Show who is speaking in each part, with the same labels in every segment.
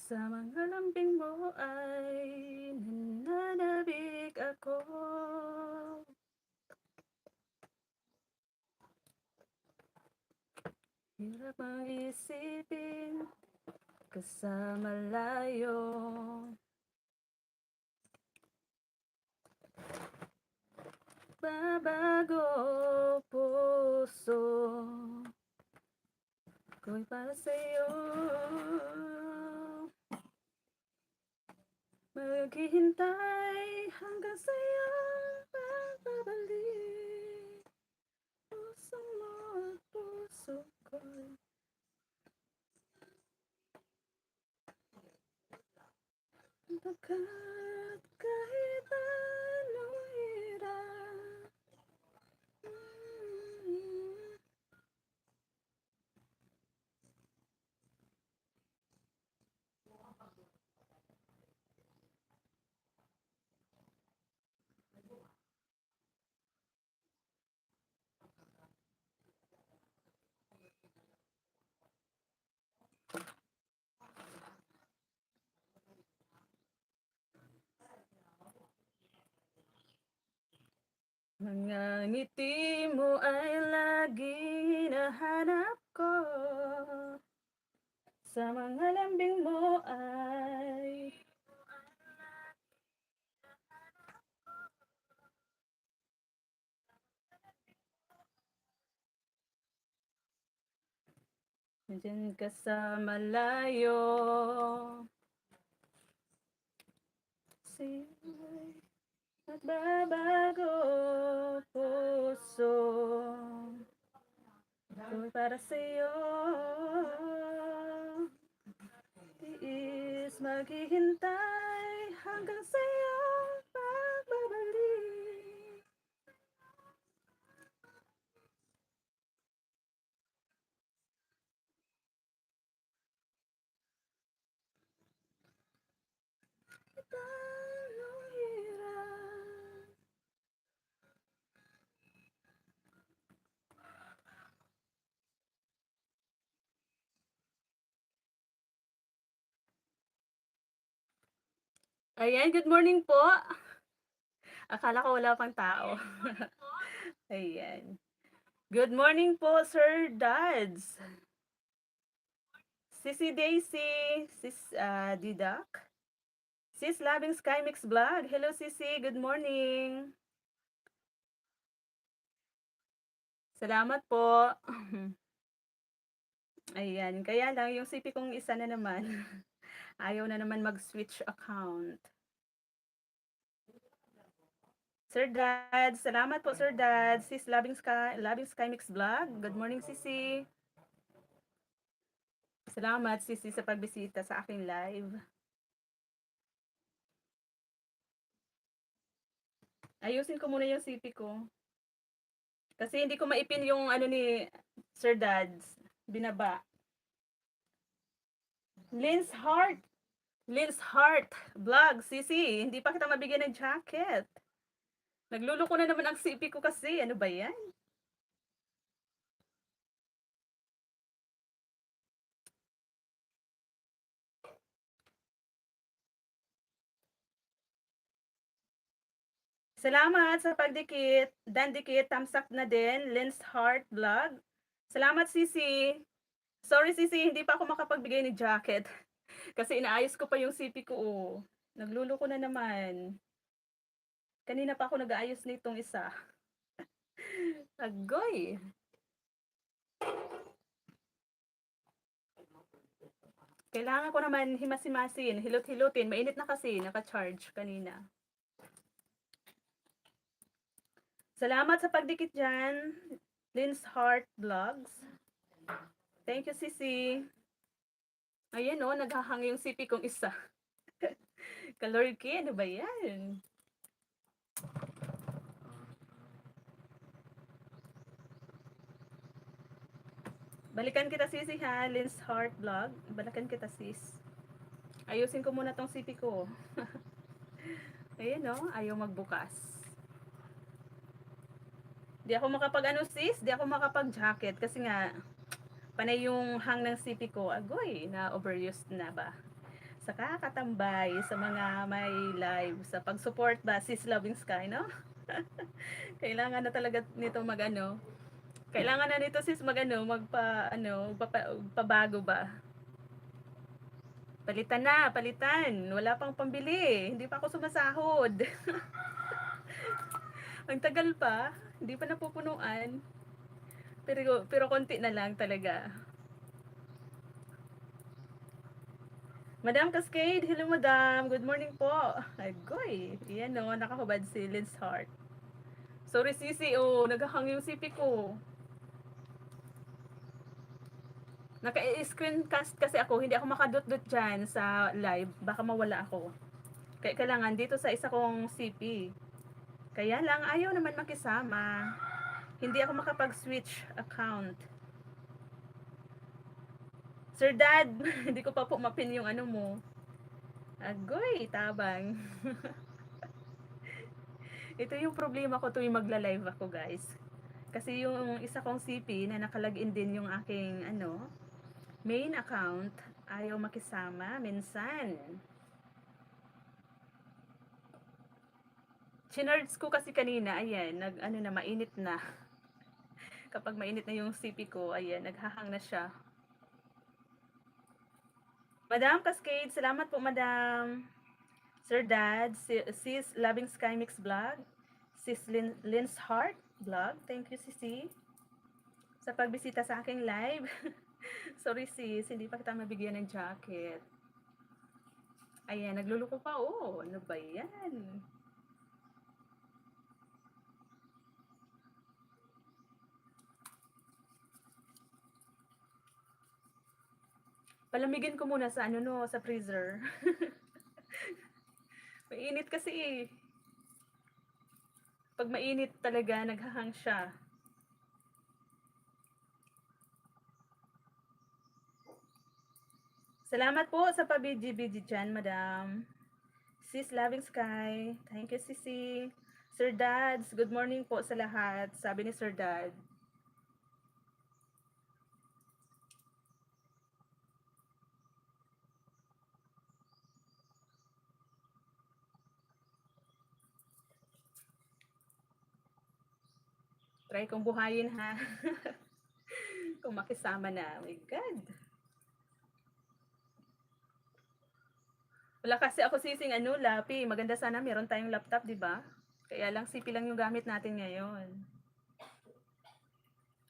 Speaker 1: Sa mga lambing mo ay nananabik ako. Hirap ang isipin kasama layo. Babago puso ko'y para sa'yo. Maghihintay hanggang sa'yo magbabalik. Puso mo at puso ko. Pagkat kahit anong hirap, mga ngiti mo ay laging hinahanap ko. Sa mga lambing mo ay nandiyan ka sa malayo. Sa'yo'y magbabago puso ko'y para sa'yo. Tiis maghihintay hanggang sa'yo pagbabalik. Anong hirap, ayan, good morning po. Akala ko wala pang tao. Ayan. Good morning po, Sir Dads. Sissy Daisy, Sis Didak. Sis Loving Sky Mix Vlog. Hello, Sissy. Good morning. Salamat po. Ayan. Kaya lang, yung CP kong isa na naman, ayaw na naman mag-switch account. Sir Dad, salamat po, Sir Dad. Sis Loving Sky Mix Vlog. Good morning, Sissy. Salamat, Sissy, sa pagbisita sa aking live. Ayusin ko muna yung CP ko. Kasi hindi ko maipin yung ano ni Sir Dads. Binaba. Lynn's Heart Vlog, Sisi. Hindi pa kita mabigyan ng jacket. Nagluloko na naman ang CP ko kasi. Ano ba yan? Salamat sa pagdikit. Dandikit, thumbs up na din. Lynn's Heart Vlog. Salamat, Sisi. Sorry, Sisi. Hindi pa ako makapagbigay ng jacket. Kasi inaayos ko pa yung CP ko. Oh. Nagluloko na naman. Kanina pa ako nag-aayos nitong isa. Agoy. Kailangan ko naman himas-himasin, hilot-hilutin. Mainit na kasi, naka-charge kanina. Salamat sa pagdikit dyan, Lynn's Heart Vlogs. Thank you, Sisi. Ayan o, naghahang yung CP kong isa. Kalorki, ano ba yan? Balikan kita, Sisi, ha? Lynn's Heart Vlog. Balikan kita, sis. Ayusin ko muna tong CP ko. Ayan o, ayaw magbukas. Di ako makapag-ano, sis? Di ako makapag-jacket kasi nga, panay yung hang ng CP ko. Agoy, na overused na ba? sa kakatambay, sa mga may live, sa pag-support ba, sis Loving Sky, no? Kailangan na talaga nito mag-ano, kailangan na nito sis mag-ano, pabago ba? Palitan na, palitan. Wala pang pambili. Hindi pa ako sumasahod. Ang tagal pa. Hindi pa napupunuan. Pero konti na lang talaga. Madam Cascade, hello madam. Good morning po. Agoy, yan o, nakahubad si Lynn's Heart. Sorry sisi, oh, naghahang yung sipi ko. Naka-screencast kasi ako, hindi ako makadot-dot dyan sa live. Baka mawala ako. Kaya kailangan dito sa isa kong CP. Kaya lang, ayaw naman makisama. Hindi ako makapag-switch account. Sir Dad, hindi ko pa po mapin yung ano mo. Agoy, tabang. Ito yung problema ko tuwing magla-live ako, guys. Kasi yung isa kong CP na nakalagin din yung aking main account, ayaw makisama minsan. Chinards ko kasi kanina, ayan, mainit na. Kapag mainit na yung CP ko, ayan, naghahang na siya. Madam Cascade, salamat po madam. Sir Dad, Sis Loving Sky Mix Vlog, Sis Lynn's Heart Vlog, thank you Sisi sa pagbisita sa aking live. Sorry sis, hindi pa kita mabigyan ng jacket. Ayan, nagluluko pa, oh, ano ba yan? Palamigin ko muna sa sa freezer. Mainit kasi eh. Pag mainit talaga, naghahang siya. Salamat po sa pabidji-bidji dyan, madam. Sis Loving Sky, thank you, Sisi. Sir Dads, good morning po sa lahat, sabi ni Sir Dad. Try kong buhayin ha. Kung makisama na. Oh my God. Wala kasi ako sising lapi. Maganda sana meron tayong laptop, di ba? Kaya lang CP lang yung gamit natin ngayon.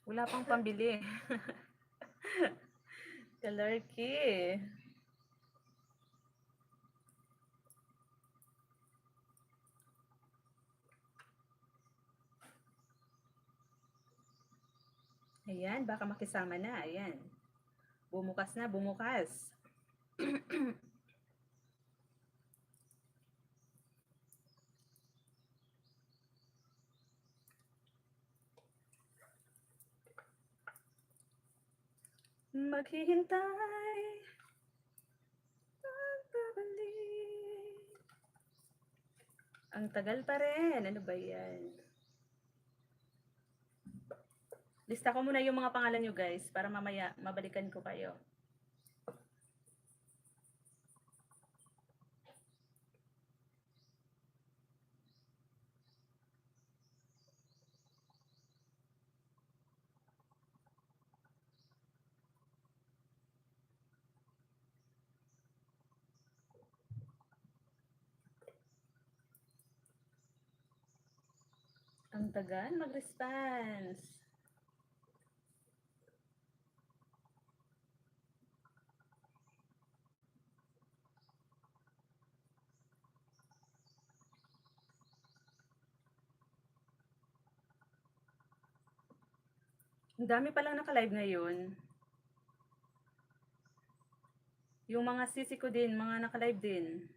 Speaker 1: Wala pang pambili. Kalarki. Ayan, baka makisama na. Ayan. Bumukas na, bumukas. Maghihintay. Pagbabalik. Ang tagal pa rin. Ano ba yan? Lista ko muna yung mga pangalan nyo guys para mamaya mabalikan ko kayo. Ang tagal mag-response. Ang dami palang naka-live ngayon. Yung mga sisi ko din, mga naka-live din.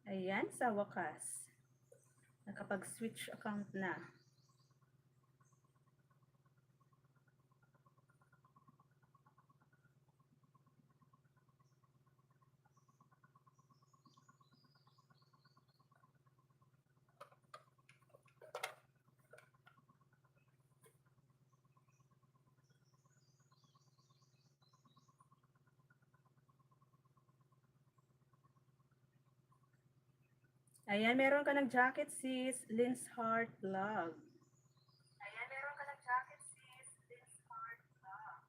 Speaker 1: Ayan, sa wakas. Nakapag-switch account na. Ayan, meron ka ng jacket, sis. Lynn's Heart Vlog.
Speaker 2: Ayan, meron ka ng jacket, sis. Lynn's Heart Vlog.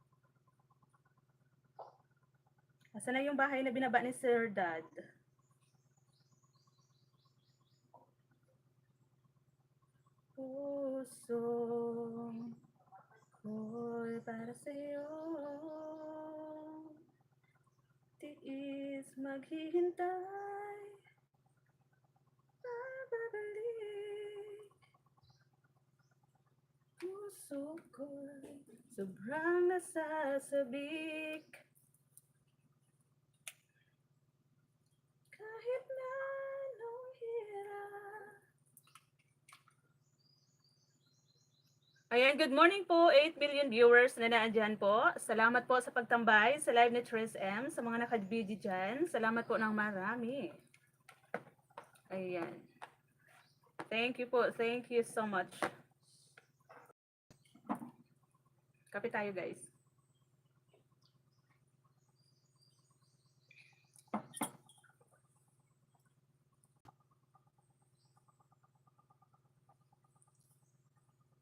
Speaker 1: Asan na yung bahay na binaba ni Sir Dad? Puso ko'y para sa'yo. Tiis maghihintay. Babalik. Puso ko'y sobrang nasasabik. Kahit na anong hirap. Ayan, good morning po, 8 million viewers na naandyan po. Salamat po sa pagtambay sa live ni Tres M, sa mga nakabidi dyan. Salamat po ng marami. Ayan. Thank you po, thank you so much. Kape tayo, guys.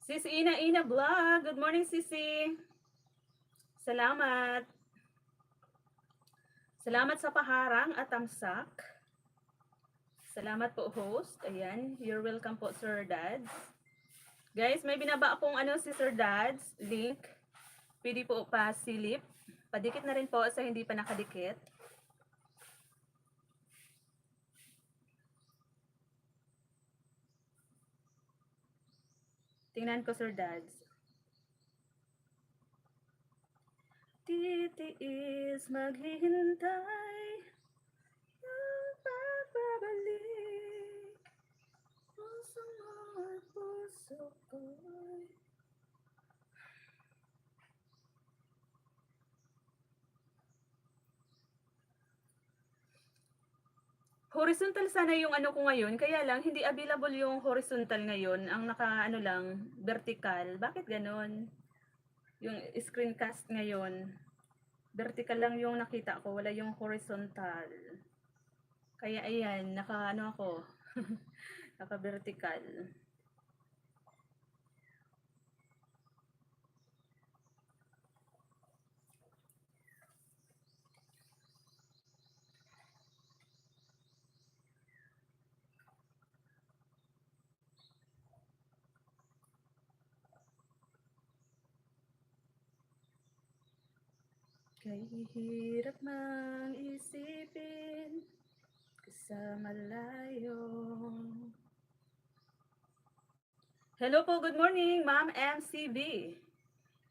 Speaker 1: Sisi Ina Vlog. Good morning, Sisi. Salamat. Salamat sa paharang at tamsak. Salamat po, host. Ayan, you're welcome po, Sir Dads. Guys, may binaba akong si Sir Dads, link. Pwede po pa silip. Padikit na rin po sa hindi pa nakadikit. Tingnan ko, Sir Dads. Titiis maghihintay ng pagbabalik. Puso mo at puso ko'y horizontal sana yung ko ngayon, kaya lang hindi available yung horizontal ngayon. Ang lang, vertical. Bakit ganon? Yung screencast ngayon, vertical lang yung nakita ko, wala yung horizontal. Kaya ayan, ako, naka-vertical. Kay hirap mang isipin sa malayo. Hello po, good morning, Ma'am MCB.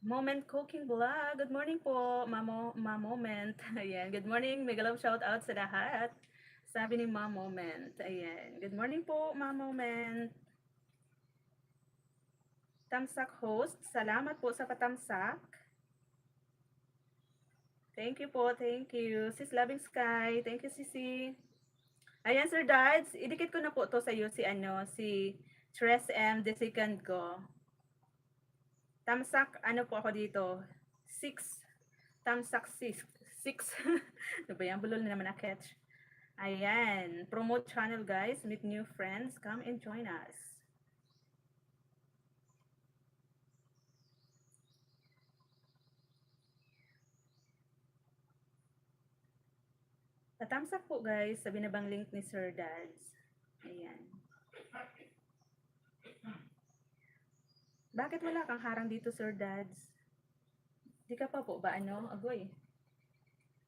Speaker 1: Moment Cooking Vlog. Good morning po, Moment. Ayan, good morning. Mega love shout out sa lahat. Sabi ni Moment. Ayan, good morning po, Moment. Tamsak host, salamat po sa patamsak. Thank you po, thank you. Sis Loving Sky, thank you, Sisi. Ayan, Sir Dads, idikit ko na po to sa iyo si Tres M, the second ko. Tamsak, po ako dito? 6. Tamsak 6. 6. Ano ba yan? Bulol na naman na catch. Ayan. Promote channel, guys. Meet new friends. Come and join us. Tatamsak po, guys, sa binabang link ni Sir Dads. Ayan. Bakit wala kang harang dito, Sir Dads? Di ka pa po ba Agoy.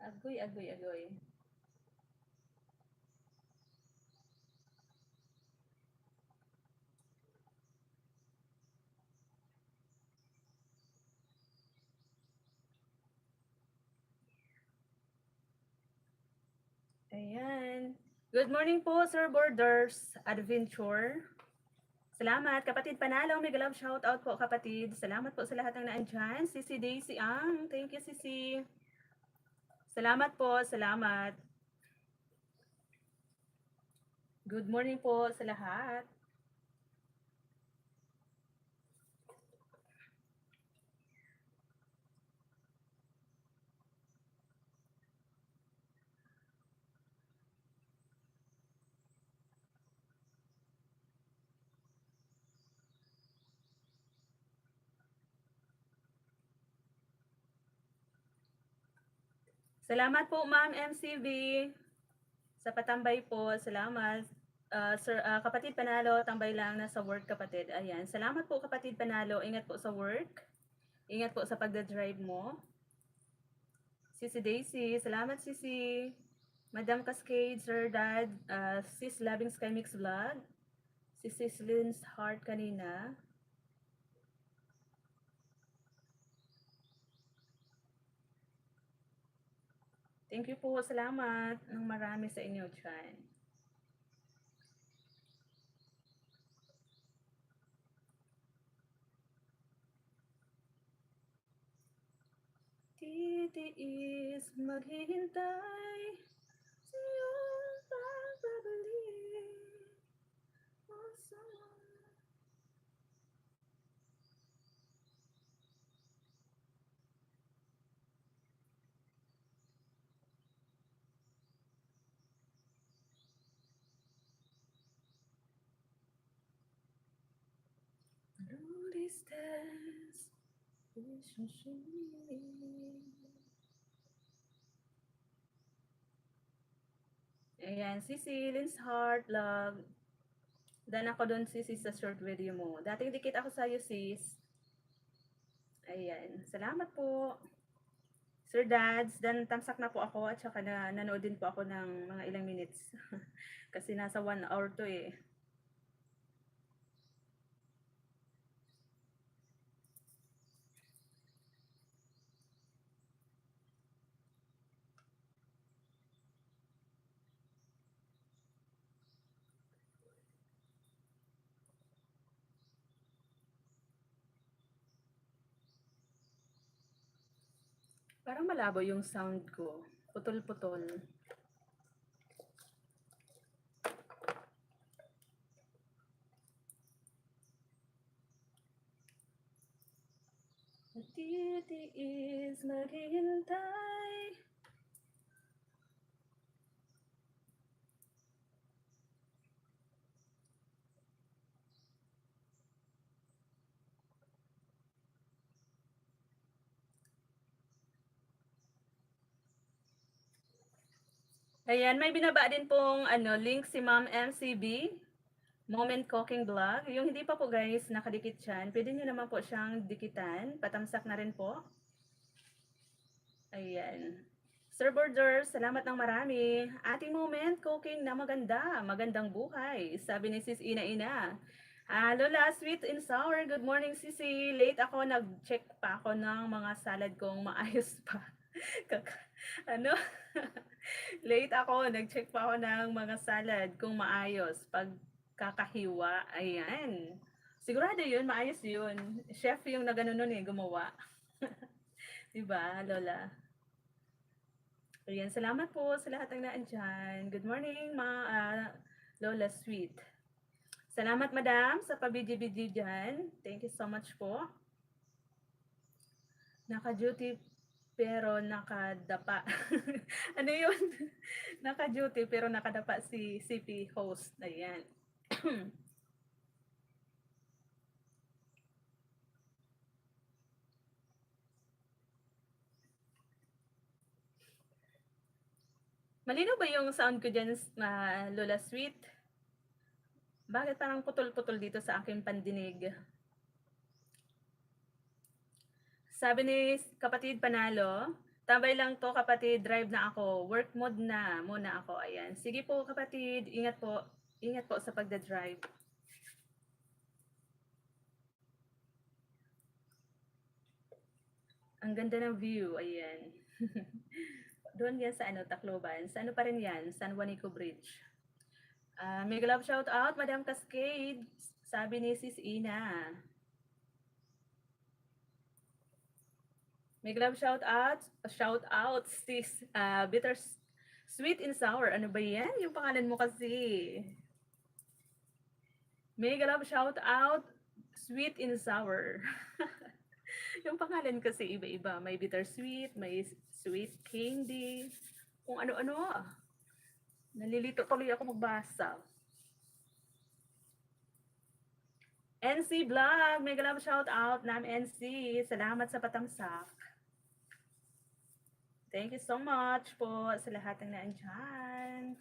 Speaker 1: Agoy. Ayan. Good morning po, Sir Borders Adventure. Salamat, kapatid Panalo. Mega love shout out po, kapatid. Salamat po sa lahat ng naandyan. Sisi Daisy Ang. Thank you, Sisi. Salamat po, salamat. Good morning po sa lahat. Salamat po, Ma'am MCV. Sa patambay po, salamat. Kapatid Panalo, tambay lang na sa work kapatid. Ayan, salamat po kapatid Panalo. Ingat po sa work. Ingat po sa pagdadrive mo. Sisi Daisy, salamat Sisi. Madam Cascade, Sir Dad, Sis Loving Sky Mix Vlog. Si Sis Lynn's Heart kanina. Thank you po, salamat ng marami sa inyo dyan. Titiis maghihintay sa iyong pagbabalik. Oh, someone. No distance, ayan, Sisi, Lynn's Heart, love. Dan ako doon, Sisi, sa short video mo. Dating dikit ako sa'yo, sis. Ayan, salamat po. Sir Dads, dan tamsak na po ako at saka nanood din po ako ng mga ilang minutes. Kasi nasa 1 hour to eh. Parang malabo yung sound ko. Putol-putol. Titiis maghihintay. Ayan, may binaba din pong link si Ma'am MCB. Moment Cooking Vlog. Yung hindi pa po guys, nakadikit dyan. Pwede nyo naman po siyang dikitan. Patamsak na rin po. Ayan. Sir Border, salamat ng marami. Ating Moment Cooking na maganda. Magandang buhay. Sabi ni Sis Ina. Lola, sweet and sour. Good morning, Sisi. Late ako. Nag-check pa ako ng mga salad kong maayos pa. ano? Late ako. Nag-check pa ako ng mga salad kung maayos. Pag kakahiwa, ayan. Sigurado yun, maayos yun. Chef yung nagano nun eh, gumawa. Diba, Lola? Ayan, salamat po sa lahat ng naandyan. Good morning, Lola Sweet. Salamat, Madam, sa pabidyo-bidyo dyan. Thank you so much po. Naka-duty pero nakadapa. Ano yun? Naka-duty pero nakadapa si CP host. Ayan. Malino ba yung sound ko dyan, Lola Sweet? Bakit parang putol-putol dito sa aking pandinig? Sabi ni kapatid Panalo, tambay lang to kapatid, drive na ako. Work mode na muna ako. Ayan. Sige po kapatid, ingat po. Ingat po sa pagda-drive. Ang ganda ng view. Ayan. Doon yan sa Tacloban. Sa pa rin yan? San Juanico Bridge. Mega love shout out, Madam Cascade. Sabi ni Sis Ina. Mega love shout out, sis. Bitter sweet and sour. Ano ba yan? Yung pangalan mo kasi. Mega love shout out, sweet and sour. Yung pangalan kasi iba-iba. May bittersweet, may sweet candy, kung ano-ano. Nalilito tuloy ako magbasa. NC Vlog, mega love shout out, Nam NC. Salamat sa patamsak. Thank you so much po sa lahat ng naandyan.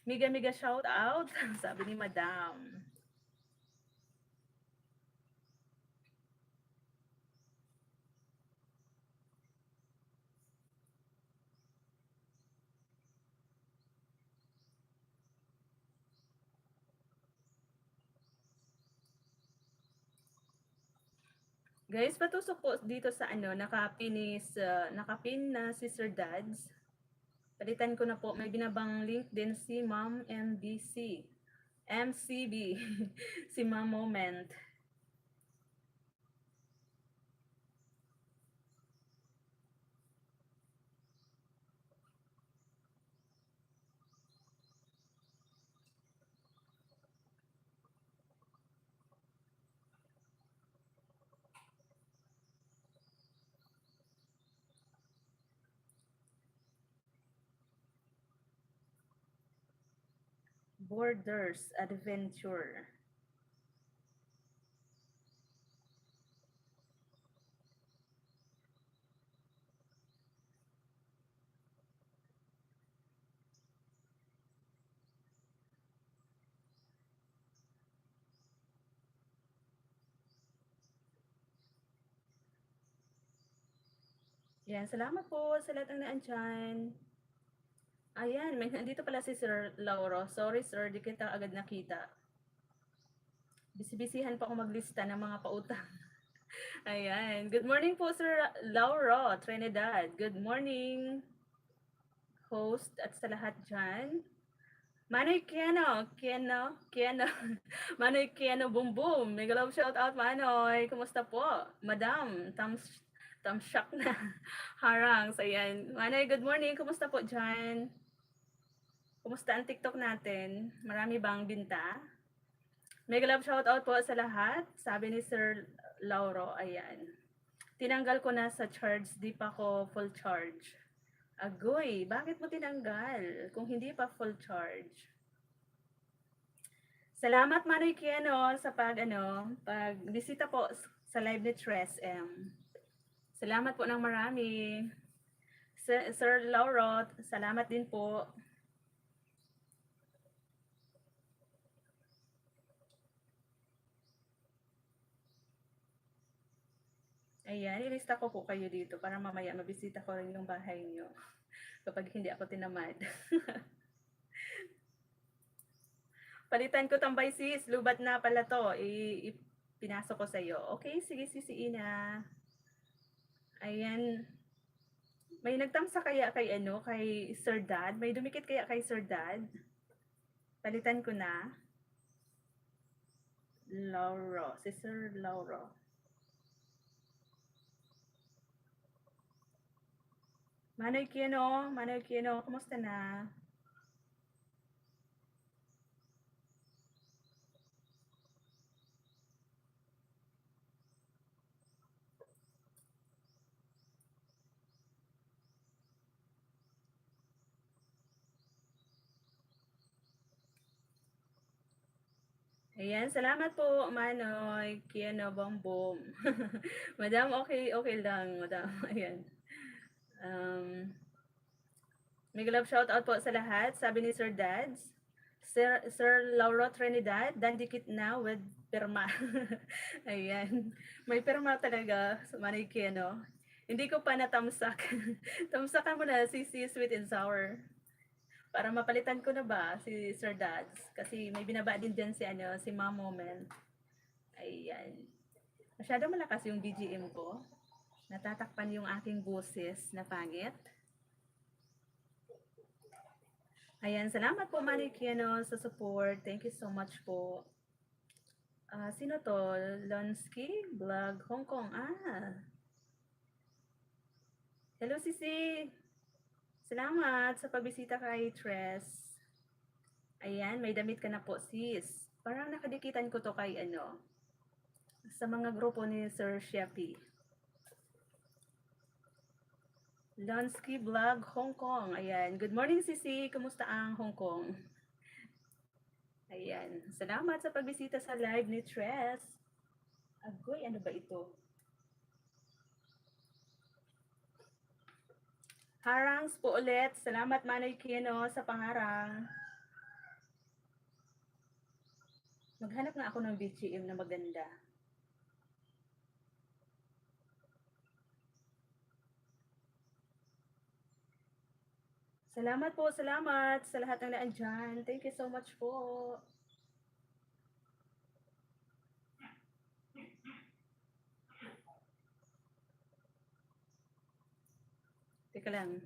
Speaker 1: Mega shout out, sabi ni Madam. Guys, patusok po dito sa nakapin na si Sir Dads. Palitan ko na po, may binabang link din si Ma'am MCB, si Ma'am Moment. Borders Adventure. Yan, salamat po sa lahat ng naandyan. Ayan, may nandito pala si Sir Lauro. Sorry sir, di kita agad nakita. Bisibisihan pa ako maglista ng mga pautang. Ayan, good morning po Sir Lauro Trinidad. Good morning, host at sa lahat dyan. Manoy Kiano, Manoy Kiano, boom boom. Mega love shout out Manoy. Kumusta po? Madam, tamsyak na. Harang, ayan. Manoy, good morning. Kumusta po dyan? Kumusta ang TikTok natin? Marami bang binta? Mega love shout out po sa lahat. Sabi ni Sir Lauro, ayan. Tinanggal ko na sa charge, di pa ko full charge. Agoy, bakit mo tinanggal kung hindi pa full charge? Salamat Manoy Kiano sa pagbisita po sa live ni Tres M. Salamat po ng marami. Sir Lauro, salamat din po. Ayan, ilista ko po kayo dito para mamaya mabisita ko rin yung bahay nyo kapag hindi ako tinamad. Palitan ko tambay sis, lubat na pala to. Pinasok ko sa'yo. Okay, sige Sisi Ina. Ayan. May nagtamsa kaya kay Sir Dad? May dumikit kaya kay Sir Dad? Palitan ko na. Lauro, si Sir Lauro. Manoy Kiano, kumusta na? Ayan, salamat po, Manoy, Kiano, Bombom. Madam, okay lang, Madam. Ayan. Mega love shout out po sa lahat. Sabi ni Sir Dads. Sir Lauro Trinidad, dandikit na with perma. Ayan. May perma talaga sa Manoy Kiano. Hindi ko pa natamsak. Tamsakan mo na si Sweet and Sour. Para mapalitan ko na ba si Sir Dads? Kasi may binaba din dyan si Mom Moment. Ayan. Masyado malakas yung BGM ko. Natatakpan yung aking boses na pangit. Ayan, salamat po Manoy Kiano sa support. Thank you so much po. Sino to? Lonsky Vlog Hong Kong. Hello Sisi. Salamat sa pagbisita kay Tres. Ayan, may damit ka na po sis. Parang nakadikitan ko to kay sa mga grupo ni Sir Sheppy. Lonsky Vlog Hong Kong. Ayan, good morning Sisi. Kumusta ang Hong Kong? Ayan, salamat sa pagbisita sa live ni Tres. Agoy, ano ba ito? Harangs po ulit. Salamat Manoy Kino sa paharang. Maghanap nga ako ng BGM na maganda. Salamat po, salamat sa lahat ng naandyan. Thank you so much po. Teka lang.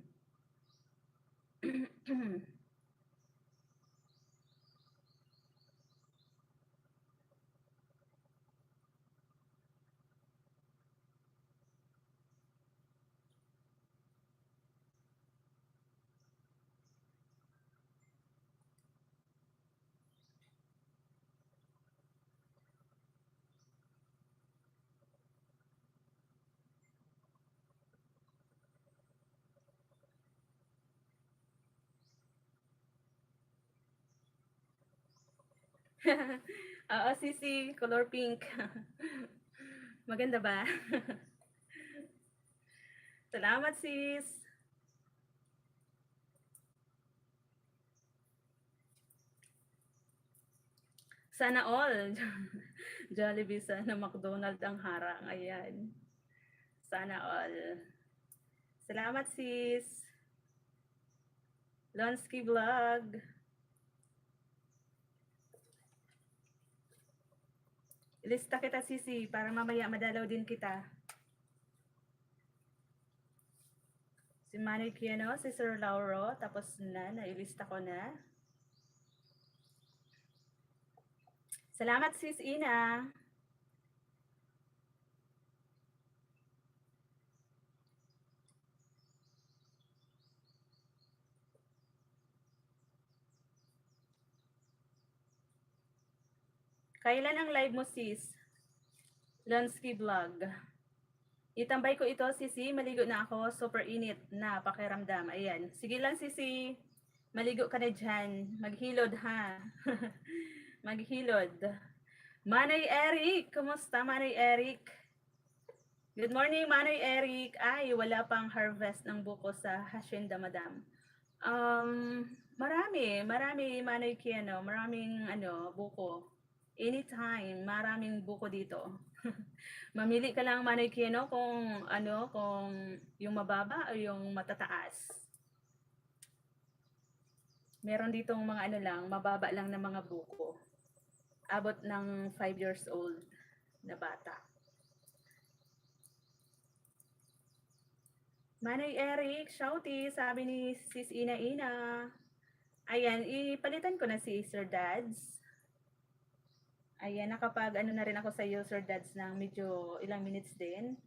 Speaker 1: Oo, Sisi, color pink. Maganda ba? Salamat, sis. Sana all. Jollibee, sana McDonald ang harang. Ayan. Sana all. Salamat, sis. Lonsky Vlog. Ilista kita, Sisi, para mamaya madalaw din kita. Si Manny Kiano, si Sir Lauro, tapos na, nailista ko na. Salamat, sis Ina. Kailan ang live mo, sis? Lonsky Vlog. Itambay ko ito, Sisi. Maligo na ako. Super init na pakiramdam. Ayan. Sige lang, Sisi. Maligo ka na dyan. Maghilod, ha? Maghilod. Manay Eric. Kumusta, Manay Eric? Good morning, Manay Eric. Ay, wala pang harvest ng buko sa Hacienda, Madam. Marami, Manay Kiano. Maraming, buko. Anytime, maraming buko dito. Mamili ka lang Manay Kiano kung kung yung mababa o yung matataas. Meron ditong mga mababa lang na mga buko. Abot ng 5 years old na bata. Manay Eric, shouty, sabi ni Sis Ina Ina. Ayan, ipalitan ko na si Sir Dads. Ayan, nakapag na rin ako sa Sir Dads ng medyo ilang minutes din.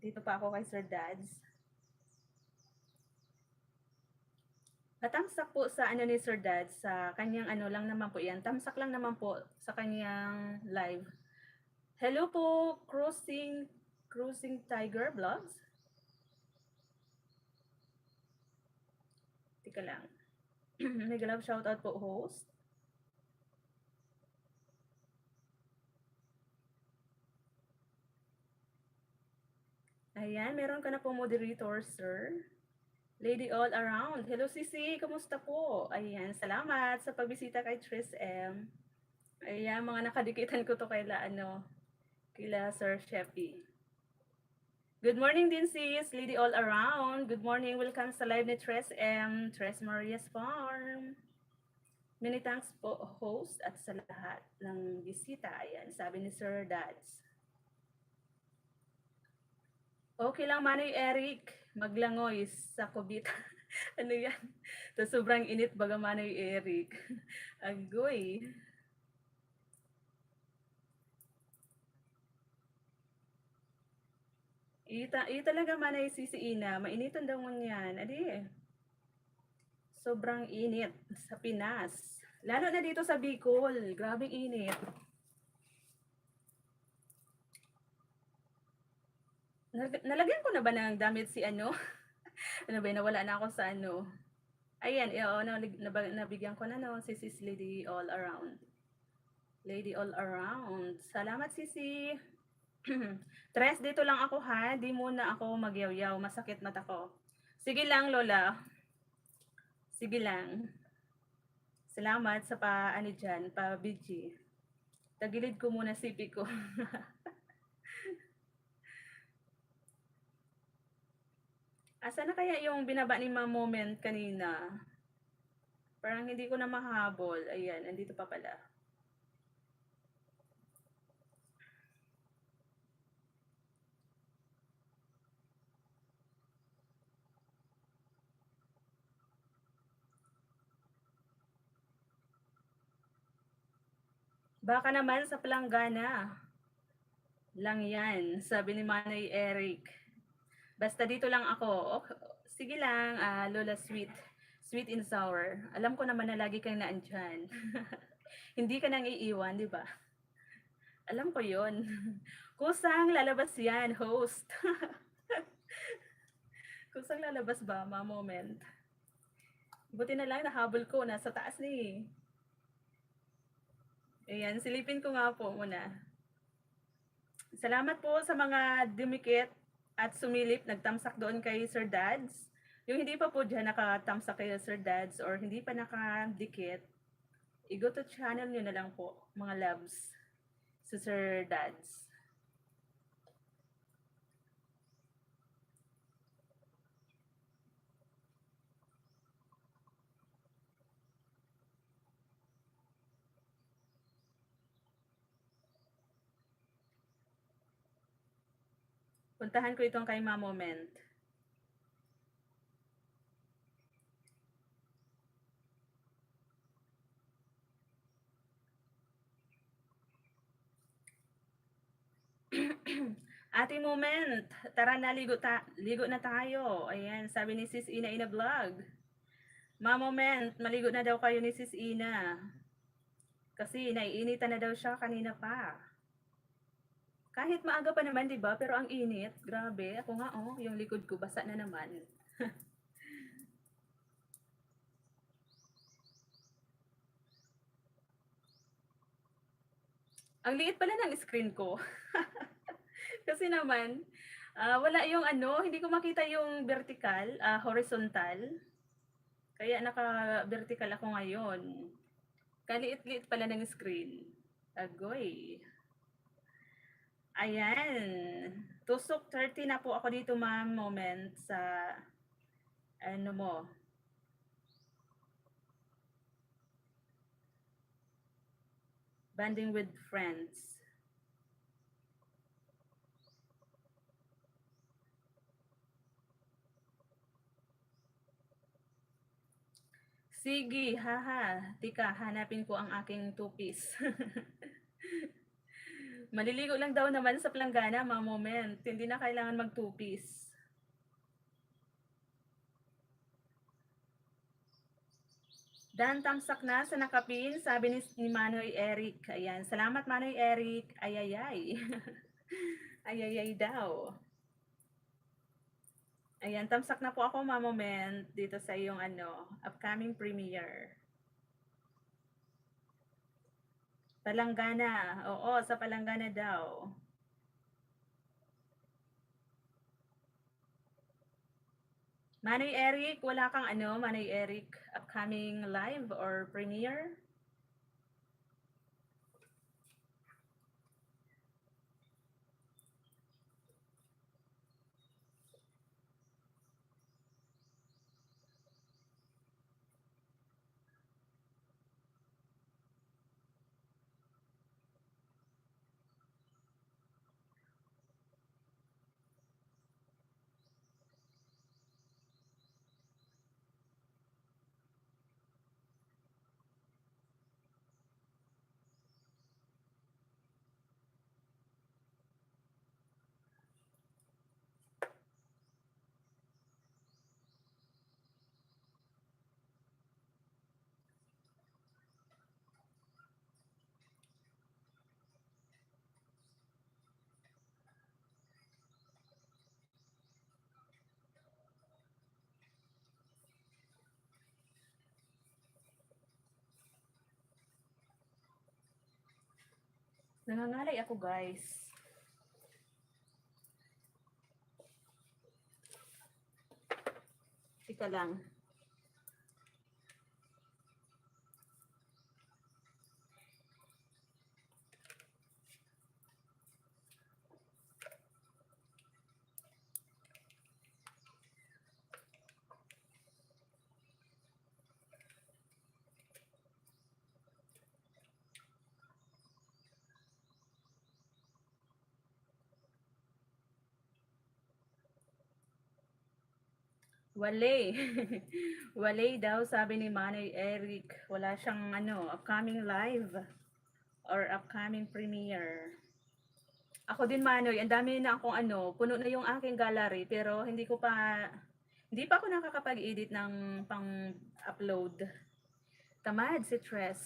Speaker 1: Dito pa ako kay Sir Dads. Patamsak po sa ni Sir Dads, sa kanyang lang naman po yan. Tamsak lang naman po sa kanyang live. Hello po, Cruising Tiger Vlogs. Tika lang. Nag-love shoutout po, host. Ayan, meron ka na po moderator, sir. Lady all around. Hello, Sisi. Kamusta po? Ayan, salamat sa pagbisita kay Tris M. Ayan, mga nakadikitan ko to kila Sir Sheppy. Good morning din, sis. Lady all around. Good morning. Welcome sa live ni Tres M. Tres Maria's Farm. Many thanks po, host, at sa lahat ng bisita. Ayan, sabi ni Sir Dads. Okay lang, Manoy Eric. Maglangoy sa kubita. Ano yan? To sobrang init baga, Manoy Eric. Agoy. Talaga Manoy Sisi Ina. Mainitan daw mo yan. Adi. Sobrang init sa Pinas. Lalo na dito sa Bicol. Grabing init. Nalagyan ko na ba ng damit si ano ba, nawala na ako sa Ayan, nabigyan ko na si Sis Lady All Around. Lady All Around. Salamat, Sisi. Tres, dito lang ako ha, di muna ako magyaw-yaw, masakit mata ko. Sige lang Lola, sige lang. Salamat sa pa-ano diyan, pa-BG. Tagilid ko muna sipi ko. Asan na kaya yung binaba ni Ma'am Moment kanina? Parang hindi ko na mahabol. Ayan, andito pa pala. Baka naman sa palanggana lang yan, sabi ni Manay Eric. Basta dito lang ako. Sige lang, Lola Sweet. Sweet and sour. Alam ko naman na lagi kang naandyan. Hindi ka nang iiwan, di ba? Alam ko yon. Kusang lalabas yan, host. Kusang lalabas ba, Moment? Buti na lang nahabol ko, nasa taas ni. Ayan, silipin ko nga po muna. Salamat po sa mga dumikit at sumilip, nagtamsak doon kay Sir Dads. Yung hindi pa po dyan nakatamsak kay Sir Dads or hindi pa nakadikit, i-go to channel nyo na lang po, mga loves, si Sir Dads. Puntahan ko itong kay Moment. Ate Moment, tara na, ligo na tayo. Ayan, sabi ni Sis Ina Ina Vlog. Moment, maligo na daw kayo ni Sis Ina. Kasi naiinitan na daw siya kanina pa. Kahit maaga pa naman, 'di ba? Pero ang init, grabe. Ako nga yung likod ko basa na naman. Ang liit pala ng screen ko. Kasi naman, wala yung hindi ko makita yung vertical, horizontal. Kaya naka-vertical ako ngayon. Kaliit-liit pala ng screen. Agoy. Ayan. Tusok 30 na po ako dito, Ma'am Moment, sa ano mo. Banding with friends. Sige, haha. Tika, hanapin ko ang aking two-piece. Maliligo lang daw naman sa planggana, Ma'am Moment. Hindi na kailangan mag two-piece. Dan tamsak na sa nakapin, sabi ni Manoy Eric. Ayan, salamat Manoy Eric. Ayayay. Ayayay daw. Ayan, tamsak na po ako, Ma'am Moment, dito sa iyong upcoming premiere. Palanggana. Oo, sa Palanggana daw. Manoy Eric, wala kang Manoy Eric, upcoming live or premiere? Nangangalay ako, guys. Teka lang. Wale. Wale daw, sabi ni Manay Eric. Wala siyang upcoming live or upcoming premiere. Ako din Manoy, ang dami na akong puno na yung aking gallery pero hindi pa ako nakakapag-edit ng pang-upload. Tamad si Tres.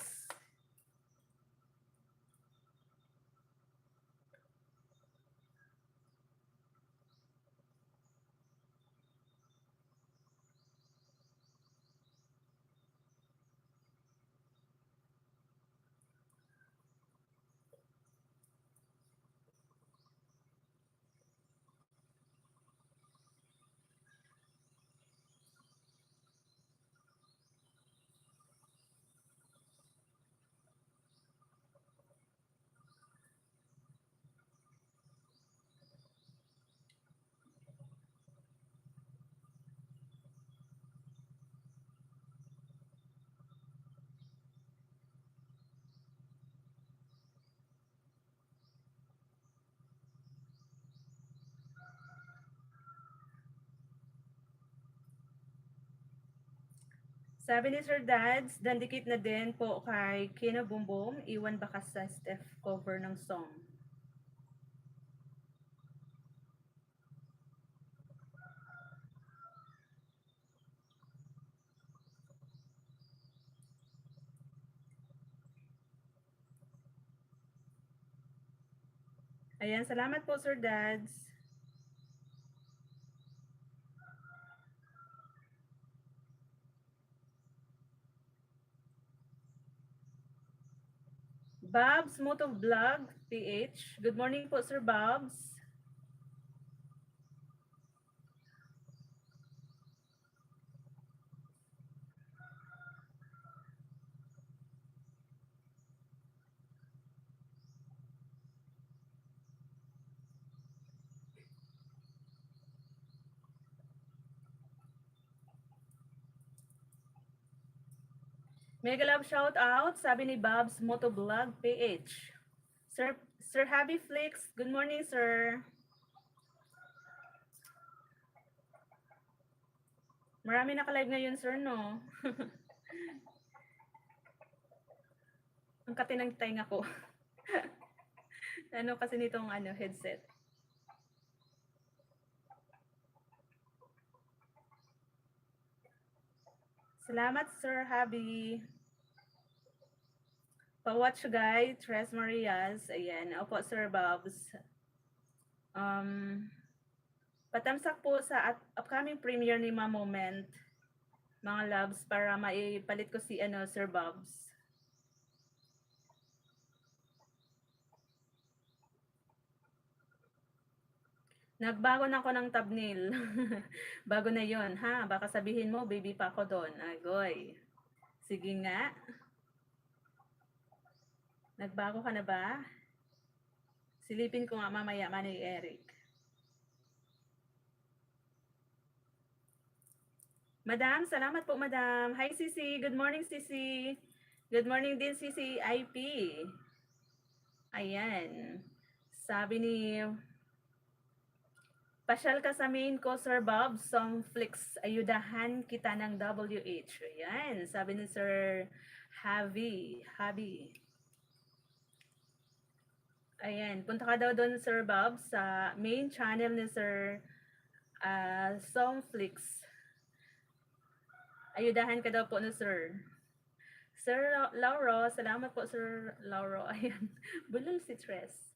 Speaker 1: Sabi ni Sir Dads, dandikit na din po kay Kina Bumbum, iwan bakas sa Steph cover ng song. Ayan, salamat po Sir Dads. Babs Moto Vlog PH. Good morning po Sir Babs. Mega love shout out, sabi ni Babs Motovlog PH. Sir Happy Flix, good morning sir. Marami naka-live ngayon sir no. Ang katinang tainga ko. Ano kasi nitong headset. Salamat Sir Happy. Pa-watch guy, Tres Marias. Ayan. Opo, Sir Bobs. Patamsak po sa upcoming premiere ni Ma Moment, mga loves, para maipalit ko si Sir Bobs. Nagbago na ako ng thumbnail. Bago na yon ha. Baka sabihin mo, baby pa ako doon. Agoy. Sige nga. Nagbago ka na ba? Silipin ko nga mamaya, Manay Eric. Madam, salamat po, Madam. Hi, Sisi. Good morning, Sisi. Good morning din, Sisi IP. Ayan. Sabi ni pasyal ka sa main ko, Sir Bob, Songflix, ayudahan kita ng WH. Ayan, sabi ni Sir Habi. Ayan, punta ka daw doon, Sir Bob, sa main channel ni Sir Songflix. Ayudahan ka daw po ni Sir. Sir Lauro, salamat po, Sir Lauro. Ayan, bulol si Tres.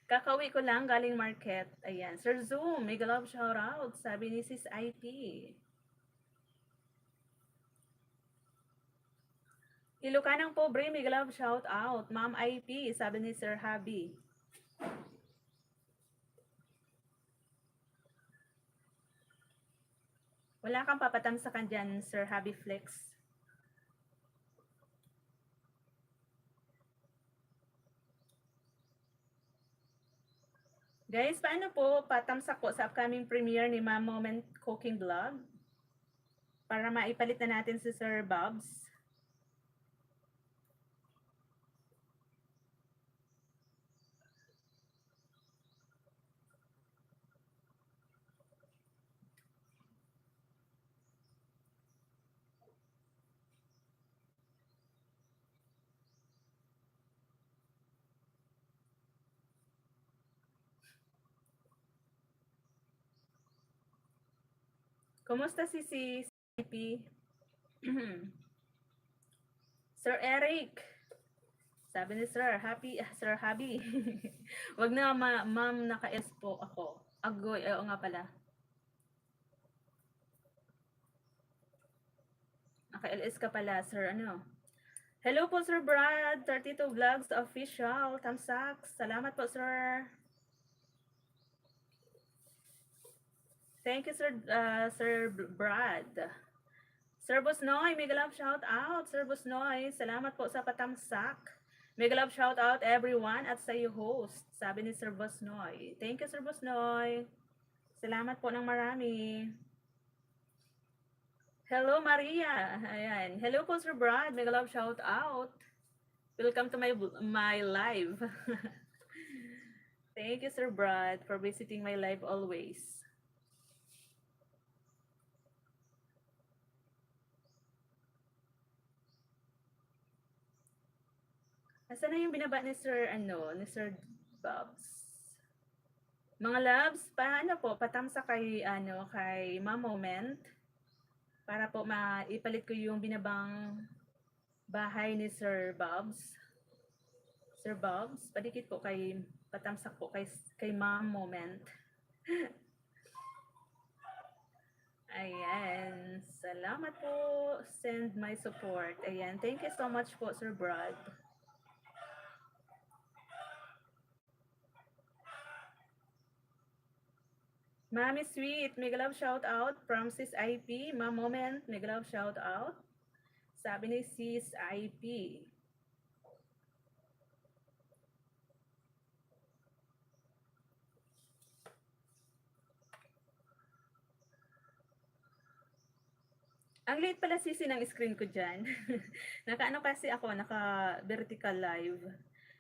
Speaker 1: Kakawi ko lang galing market. Ayan. Sir Zoom, mega love shout out. Sabi ni Sis IP. Ilocanang pobre, mega love shout out. Ma'am IP, sabi ni Sir Habi. Wala kang papatamsakan dyan, Sir Happy Flex. Guys, paano po patamsak po sa upcoming premiere ni Ma'am Moment Cooking Vlog? Para maipalit na natin si Sir Bobs. Kumusta si CP? Sir Eric. Sabi ni Sir, Sir Happy. Wag na, ma'am, naka-S po ako. Agoy, oo nga pala. Naka-LS ka pala, Sir, ano? Hello po, Sir Brad, 32 Vlogs Official, Tamsak. Salamat po, Sir. Thank you, Sir Brad. Sir Busnoy, mega love shout out. Sir Busnoy, salamat po sa patamsak. Mega love shout out everyone at sa iyo host. Sabi ni Sir Busnoy. Thank you, Sir Busnoy. Salamat po ng marami. Hello, Maria. Ayan. Hello po, Sir Brad. Mega love shout out. Welcome to my live. Thank you, Sir Brad, for visiting my live always. Asan na yung binaba ni Sir, ni Sir Bobs? Mga loves, paano po, patamsa kay, kay Ma'am Moment, para po maipalit ko yung binabang bahay ni Sir Bobs. Sir Bobs, padikit po kay, patamsak po kay Ma'am Moment. Ayan, salamat po, send my support. Ayan, thank you so much po, Sir Brad. Mami Sweet, mega love shout out from Sis IP. Ma'am Moment, mega love shout out. Sabi ni Sis IP. Ang liit pala sisi ng screen ko dyan. Naka-ano kasi ako, naka-vertical live.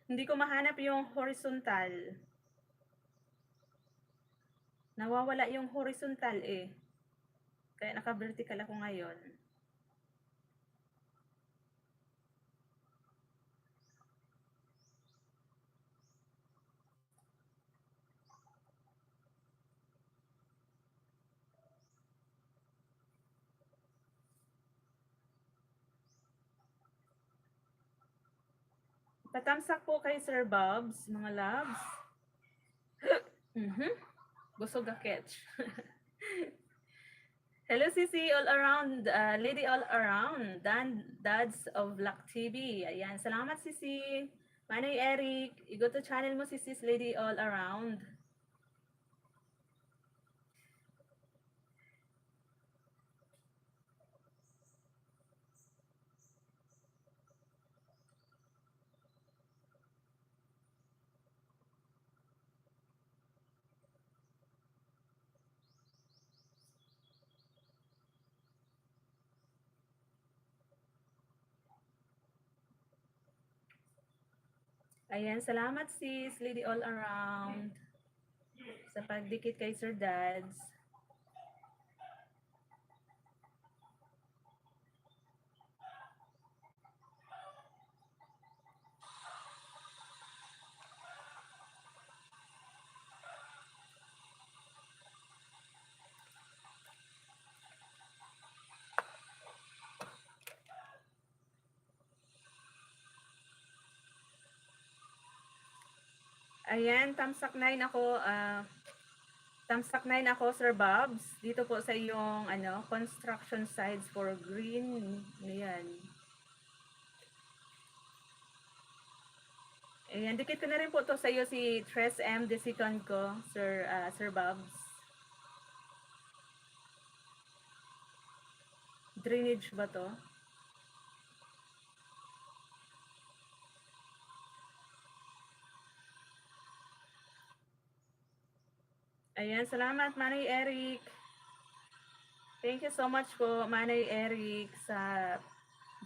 Speaker 1: Hindi ko mahanap yung horizontal. Nawawala yung horizontal eh. Kaya naka-vertical ako ngayon. Patamsak po kay Sir Bobs, mga loves. Busog a catch. Hello Sisi, all around, lady all around, Dads of Luck TV. Ayan, salamat Sisi. Manay Eric, i-go to channel mo Sisi's Lady All Around. Ayan, salamat sis, Lady All Around, sa pagdikit kay Sir Dads. Ayan, tamsak 9 ako, tamsak 9 ako, Sir Bobs. Dito po sa iyong construction sites for green. Ayan. Ayan, dikit ko na rin po to sa iyo si Tres M, the second ko, Sir Bobs. Drainage ba to? Ayan, salamat Manay Eric. Thank you so much po Manay Eric sa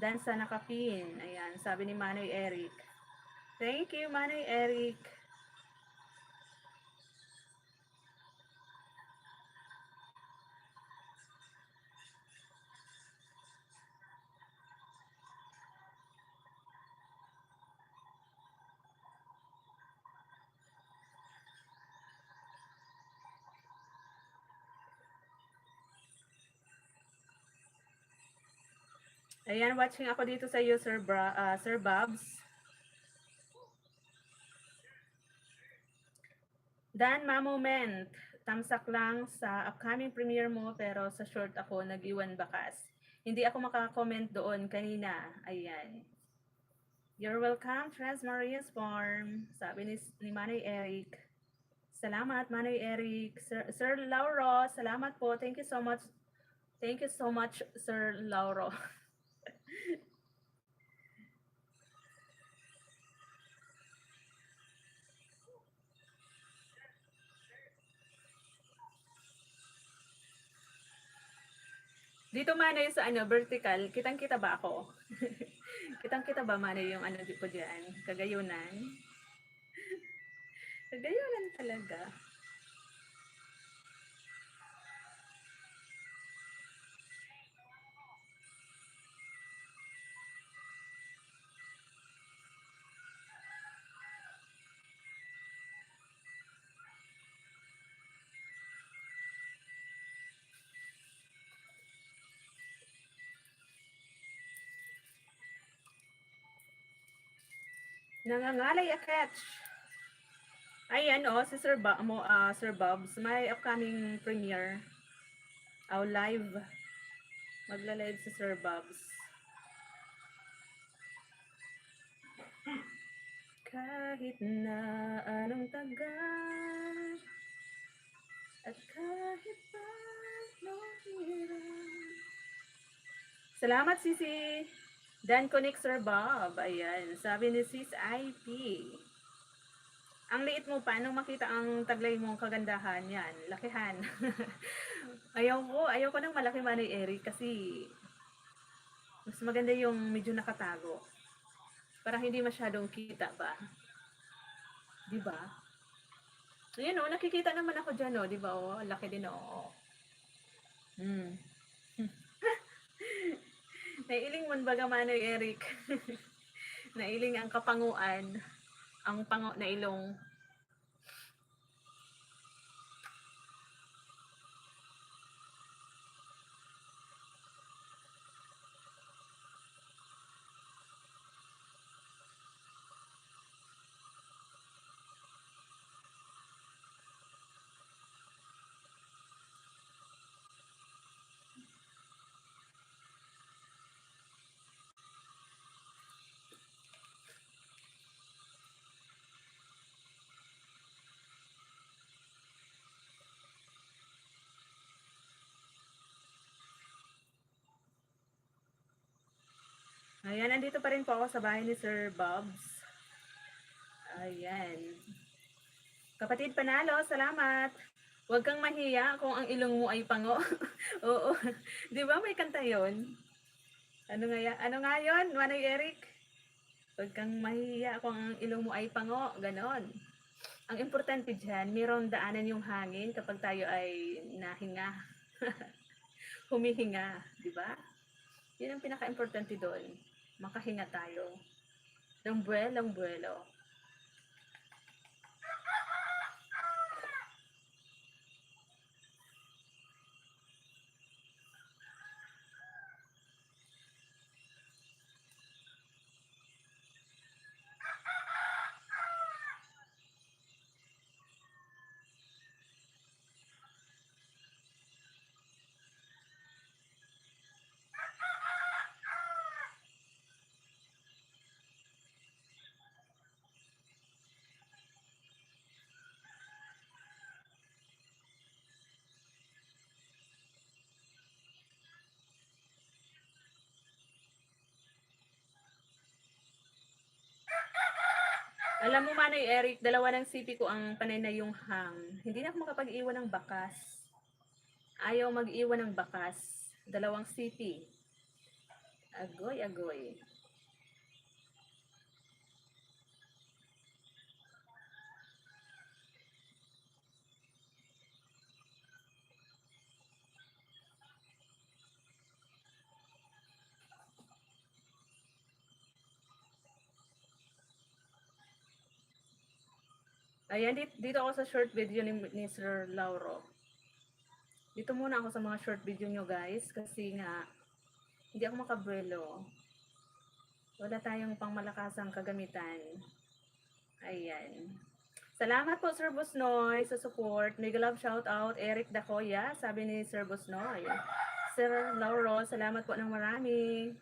Speaker 1: dansa na kapin. Ayan, sabi ni Manay Eric. Thank you Manay Eric. Ayan, watching ako dito sa iyo, Sir Babs. Dan, moment. Tamsak lang sa upcoming premiere mo, pero sa short ako nag-iwan bakas. Hindi ako makakomment doon kanina. Ayan. You're welcome, Trans Maria's Farm. Sabi ni Manay Eric. Salamat, Manay Eric. Sir Lauro, salamat po. Thank you so much. Thank you so much, Sir Lauro. Dito Manay sa vertical, kitang-kita ba ako? Kitang-kita ba Manay yung ko diyan? Kagayunan. Kagayunan talaga. Nangangalay a catch. Ayan si Sir Bobs, may upcoming premiere. Live. Magla-live si Sir Bobs. Kahit na anong tagal at kahit pa anong hirap. Salamat Sisi. Dan Connect Sir Bob. Ayan, sabi ni Sis IP. Ang liit mo, paano makita ang taglay mong kagandahan? Yan, lakihan. ayaw ko ng malaki Manay Eric kasi mas maganda yung medyo nakatago. Para hindi masyadong kita ba? Di ba? Ayan nakikita naman ako dyan di ba laki din Nailing mo baga Manay Eric. Nailing ang kapanguan. Ang pango na ilong. Ayan, nandito pa rin po ako sa bahay ni Sir Bobs. Ayan. Kapatid Panalo, salamat. Huwag kang mahiya kung ang ilong mo ay pango. Oo. Di ba may kanta yon? Ano nga yun, Manay Eric? Huwag kang mahiya kung ang ilong mo ay pango. Ganon. Ang importante dyan, mayroong daanan yung hangin kapag tayo ay nahinga. Humihinga, di ba? Yun ang pinaka-importante doon. Makahinga tayo. Ng buwelong-buwelo. Alam mo, Manoy Eric, dalawa ng CP ko ang panay na yung hang. Hindi na ako makapag-iwan ng bakas. Ayaw mag-iwan ng bakas. Dalawang CP. Agoy, agoy. Ayan, dito ako sa short video ni Sir Lauro. Dito muna ako sa mga short video nyo guys, kasi nga, hindi ako makabuelo. Wala tayong pangmalakasang kagamitan. Ayan. Salamat po Sir Busnoy sa support. Mega love shout out Eric Dacoya, sabi ni Sir Busnoy. Sir Lauro, salamat po ng marami.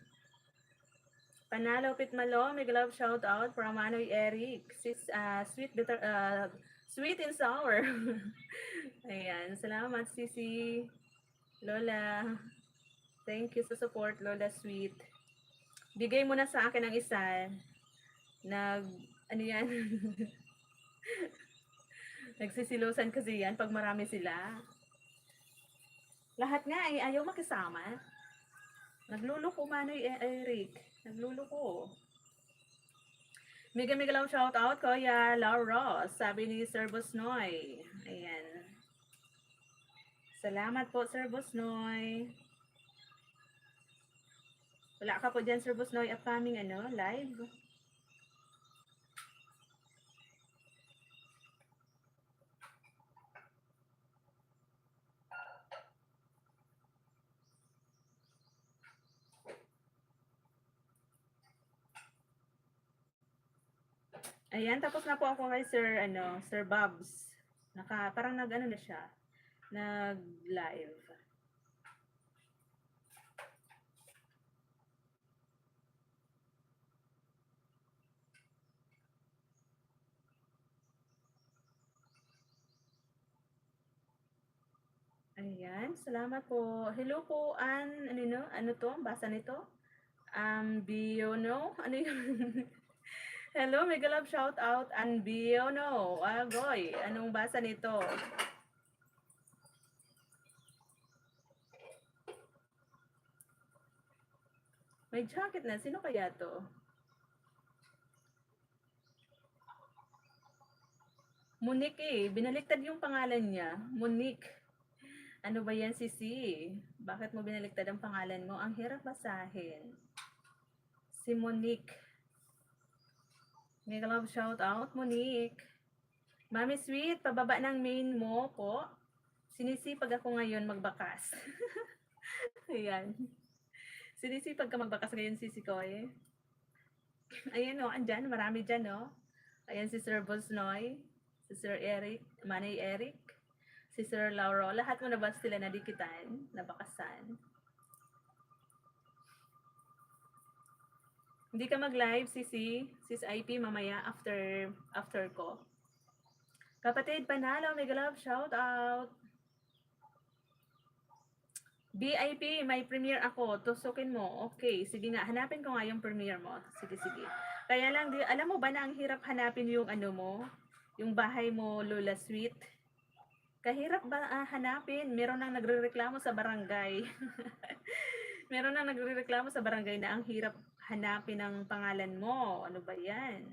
Speaker 1: Panalo Pitmalo, mega love shout out from Manoy Eric. Sweet bitter sweet and sour. Ayan, salamat Sisi. Lola. Thank you sa support, Lola Sweet. Bigay mo na sa akin ang isa. Ano yan? Nagsisilusan kasi yan pag marami sila. Lahat nga ay ayaw makisama. Nagluluko Manoy Eric. Nagluluko. Mega lang shout out Kuya Laura, sabi ni Sir Busnoy. Ayan. Salamat po Sir Busnoy. Wala ka po dyan Sir Busnoy, upcoming live. Ayan, tapos na po ako kay Sir Babs. Parang na siya. Nag-live. Ayan, salamat po. Hello po, ano to? Basa nito? Biono? Ano yun? Hello, mega love shout out, Biono. Agoy, anong basa nito? May jacket na, sino kaya to? Monique binaliktad yung pangalan niya. Monique. Ano ba yan, Sisi? Bakit mo binaliktad ang pangalan mo? Ang hirap basahin. Si Monique. Mega love shout out, Monique. Mami Sweet, pababa ng main mo po. Sinisipag ako ngayon magbakas. Ayan. Sinisipag ka magbakas ngayon, Sisi ko eh. Ayan o, andyan. Marami dyan o. Ayan si Sir Busnoy. Si Sir Eric. Manay Eric. Si Sir Lauro. Lahat mo na ba sila nadikitan? Nabakasan? Hindi ka mag-live, Sis IP, mamaya after ko. Kapatid, panalo, mega love, shout out. BIP, may premiere ako. Tusukin mo. Okay, sige nga. Hanapin ko nga yung premiere mo. Sige. Kaya lang, alam mo ba na ang hirap hanapin yung mo? Yung bahay mo, Lola Sweet? Kahirap ba hanapin? Meron nang nagrereklamo sa barangay. Meron nang nagrereklamo sa barangay na ang hirap hanapin ang pangalan mo. Ano ba yan?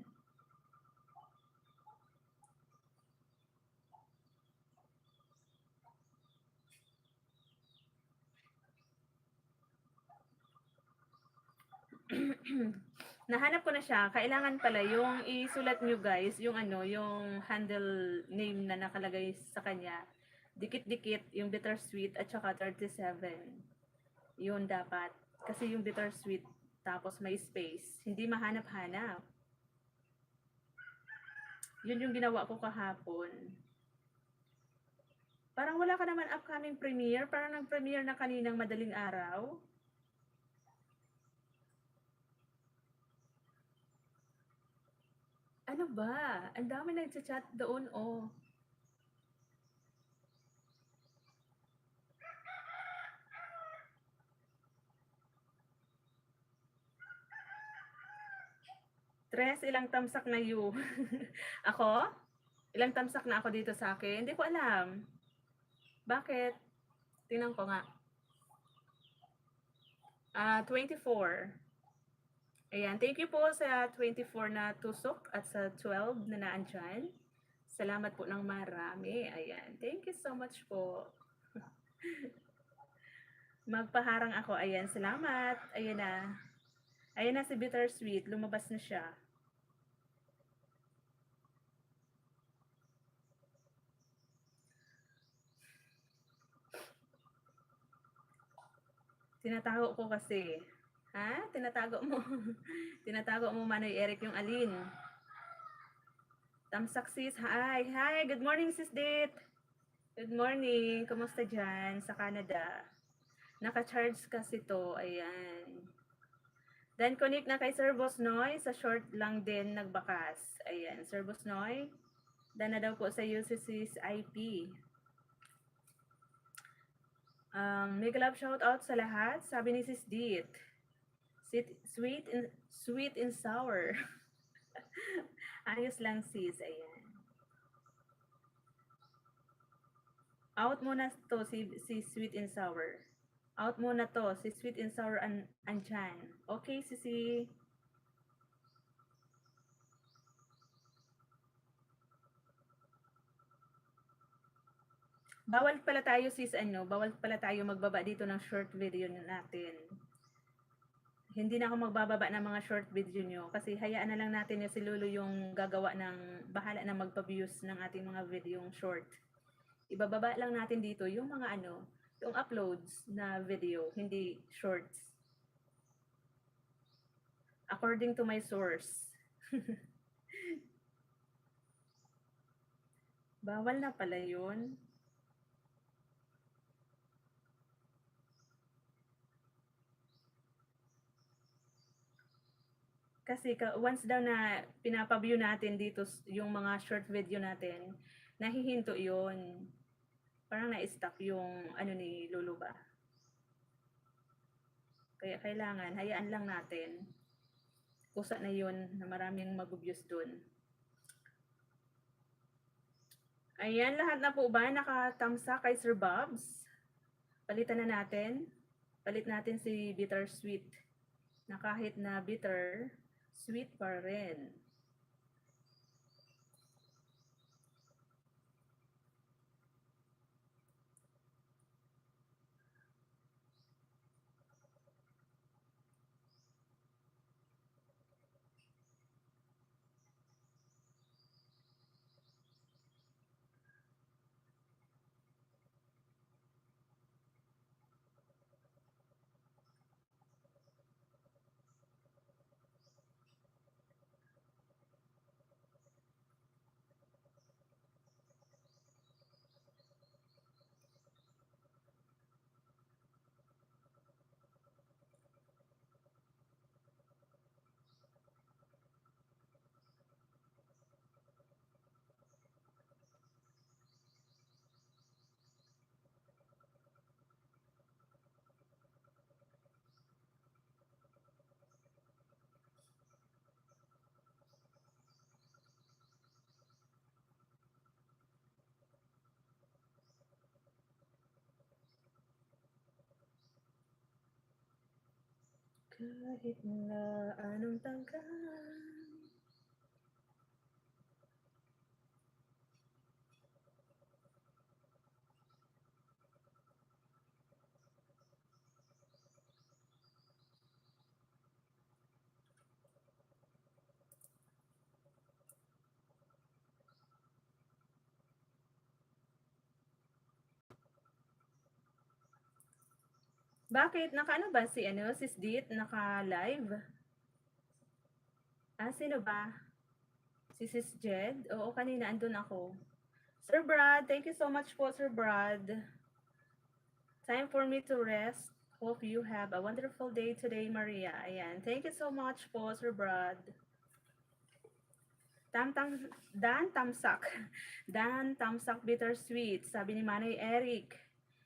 Speaker 1: Nahanap ko na siya. Kailangan pala yung isulat nyo guys, yung yung handle name na nakalagay sa kanya. Dikit-dikit yung bittersweet at saka 37. Yun dapat. Kasi yung bittersweet tapos may space. Hindi mahanap-hanap. Yun yung ginawa ko kahapon. Parang wala ka naman upcoming premiere. Parang nag-premiere na kaninang madaling araw. Ano ba? Ang dami nagchat doon, oh. Tres, ilang tamsak na you? Ako? Ilang tamsak na ako dito sa akin? Hindi ko alam. Bakit? Tingnan ko nga. 24. Ayan, thank you po sa 24 na tusok at sa 12 na naandyan. Salamat po ng marami. Ayan, thank you so much po. Magpaharang ako. Ayan, salamat. Ayan na. Ayan na si Bittersweet. Lumabas na siya. Tinatago ko kasi. Ha? Tinatago mo. Tinatago mo, Manoy Eric, yung alin. Tamsak sis. Hi. Hi. Good morning, sis Dit. Good morning. Kumusta dyan sa Canada? Naka-charge kasi to. Ayan. Then connect na kay Sir Bosnoy. Sa short lang din nagbakas. Ayan. Sir Bosnoy. Dan na daw po sa UCC's IP. Mega love shout out sa lahat. Sabi ni Sis Dit. Sweet and sour. Ayos lang sis. Ayan. Out muna to si sweet and sour. Out muna to si sweet and sour andyan. Okay, sisi. Bawal pala tayo sis bawal pala tayo magbaba dito ng short video natin. Hindi na ako magbababa ng mga short video nyo kasi hayaan na lang natin si Lulu yung gagawa ng bahala na magpa-views ng ating mga video short. Ibababa lang natin dito yung mga yung uploads na video, hindi shorts. According to my source. Bawal na pala yun. Kasi once daw na pinapa-view natin dito yung mga short video natin, nahihinto yun. Parang na-stop yung ni Lulu ba. Kaya kailangan, hayaan lang natin. Kusa na yun na maraming mag-views dun. Ayan, lahat na po ba nakatamsa kay Sir Bobs? Palitan na natin. Palit natin si Bittersweet. Na kahit na bitter, sweet pa rin. Kahit na anong tangkang. Bakit? Naka ba si Sis Dit? Naka-live? Sino ba? Si Sis Jed? Oo, kanina andun ako. Sir Brad, thank you so much po, Sir Brad. Time for me to rest. Hope you have a wonderful day today, Maria. Ayan. Thank you so much po, Sir Brad. Dan Tamsak. Dan Tamsak Bittersweet. Sabi ni Manoy Eric.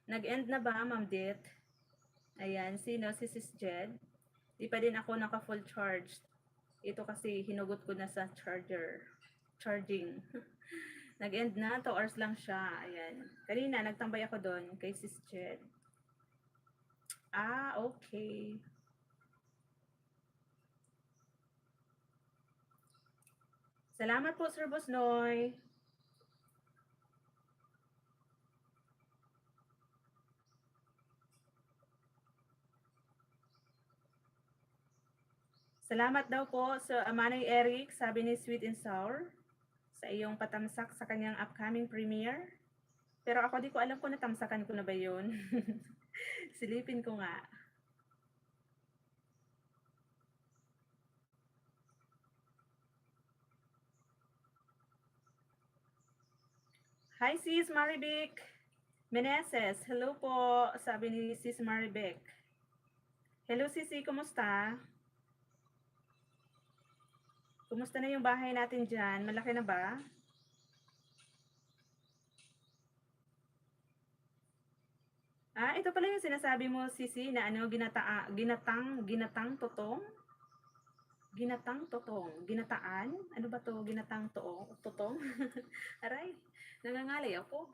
Speaker 1: Nag-end na ba, Ma'am Dit? Ayan. Sino? Si Sis Jed. Di pa din ako naka-full charged. Ito kasi hinugot ko na sa charging. Nag-end na, 2 hours lang siya. Ayan. Kanina, nagtambay ako doon kay Sis Jed. Ah, okay. Salamat po, Sir Bosnoy. Salamat daw po sa Manay Eric, sabi ni Sweet and Sour, sa iyong patamsak sa kanyang upcoming premiere. Pero ako di ko alam kung natamsakan ko na ba yun. Silipin ko nga. Hi sis Maribic Meneses. Hello po, sabi ni sis Maribic. Hello sisi, kumusta? Kumusta na yung bahay natin dyan? Malaki na ba? Ah, ito pala yung sinasabi mo, Sisi, na ano, ginatang totong? Ginatang totong, ginataan? Ano ba to? Ginatang totong? Aray, nangangalay ako.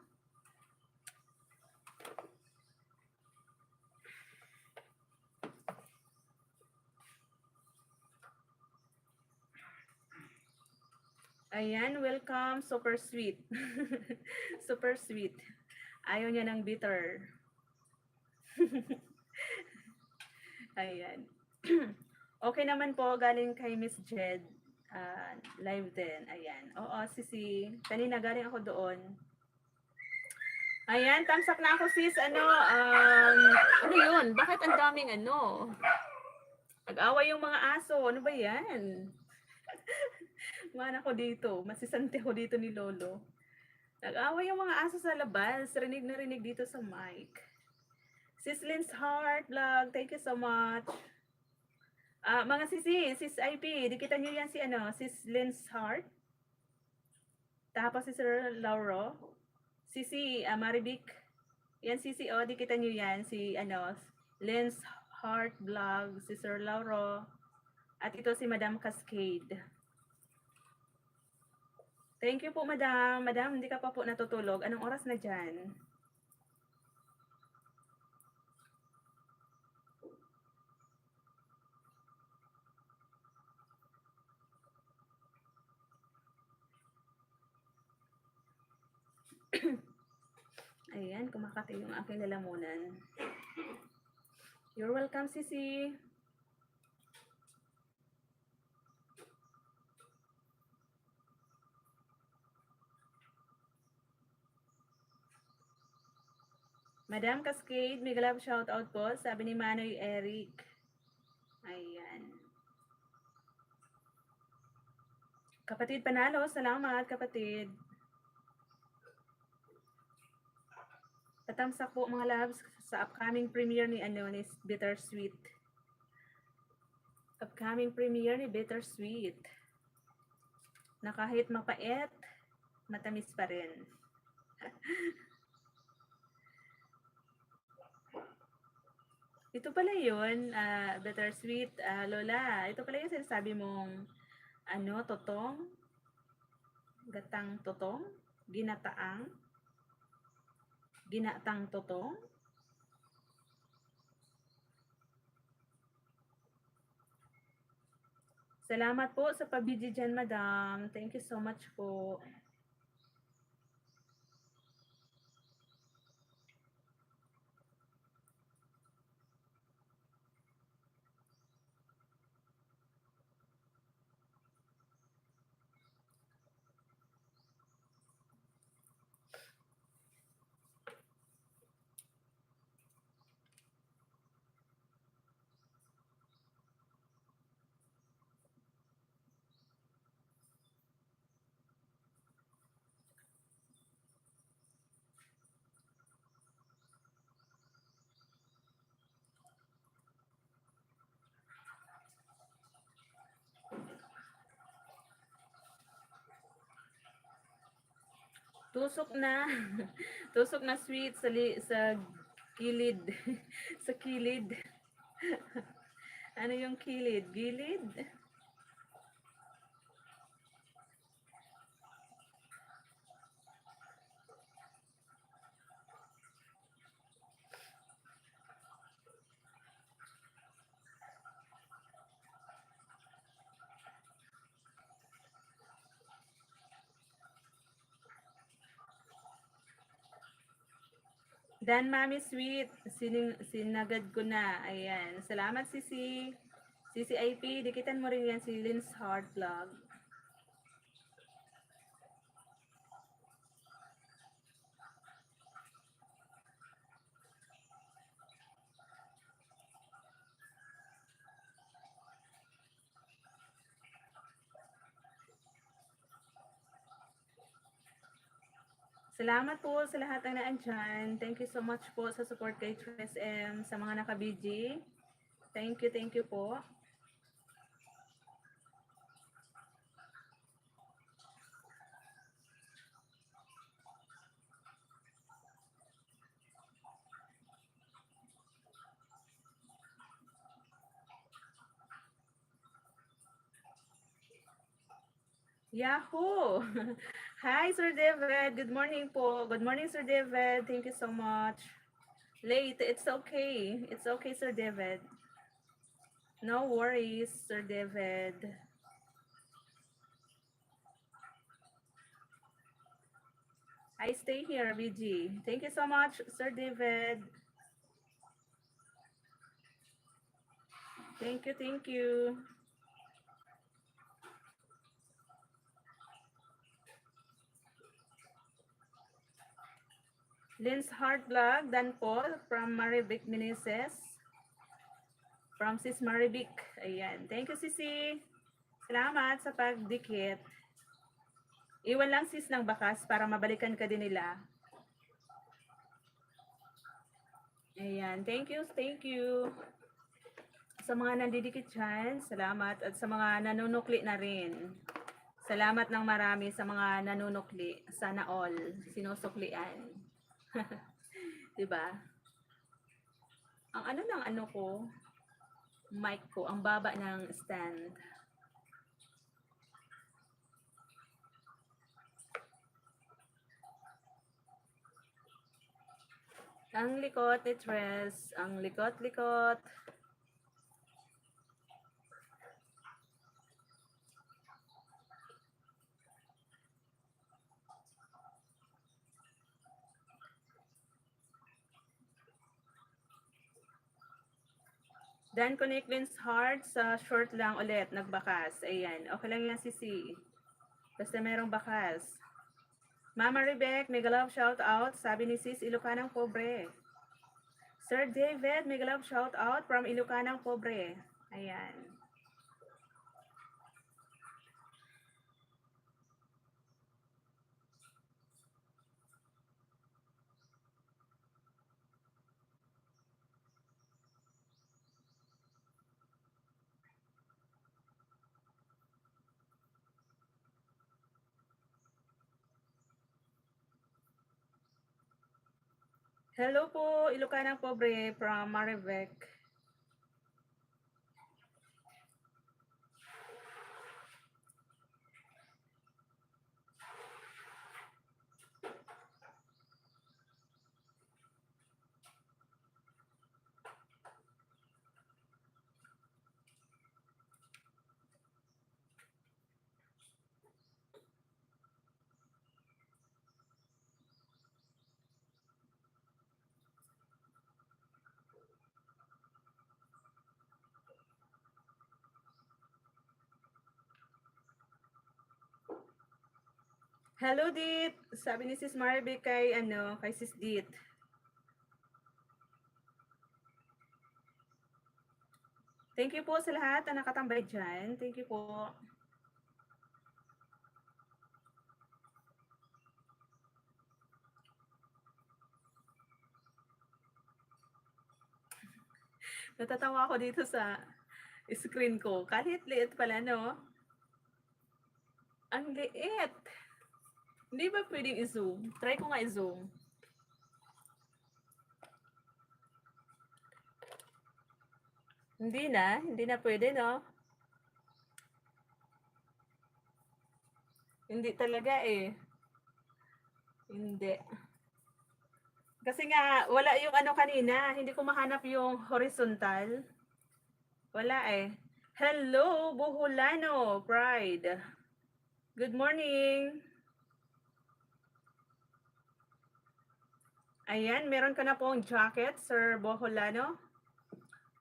Speaker 1: Ayan, welcome, super sweet. Super sweet. Ayaw niya ng bitter. Ayan. Okay naman po, galing kay Miss Jed. Live din. Ayan. Oo, Sisi. Kanina galing ako doon. Ayan, thumbs up na ako sis. Ano yun? Bakit ang daming ano? Nag-away yung mga aso. Ano ba yan? Mana ko dito. Masisante ko dito ni Lolo. Nag-away yung mga aso sa labas. Rinig na rinig dito sa mic. Sis Lynn's Heart Vlog, thank you so much. Mga sisi, sis IP, dikita nyo yan si ano, sis Lynn's Heart. Tapos si Sir Lauro. Sisi, Maribic. Yan sisi, dikita nyo yan. Si ano, Lynn's Heart Vlog, si Sir Lauro. At ito si Madam Cascade. Thank you po, Madam. Madam, hindi ka pa po natutulog. Anong oras na dyan? Ayan, kumakati yung aking lalamunan. You're welcome, Sisi. Madam Cascade, may galap shoutout po. Sabi ni Manoy Eric. Ayan. Kapatid Panalo, salamat kapatid. Tatamsak po mga loves sa upcoming premiere ni ano ni Bittersweet. Upcoming premiere ni Bittersweet. Na kahit mapait, matamis pa rin. Ito pala yun, Bittersweet, Lola. Ito pala yung sinasabi mong ano, totong, gatang totong, ginatang totong. Salamat po sa pabidyo dyan, madam. Thank you so much po. Tusok na. Tusok na sweet sa kilid. Sa kilid. Ano yung kilid? Gilid? Dan Mami Sweet, sinagad ko na. Ayan. Salamat, Sisi. Sisi IP, dikitan mo rin yan si Lynn's Heart Vlog. Salamat po sa lahat ng naandyan. Thank you so much po sa support kay Tres M, sa mga naka-BG. Thank you po. Yahoo! Hi, Sir David. Good morning po. Good morning, Sir David. Thank you so much. Late. It's okay. It's okay, Sir David. No worries, Sir David. I stay here, VG. Thank you so much, Sir David. Thank you. Lynn's Heart Vlog, Dan Paul from Marivic, Meneses. From Sis Marivic. Ayan. Thank you, Sisi. Salamat sa pagdikit. Iwan lang sis ng bakas para mabalikan ka din nila. Ayan. Thank you. Sa mga nandidikit dyan, salamat. At sa mga nanunukli na rin. Salamat ng marami sa mga nanunukli. Sana all. Sinusuklian. Diba? Ang ano ng ano ko, mic ko, ang baba ng stand. Ang likot ni Tres, ang likot-likot. Dan connect Lynn's Heart sa short lang ulit, nagbakas. Ayan, okay lang yan, Sisi. Basta merong bakas. Mama Rebek, mega love shout out. Sabi ni Sis, Ilocanang Pobre. Sir David, mega love shout out from Ilocanang Pobre. Ayan. Hello po, Ilocanang Pobre from Marivec. Hello, Dit. Sabi ni Sis Maribel kay, kay Sis Dit. Thank you po sa lahat na nakatambay dyan. Thank you po. Natatawa ako dito sa screen ko. Kalit-liit pala, no? Ang liit. Hindi ba pwedeng i-zoom? Try ko nga i-zoom. Hindi na pwede, no? Hindi talaga eh. Hindi. Kasi nga, wala yung ano kanina. Hindi ko mahanap yung horizontal. Wala eh. Hello, Buholano, Pride. Good morning. Ayan, meron ka na pong jacket, Sir Boholano.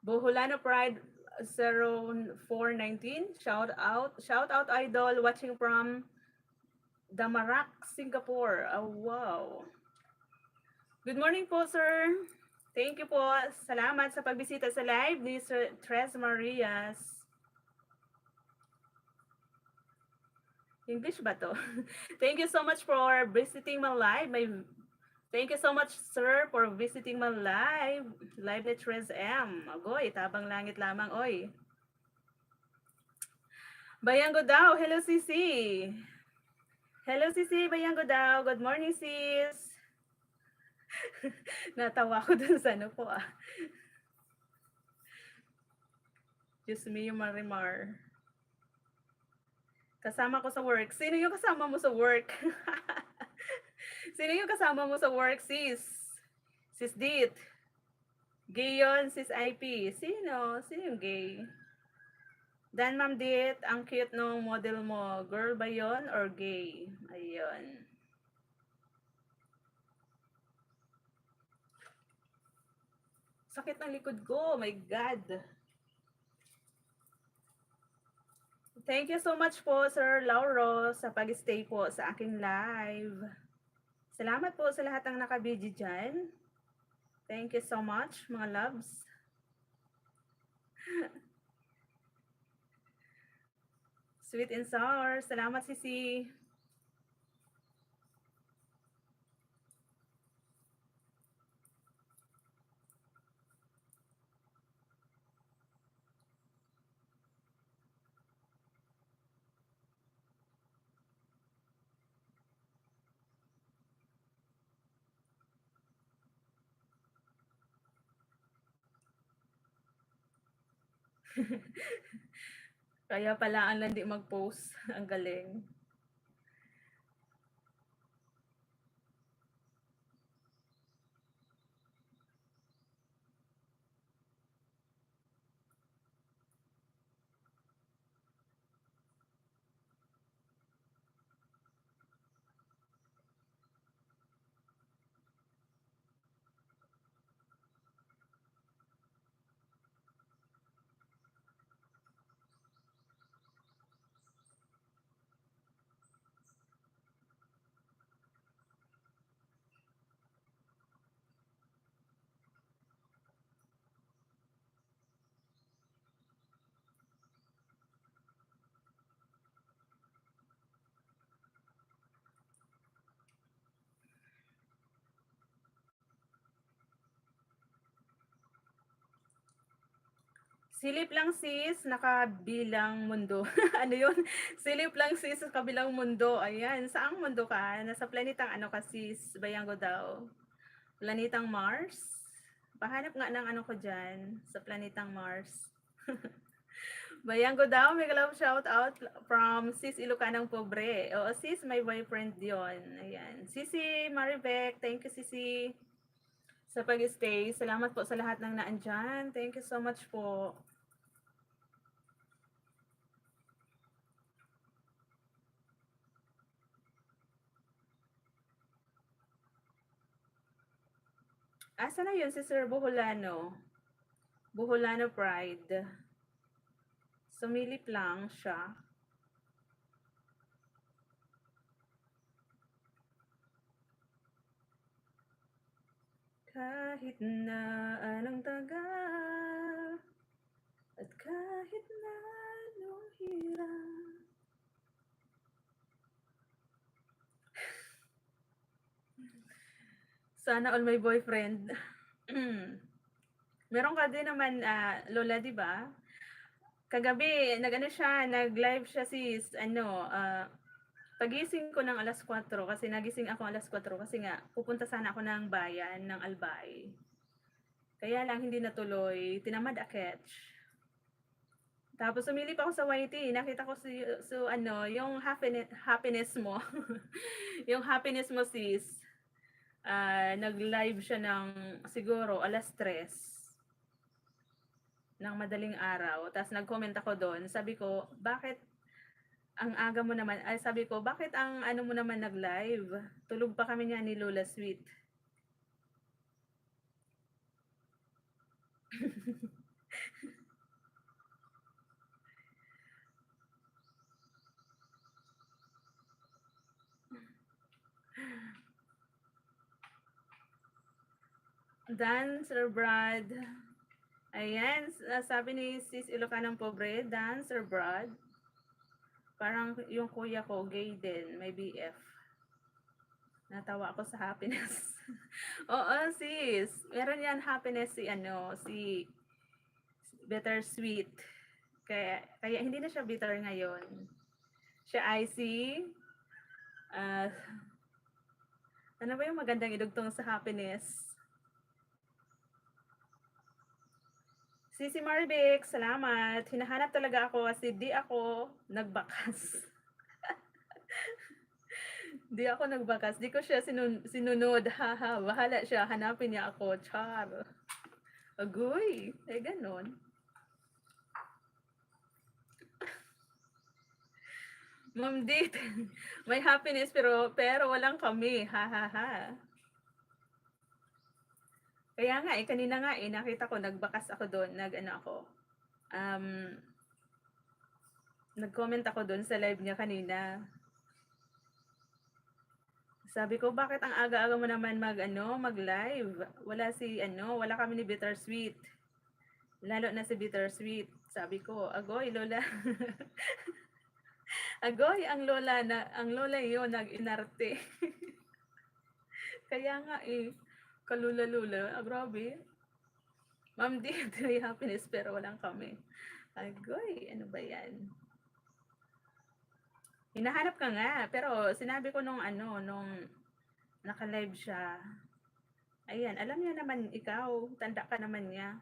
Speaker 1: Boholano Pride 0419. Shout out. Shout out, idol. Watching from Damarak, Singapore. Oh, wow. Good morning po, sir. Thank you po. Salamat sa pagbisita sa live ni Sir Tres Marias. English ba to? Thank you so much for visiting my live. Thank you so much, sir, for visiting my live. Live ni Tres M. Agoy, tabang langit lamang, oy. Bayanggo daw. Hello, Sisi. Hello, Sisi. Bayanggo daw. Good morning, sis. Natawa ko dun sa ano po ah. Just me, Marimar. Kasama ko sa work. Sino yung kasama mo sa work? Sino yung kasama mo sa work, sis? Sis Dit. Gay yun, sis IP. Sino? Sino yung gay? Dan, Ma'am Dit, ang cute nung model mo. Girl ba yon or gay? Ayun. Sakit ng likod ko. My God. Thank you so much po, Sir Lauro, sa pag-stay po sa aking live. Salamat po sa lahat ng nakabidyo dyan. Thank you so much, mga loves. Sweet and sour. Salamat, Sisi. Kaya pala ang landi mag-post. Ang galing. Silip lang sis, nakabilang mundo. Ano yun? Silip lang sis, sa kabilang mundo. Ayan, saang mundo ka? Nasa planetang ano ka sis? Bayanggo daw. Planetang Mars? Pahanap nga ng ano ko dyan, sa planetang Mars. Bayanggo daw, may love shout out from sis Ilocanang Pobre. Oo sis, my boyfriend yon. Ayan. Sisi Maribek, thank you Sisi sa pag-stay. Salamat po sa lahat ng naandyan. Thank you so much po. Asa na yun si Sir Buholano? Buholano Pride. Sumilip lang siya. Kahit na anong tagal at kahit na anong hirap. Sana all my boyfriend. Meron ka din naman, Lola, di ba? Kagabi, nag-live siya sis, pagising ko ng alas 4 kasi nagising ako alas 4 kasi nga pupunta sana ako ng bayan ng Albay. Kaya lang hindi natuloy, tinamad aketch. Tapos sumilip ako sa YT, nakita ko yung happiness mo. Yung happiness mo sis. Nag-live siya ng siguro alas 3 ng madaling araw. Tapos nag-comment ako doon. Sabi ko, bakit ang aga mo naman? Sabi ko, bakit ang ano mo naman nag-live? Tulog pa kami niya ni Lola Sweet. Dan, Sir Brad. Ayan, sabi ni Sis Ilocanang Pobre, Dan, Sir Brad. Parang yung kuya ko, gay din, may BF. Natawa ako sa happiness. Oo, sis. Meron yan happiness si si bittersweet. Kaya hindi na siya bitter ngayon. Siya ay si ah, ano ba yung magandang idugtong sa happiness? Si Marvic, salamat. Hinahanap talaga ako kasi di ako nagbakas. Di ako nagbakas. Di ko siya sinunod. Haha, bahala siya. Hanapin niya ako. Char. Agoy. Eh, ganon. Ma'am Dit, may happiness pero walang kami. Ha ha ha. Kaya nga kanina nga nakita ko nagbakas ako doon, nag-ano ako. Um, nag-comment ako doon sa live niya kanina. Sabi ko, bakit ang aga-aga mo naman mag-live? Wala kami ni Bittersweet. Lalo na si Bittersweet. Sabi ko, agoy, Lola. Agoy, ang lola yun, nag-inarte. Kaya nga kalula-lula. Grabe. Ma'am D, may happiness pero walang kami. Agoy, ano ba yan? Hinahanap ka nga, pero sinabi ko nung naka-live siya. Ayan, alam niya naman ikaw, tanda ka naman niya.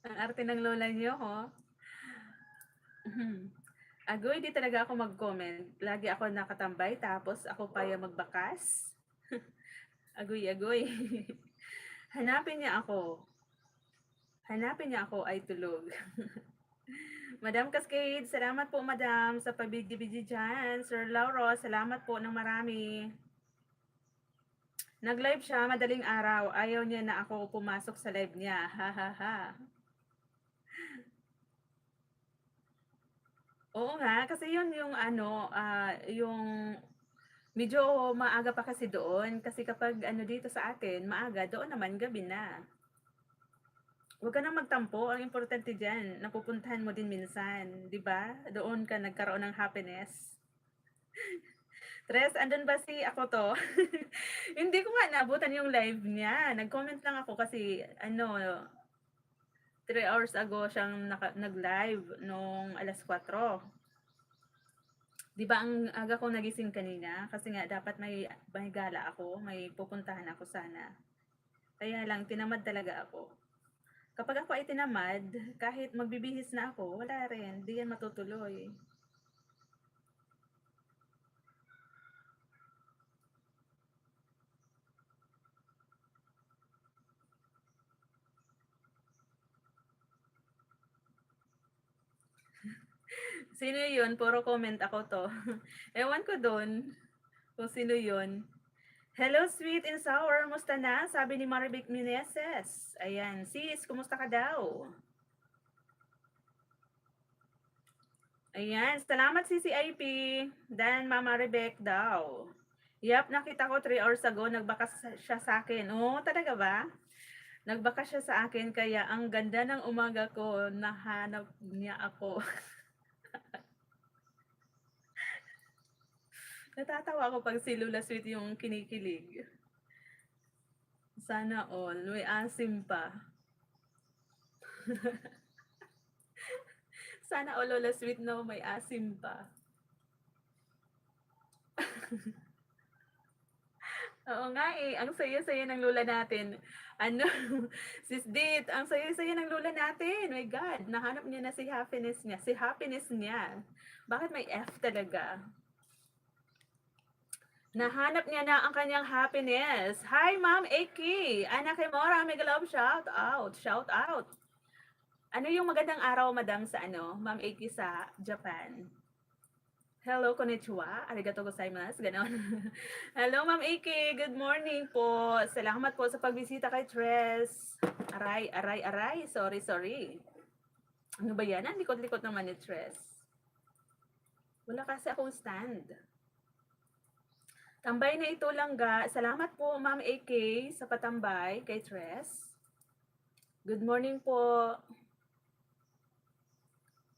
Speaker 1: Ang arte ng lola niyo, ho. Agoy, di talaga ako mag-comment. Lagi ako nakatambay, tapos ako pa yung magbakas. Agoy, agoy. Hanapin niya ako. Hanapin niya ako ay tulog. Madam Cascade, salamat po madam sa pabigdi-bigdi dyan. Sir Lauro, salamat po ng marami. Nag-live siya madaling araw. Ayaw niya na ako pumasok sa live niya. Ha ha ha. Oo nga, kasi yun yung yung medyo maaga pa kasi doon. Kasi kapag dito sa atin, maaga, doon naman gabi na. Huwag ka nang magtampo. Ang importante dyan, napupuntahan mo din minsan. Di ba? Doon ka nagkaroon ng happiness. Tres, andun ba si ako to? Hindi ko nga naabutan yung live niya. Nag-comment lang ako kasi 3 hours ago siyang nag-live nung 4:00. 'Di ba ang aga ko nagising kanina kasi nga dapat may gala ako, may pupuntahan ako sana. Kaya lang tinamad talaga ako. Kapag ako ay tinamad, kahit magbibihis na ako, wala rin, 'di yan matutuloy. Sino yun? Puro comment ako to. Ewan ko doon kung sino yun. Hello, sweet and sour. Musta na? Sabi ni Maribik Meneses. Ayan. Sis, kumusta ka daw? Ayan. Salamat, CCIP. Dan, Mama Rebek daw. Yap, nakita ko 3 hours ago, nagbakas siya sa akin. Oo, talaga ba? Nagbakas siya sa akin, kaya ang ganda ng umaga ko, nahanap niya ako. Natatawa ako pag si Lula Sweet yung kinikilig. Sana all. May asim pa. Sana all Lola Sweet no may asim pa. Oo nga eh, ang saya-saya ng lola natin. Ano, Sis Dit, ang saya-saya ng lola natin. My God, nahanap niya na si happiness niya. Si happiness niya. Bakit may F talaga? Nahanap niya na ang kanyang happiness. Hi, Ma'am Eki. Ana Kimora, mega love shout out. Shout out. Ano yung magandang araw, madam, sa ano, Ma'am Eki sa Japan? Hello, konnichiwa. Arigatou gozaimasu. Ganon. Hello, Ma'am Eki. Good morning po. Salamat po sa pagbisita kay Tres. Aray, aray, aray. Sorry, sorry. Ano ba yan? Ang likot-likot naman ni Tres. Wala kasi akong stand. Tambay na ito lang ga. Salamat po, Ma'am AK, sa patambay kay Tres. Good morning po.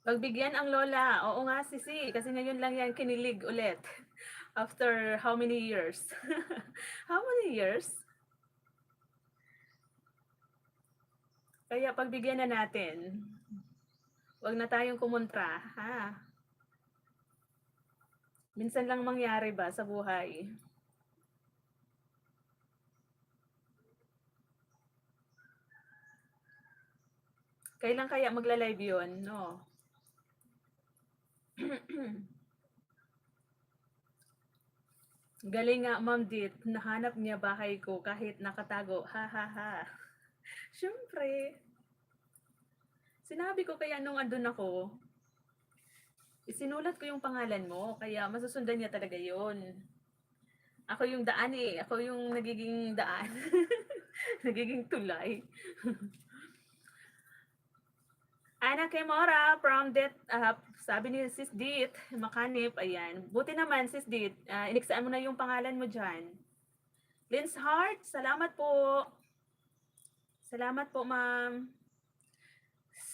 Speaker 1: Pagbigyan ang lola. Oo nga, Sisi. Kasi ngayon lang yan kinilig ulit. After how many years? How many years? Kaya pagbigyan na natin. Huwag na tayong kumontra, ha? Minsan lang mangyari ba sa buhay? Kailan kaya magla-live yun, no? Galing nga, Ma'am Dit. Nahanap niya bahay ko kahit nakatago. Ha, ha, ha. Siyempre. Sinabi ko kaya nung andun ako, isinulat ko yung pangalan mo, kaya masusundan niya talaga yon. Ako yung daan eh. Ako yung nagiging daan. Nagiging tulay. Ana Kimora from Dit, sabi ni Sis Dit, Makanip, ayan. Buti naman, Sis Dit, iniksaan mo na yung pangalan mo dyan. Lin's Heart, salamat po. Salamat po, ma'am.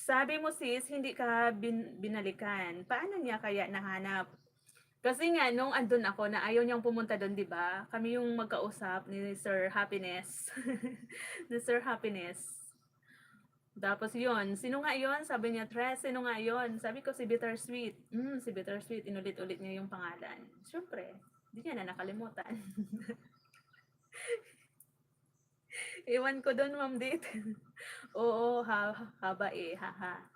Speaker 1: Sabi mo sis, hindi ka binalikan. Paano niya kaya nahanap? Kasi nga, nung andun ako, na ayaw niyang pumunta doon, di ba? Kami yung magkausap ni Sir Happiness. Ni Sir Happiness. Tapos yun, sino nga yun? Sabi niya, Tres, sino nga yun? Sabi ko, si Bittersweet. Si Bittersweet, inulit-ulit niya yung pangalan. Siyempre, hindi niya na nakalimutan. Iwan ko doon, Ma'am Dit. Oo, haba eh, haha.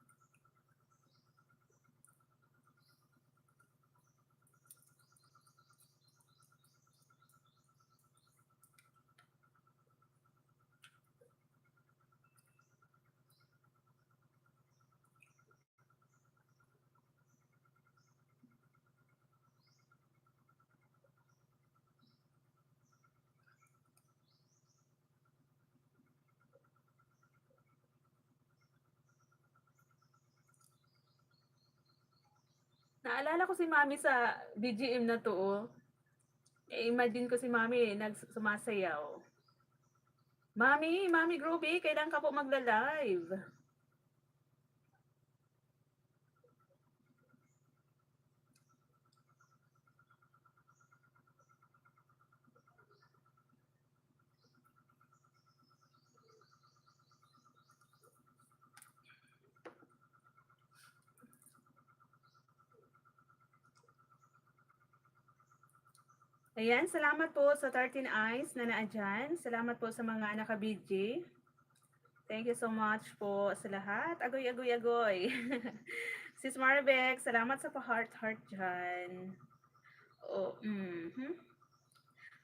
Speaker 1: Naalala ko si Mami sa BGM na to, oh. Imagine ko si Mami sumasayaw. Mami Groovy, kailan ka po magla-live? Ayan, salamat po sa 13 eyes na naandyan. Salamat po sa mga naka-BG. Thank you so much po sa lahat. Agoy, agoy, agoy. Sis Marbeck, salamat sa pa-heart-heart dyan. Oh,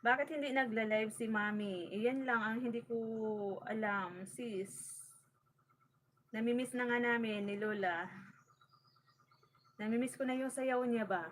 Speaker 1: Bakit hindi nagla-live si Mami? Iyan lang ang hindi ko alam, sis. Namimiss na nga namin ni Lola. Namimiss ko na yung sayaw niya ba?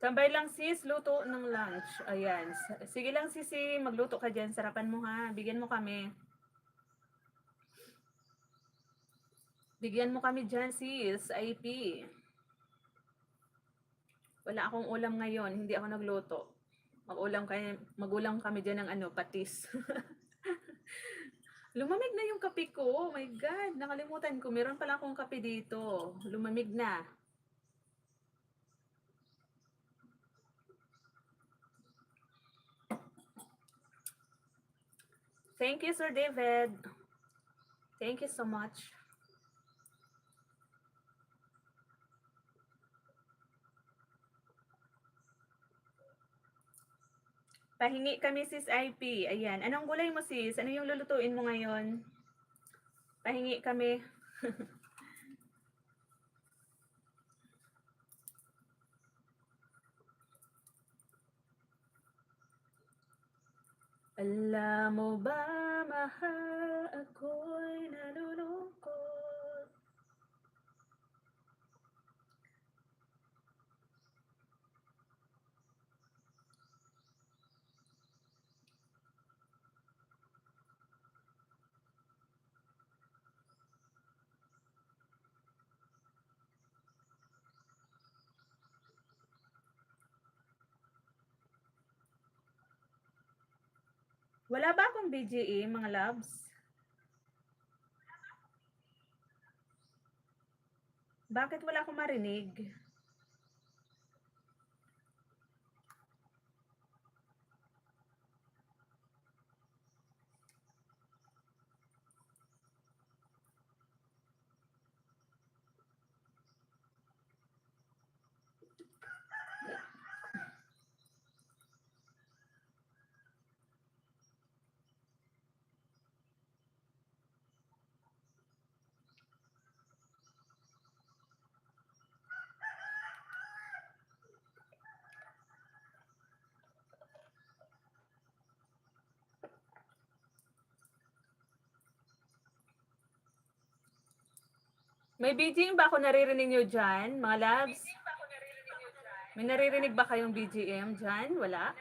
Speaker 1: Tambay lang sis, luto ng lunch. Ayan. Sige lang sisi, magluto ka dyan. Sarapan mo ha. Bigyan mo kami. Bigyan mo kami dyan, sis, IP. Wala akong ulam ngayon, hindi ako nagluto. Magulam kami dyan ng ano, patis. Lumamig na yung kape ko. Oh my God, nakalimutan ko. Meron pala akong kape dito. Lumamig na. Thank you, Sir David. Thank you so much. Pahingi kami, sis IP. Ayan. Anong gulay mo, sis? Ano yung lulutuin mo ngayon? Pahingi kami. Alam mo ba, mahal, ako'y nalulungkot. Wala ba akong BGE, mga loves? Bakit wala akong marinig? May BGM ba ako naririnig nyo dyan, mga loves? May naririnig ba kayong BGM dyan? Wala?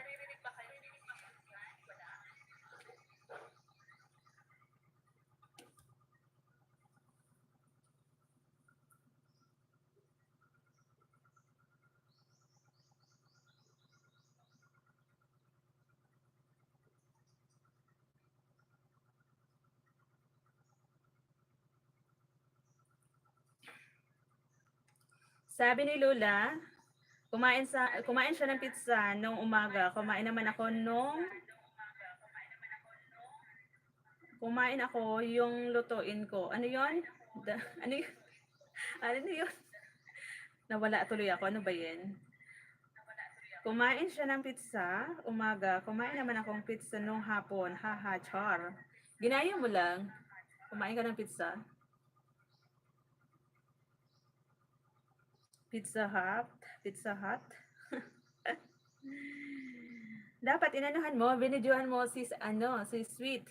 Speaker 1: Sabi ni Lula, kumain siya ng pizza nung umaga. Kumain ako yung lutuin ko. Ano 'yon? Ano 'yun? Ano 'yun? Nawala tuloy ako. Ano ba 'yan? Kumain siya ng pizza umaga. Kumain naman akong pizza nung hapon. Haha, char. Ginaya mo lang. Kumain ka ng pizza. Pizza Hut. Pizza Hut. Dapat inanuhan mo, binidyohan mo si Sweet.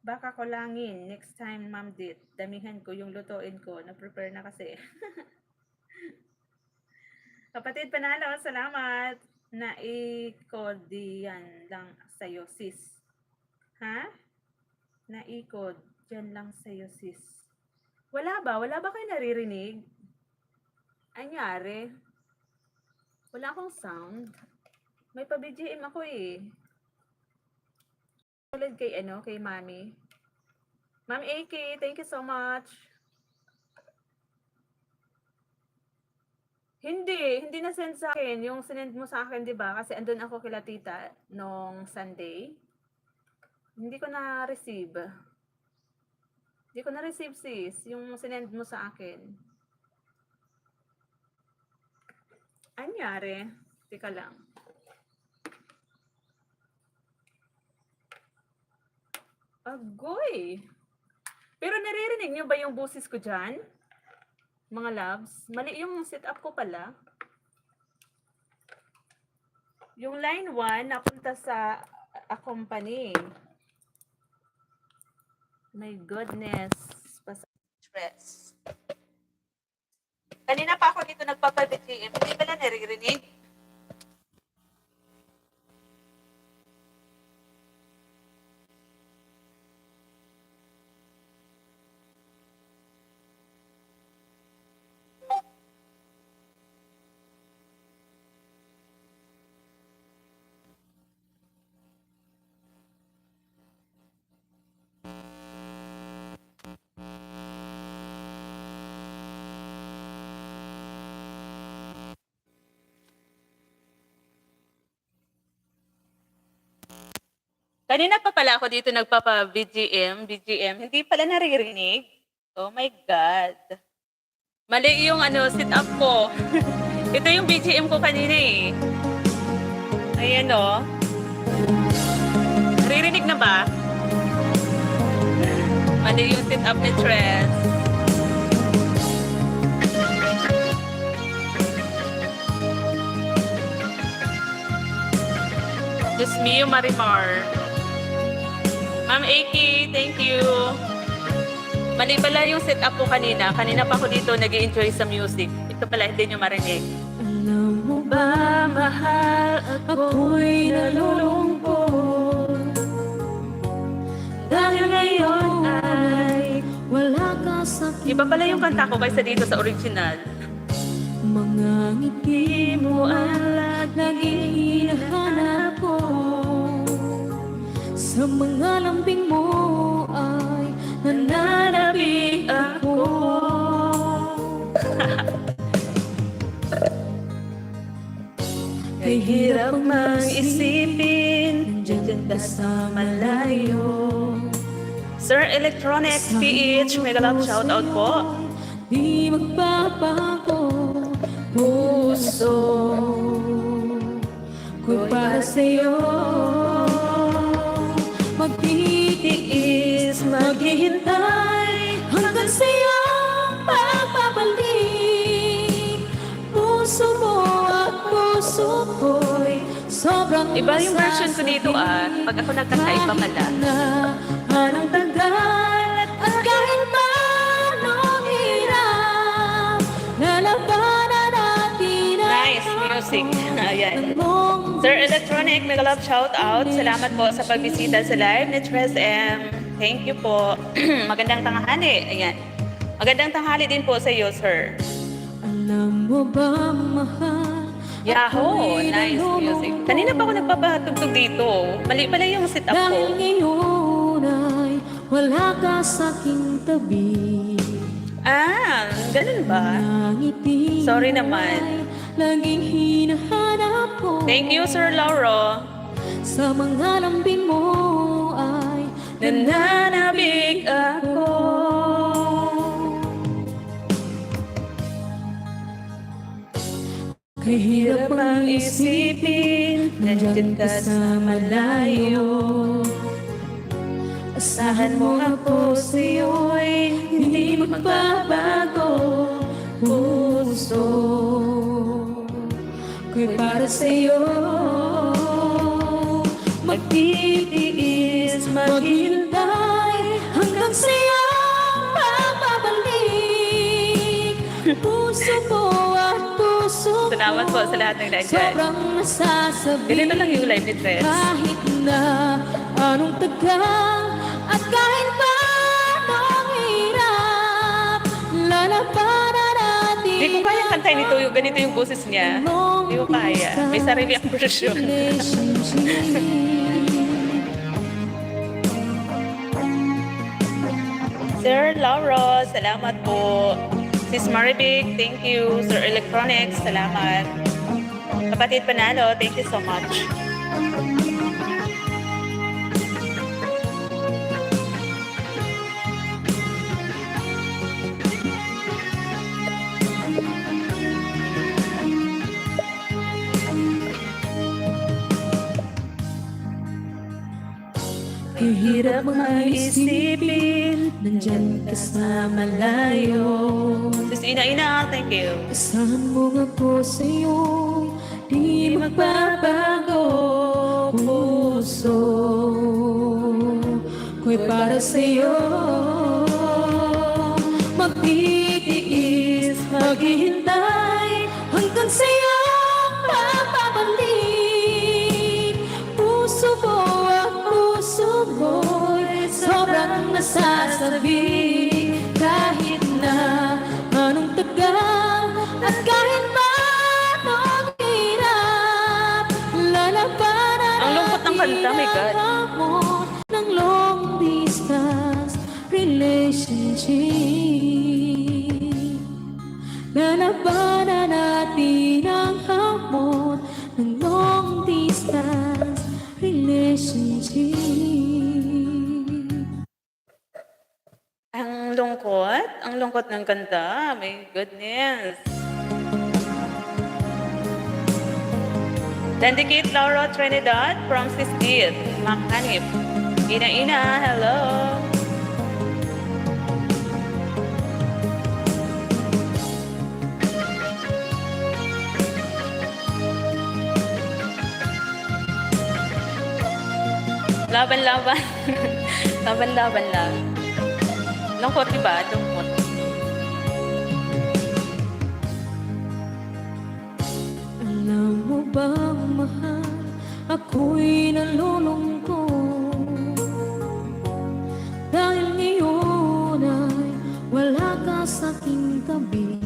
Speaker 1: Baka ko langin next time, Ma'am Dit. Damihan ko yung lutuin ko. Na-prepare na kasi. Kapatid Panalo, salamat. Naikod diyan lang sa'yo, sis. Ha? Naikod diyan lang sa'yo, sis. Wala ba? Wala ba kayo naririnig? Anyari? Wala akong sound. May pa-BGM ako eh. Tulad kay Mami. Ma'am AK, thank you so much. Hindi na send sa akin. Yung sinend mo sa akin, 'di ba? Kasi andun ako kila tita nung Sunday. Hindi ko na receive. Hindi ko na receive, sis, yung sinend mo sa akin. Anyari? Teka lang. Agoy! Pero naririnig niyo ba yung boses ko dyan? Mga loves? Mali yung setup ko pala. Yung line 1 napunta sa accompany. My goodness. Stress. Kanina pa ako dito nagpapabitiim. Hindi pala naririnig. Kanina pa pala ako dito BGM, hindi pala naririnig. Oh my God. Mali yung sit up ko. Ito yung BGM ko kanina eh. Ayan o. Naririnig na ba? Mali yung sit up ni Tres. Just me, Marimar. Ma'am Aki, thank you. Mali pala yung setup ko kanina. Kanina pa ako dito nag-i-enjoy sa music. Ito pala, hindi nyo marinig. Alam mo ba, mahal, ako'y nalulungkot. Dahil ngayon ay wala ka sa akin. Iba pala yung kanta ko kaysa dito sa original. Mga ngiti mo ang laging hinahanap ko. Sa mga lambing mo ay nananabik ako. Kay hirap mang isipin, nandiyan ka sa malayo. Sir Electronics PH, mega love shoutout po. Di magbabago puso ko'y para sa'yo. Magtitiis, maghihintay hanggang sa'yo papabalik. Puso mo at puso ko'y sobrang iba yung version ko dito pag ako nagkanta iba pala. Anong tagal at kahit manong hirap, lalabanan natin ang nice music. Ayan. Sir Electronic, mega love shout out. Salamat po sa pagbisita sa live ni Tres M. Thank you po. Magandang tanghali. Ayan. Magandang tanghali din po sa iyo, sir. Alam mo ba, mahal? Yahoo! Nice music. Kanina pa ako nagpapatugtog dito. Mali pala yung setup ko. Dahil ngayon ay wala ka sa aking tabi. Ganun ba? Sorry naman. Laging hinahanap ko. Thank you, Sir Lauro. Sa mga lambing mo ay nananabik ako. Kay hirap ang isipin, nandiyan ka sa malayo. Asahan mo ako sa'yo'y hindi magbabago. Puso ko'y para sa'yo. Magtitiis, maghintay hanggang sa'yo papabalik. Puso ko at puso ko. Salamat po sa lahat ng live. Sobrang nasasabi. Ganito lang yung live ni Tres. Kahit na anong tagal at kahit pa anong hirap, lalabanan natin. Hindi ko kaya kantahin ito, yung ganito yung boses niya. Hindi ko kaya. May sarili ang version. Sir Lauro, salamat po. Sis Maribig, thank you. Sir Electronics, salamat. Kapatid Panalo, thank you so much. Hirap ang isipin, nandyan ka sa malayo. Sis Ina, thank you. Asahan mo nga po sa'yo, di magbabago. Puso ko'y para sa'yo. Magtitiis, maghihintay hanggang sa'yo papabalik. Puso ko at puso ko'y sobrang nasasabi. Kahit na anong tagal at kahit pa anong hirap, lalabanan ang lungkot ng kanta, my God. Ng long distance relationship. Lalabanan natin ang hamon ng long distance relationship.
Speaker 3: lungkot. Ang lungkot ng kanta. My goodness. Dedicate Laura Trinidad from Sis Git. Makanip. Ina, hello. Laban-laban. Laban-laban lang. Lungkot, diba? Lungkot.
Speaker 4: Alam mo ba, mahal, ako'y nalulungkot dahil ngayon ay wala ka sa aking tabi.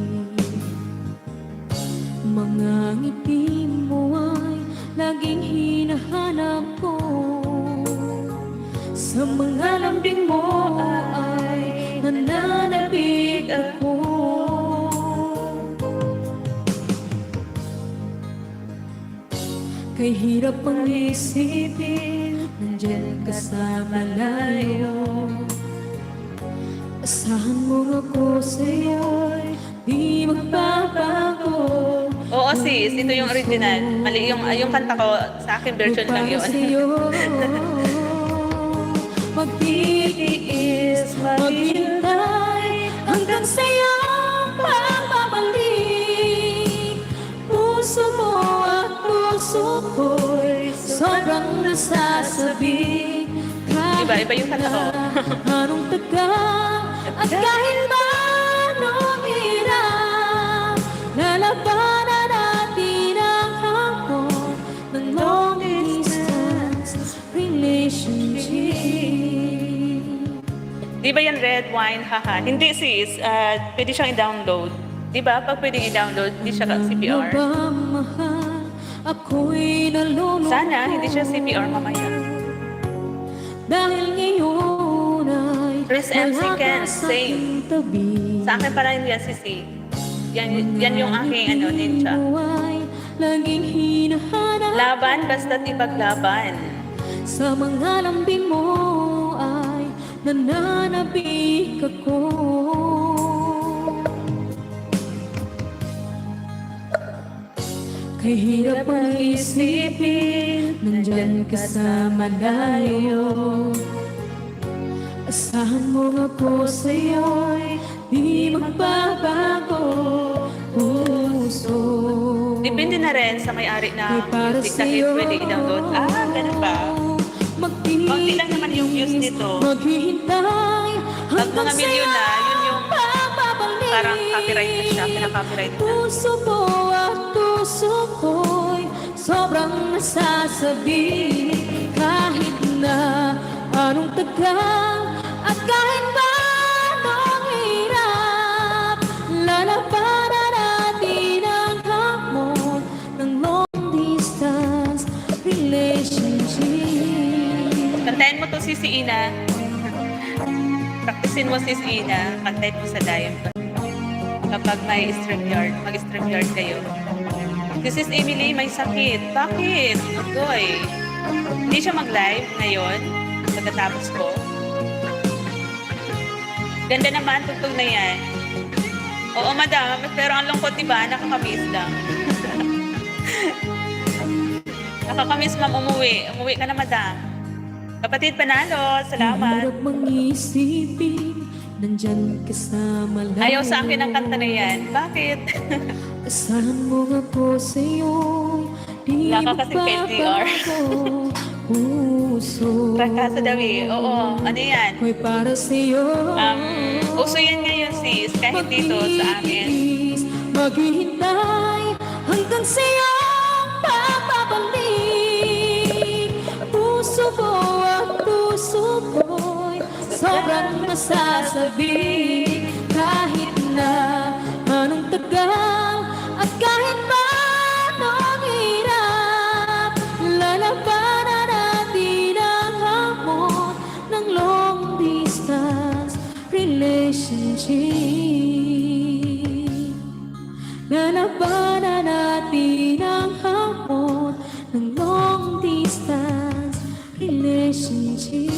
Speaker 4: Mga ngiti mo ay laging hinahanap ko, sa mga lambing mo ay nananabig ako. Kay hirap ang isipin, nandyan ka sa malayo. Asahan mo ako sa'yo'y di magbabago.
Speaker 3: Oo sis, ito yung original. Mali yung kanta ko, sa akin version lang yun.
Speaker 4: Magtitiis, maghintay hanggang sa'yong pagbabalik. Puso mo at puso ko'y sobrang nasasabik.
Speaker 3: Iba yung kanta ko.
Speaker 4: Anong tagal at kahit ba anong hirap, lalabanan natin ang hamon ng long distance relationship.
Speaker 3: Di ba yan red wine? Haha. Hindi sis, pwede siyang i-download. Di ba? Pag pwede i-download, hindi siya CPR.
Speaker 4: Ako'y nalulungkot.
Speaker 3: Sana, hindi siya CPR mamaya.
Speaker 4: Dahil ngayon ay
Speaker 3: Chris MC
Speaker 4: wala
Speaker 3: Ken,
Speaker 4: ka sa
Speaker 3: same.
Speaker 4: aking tabi.
Speaker 3: Sa akin pa rin yan, sisi. Yan yung aking ninja.
Speaker 4: Laging hinahanap
Speaker 3: Laban, basta't ipaglaban.
Speaker 4: sa mga lambing mo ay nananabik ako. Kay hirap ang isipin, nandyan ka sa malayo. Asahan mo ako sa'yo'y di magbabago. Puso
Speaker 3: Depende na rin sa may-ari na music na hit, pwede i-download. Ah, ganun ba? Konti lang naman yung views nito.
Speaker 4: Maghihintay
Speaker 3: Pag mga milyon na, yun yung parang copyright na siya, pinaka-copyright na.
Speaker 4: puso mo at puso ko'y sobrang nasasabi. Kahit na anong tagal at kahit pa anong hirap, lalabanan natin ang hamon ng long distance relationship.
Speaker 3: Kantahin mo to si Ina. Practicein mo si Ina. Kantahin mo sa live. Kapag may StreamYard, mag-StreamYard kayo. This is Emily, may sakit. Bakit? Agoy. Hindi siya mag-live ngayon. Pagkatapos ko. Ganda naman, tugtog na yan. Oo, madam. Pero ang lungkot, diba? Nakakamiss lang. Nakakamiss, ma'am, umuwi. Umuwi ka na, madam. Kapatid Panalo, salamat.
Speaker 4: Hirap mang isipin, nandyan ka sa malayo.
Speaker 3: Ayaw sa akin ang kanta na yan. Bakit?
Speaker 4: Asahan mo ako sa'yo, di
Speaker 3: Wala ka kasi KTR.
Speaker 4: magbabago. Puso
Speaker 3: Prakasa daw eh. Oo, ano yan?
Speaker 4: ko'y para sa'yo.
Speaker 3: Uso yan ngayon sis, kahit dito sa amin.
Speaker 4: Magtitiis, maghihintay hanggang sa'yong papabalik. Puso mo at puso ko'y sobrang nasasabik. Kahit na anong tagal at kahit pa anong hirap, lalabanan natin ang hamon ng long distance relationship. Lalabanan natin ang hamon ng long distance relationship.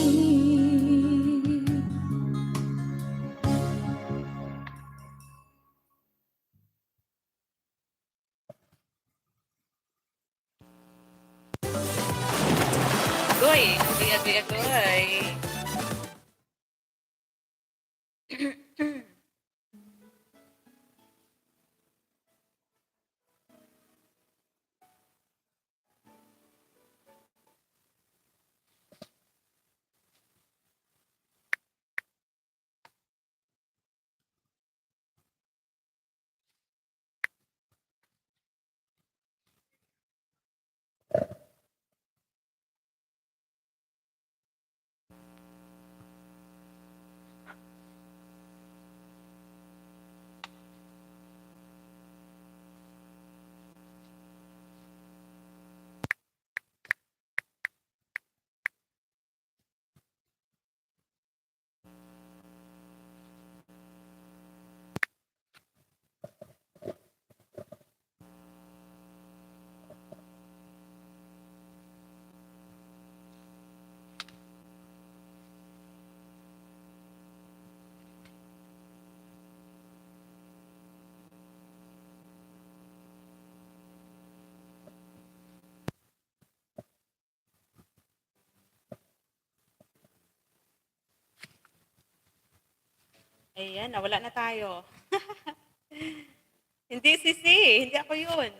Speaker 3: Ayan, nawala na tayo. Hindi, Sisi. Hindi ako yun.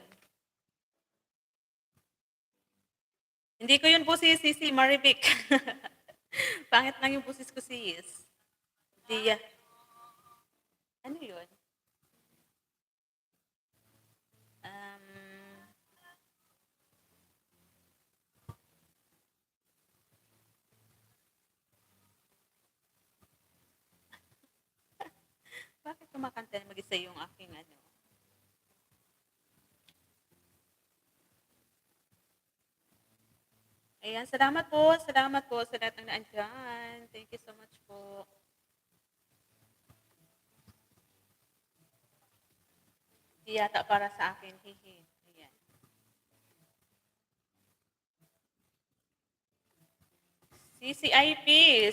Speaker 3: Hindi ko yun busis, Sisi. Maribik. Pangit lang yung busis ko, sis. Dia. Ano yun? Um, bakit kumakanta na mag-isa yung aking ano? Ayan, salamat po. Salamat po sa lahat ng naandyan. Thank you so much po. Di yata para sa akin. Hihi. Ayan. CCIP,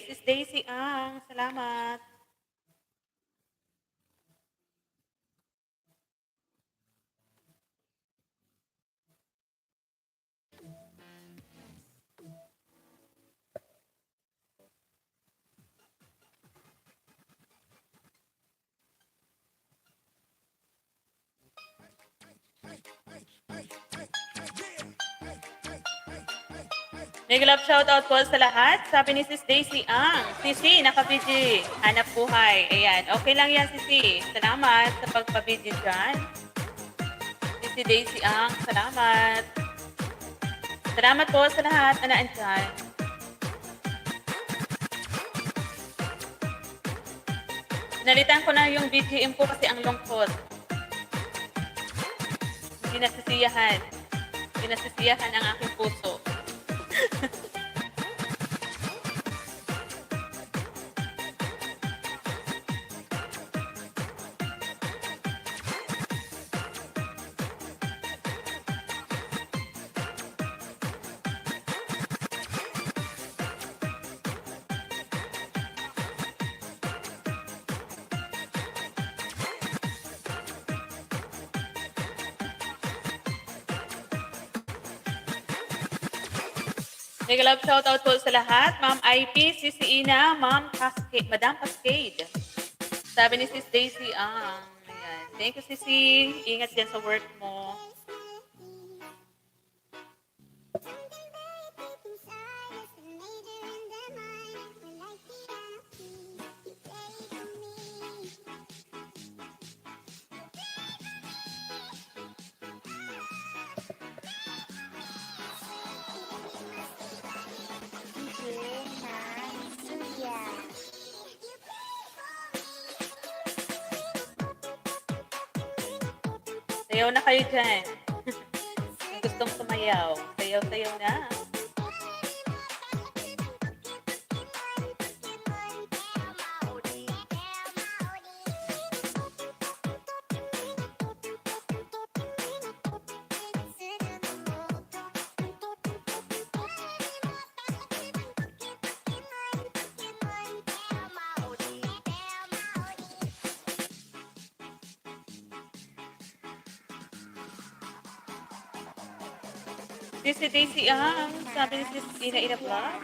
Speaker 3: Sis Daisy Ang. Salamat. Big love shoutout po sa lahat. Sabi ni Sis Daisy Ang. Sisi, naka-BG. Hanap buhay. Ayan. Okay lang yan, Sisi. Salamat sa pagpa-BG dyan. Sisi Daisy Ang. Salamat. Salamat po sa lahat na naandyan. Nalitan ko na yung BGM ko kasi ang lungkot. Hindi nasisiyahan. Hindi nasisiyahan ang aking puso. Mega love shoutout po sa lahat. Ma'am IP, Sisi Ina, Ma'am Cascade, Madam Cascade. Sabi ni Sis Daisy Ang. Ayan. Thank you, Sisi. Ingat dyan sa work mo. Sayaw na kayo dyan. Kung gustong sumayaw, sayaw-sayaw na. Sisi Daisy Ang. Sabi ni Sis Ina Vlog.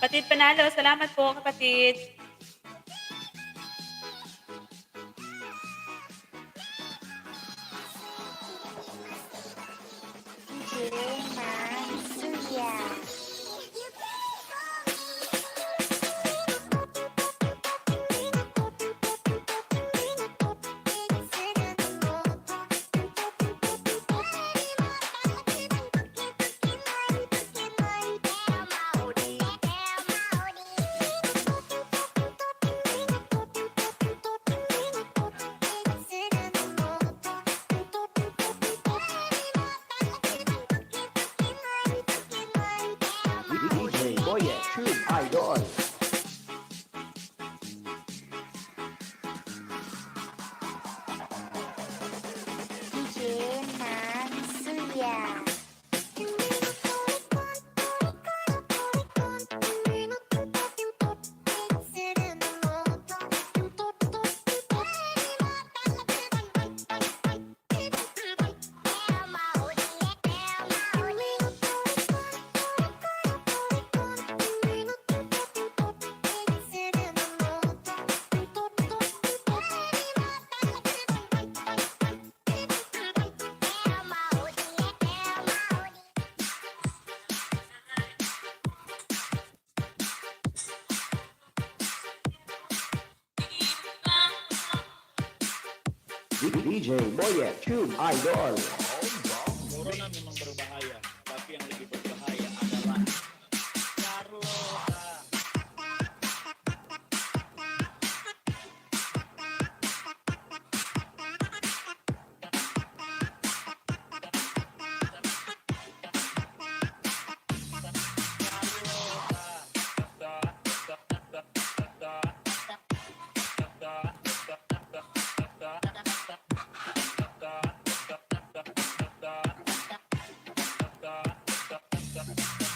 Speaker 3: Kapatid Panalo, salamat po kapatid.
Speaker 5: DJ Boyet, True Idol. DJ Boyet, True Idol.
Speaker 6: Corona memang berbahaya, tapi yang lebih berbahaya adalah Carlota.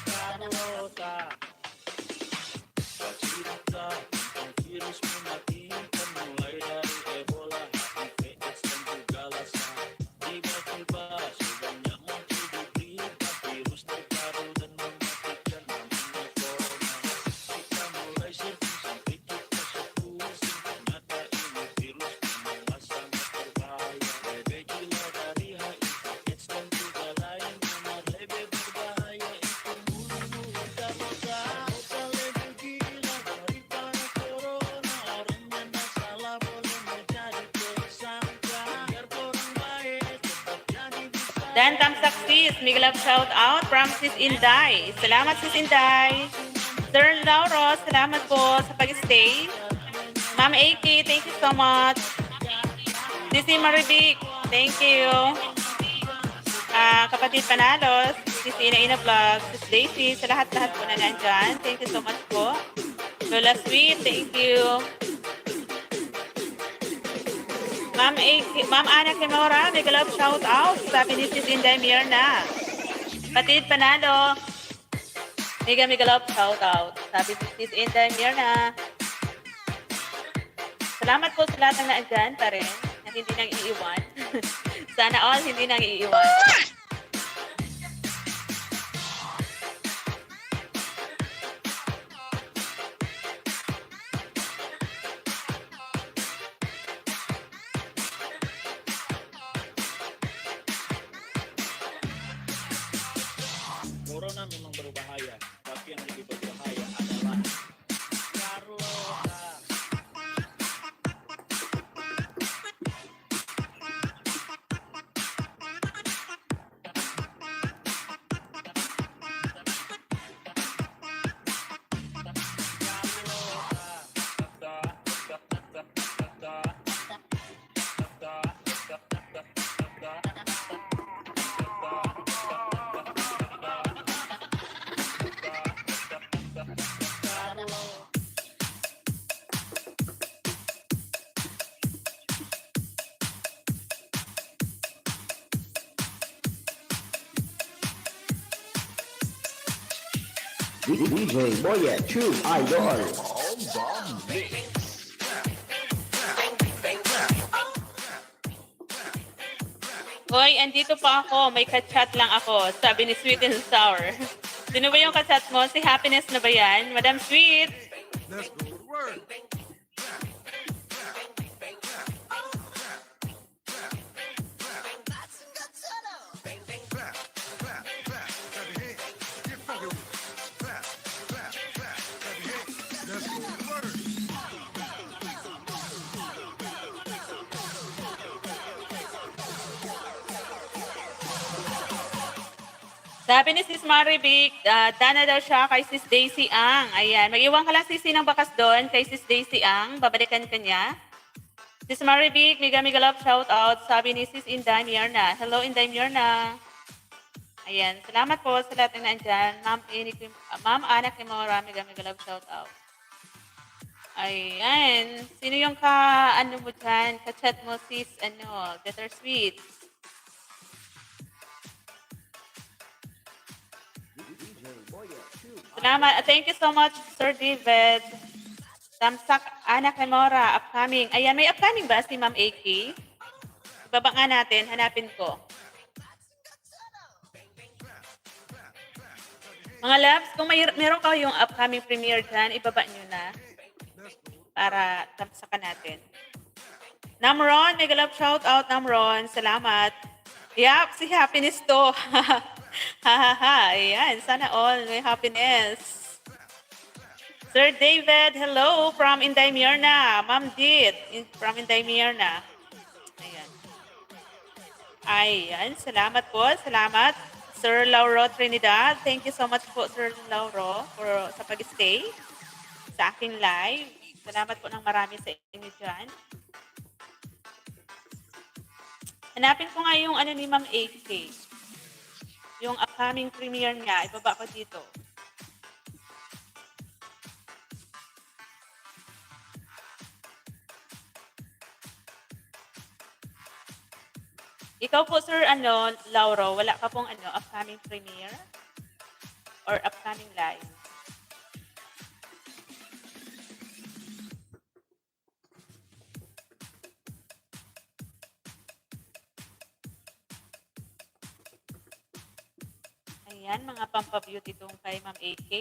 Speaker 6: Carlota. Cerita ang virus mematikan mulai dari Ebola, HIV/AIDS dan juga Lassa. Tiba-tiba sebanyak muncul di berita virus terbaru dan mematikan namanya Corona. Kita mulai searching sampai kita sepusing, ternyata ini virus memang sangat berbahaya. Lebih gila dari HIV/AIDS dan juga lainnya, lebih berbahaya itu mulut Carlota. Lebih gila daripada Corona, orangnya tak salah boleh menjadi tersangka. Biar orang baik tetap jadi bisa.
Speaker 3: Dan Tamsak sis, Miguel love shout out from Sis Inday. Salamat Sis Inday. Sir Lauro, salamat po sa pag-stay. Ma'am AK, thank you so much. Sisi Maribic, thank you. Kapatid Panalo, Sis Ina Vlog, Sis Daisy, sa lahat-lahat po na nandyan. Thank you so much po. Lola Sweet, thank you. Ma'am Ana Kimura, Miguel love shout out. Sabi ni Sis Inday Mirna. Kapatid Panalo, Miguel love shout out. Sabi ni Sis Inday Mirna. Salamat po sa lahat ng naandyan pa rin na hindi nang iiwan. Sana all hindi nang iiwan.
Speaker 6: Corona memang berbahaya, tapi yang lebih berbahaya adalah Carlota.
Speaker 5: DJ Boyet, True Idol.
Speaker 3: Hoy, andito pa ako. May ka-chat lang ako. Sabi ni Sweet and Sour. Sino ba yung kachat mo? Si Happiness na ba yan? Madam Sweet?
Speaker 7: Let's go to work. Let's go to work.
Speaker 3: Sabi ni Sis Marivic, dana daw siya kay Sis Daisy Ang. Ayan, mag-iwan ka lang Sisi ng bakas doon kay Sis Daisy Ang. Babalikan ka niya. Sis Marivic, mega mega love shout out. Sabi ni Sis Inday Myrna. Hello Inday Myrna. Ayan, salamat po sa lahat ng nandyan. Ma'am Anak ni Mora, mega mega love shout out. Ayan, sino yung ano mo dyan? Ka-chat mo Sis, Better Sweet.
Speaker 5: DJ Boyet Tube
Speaker 3: Salamat. Thank you so much, Sir David. Tamsak, Anak ni Mora, upcoming. Ayan, may upcoming ba si Ma'am AK? Ibaba nga natin, hanapin ko. Mga loves, kung meron kayong upcoming premiere dyan, ibaba nyo na para tamsakan natin. Namron, mega love shout out, Namron. Salamat. Yap, si Happiness to. Ayan, sana all may happiness. Sir David, hello from Inday Myrna. Ma'am Dit, from Inday Myrna. Ayan. Ayan, salamat po. Salamat. Sir Lauro Trinidad. Thank you so much po, Sir Lauro, sa pag-stay sa aking live. Salamat po ng marami sa inyo dyan. Hanapin ko nga yung ni Ma'am AK. Yung upcoming premiere niya. Ibaba ko dito. Ikaw po, Sir, Lauro, wala ka pong upcoming premiere or upcoming live? Ayan, mga pampabeauty itong kay Ma'am AK.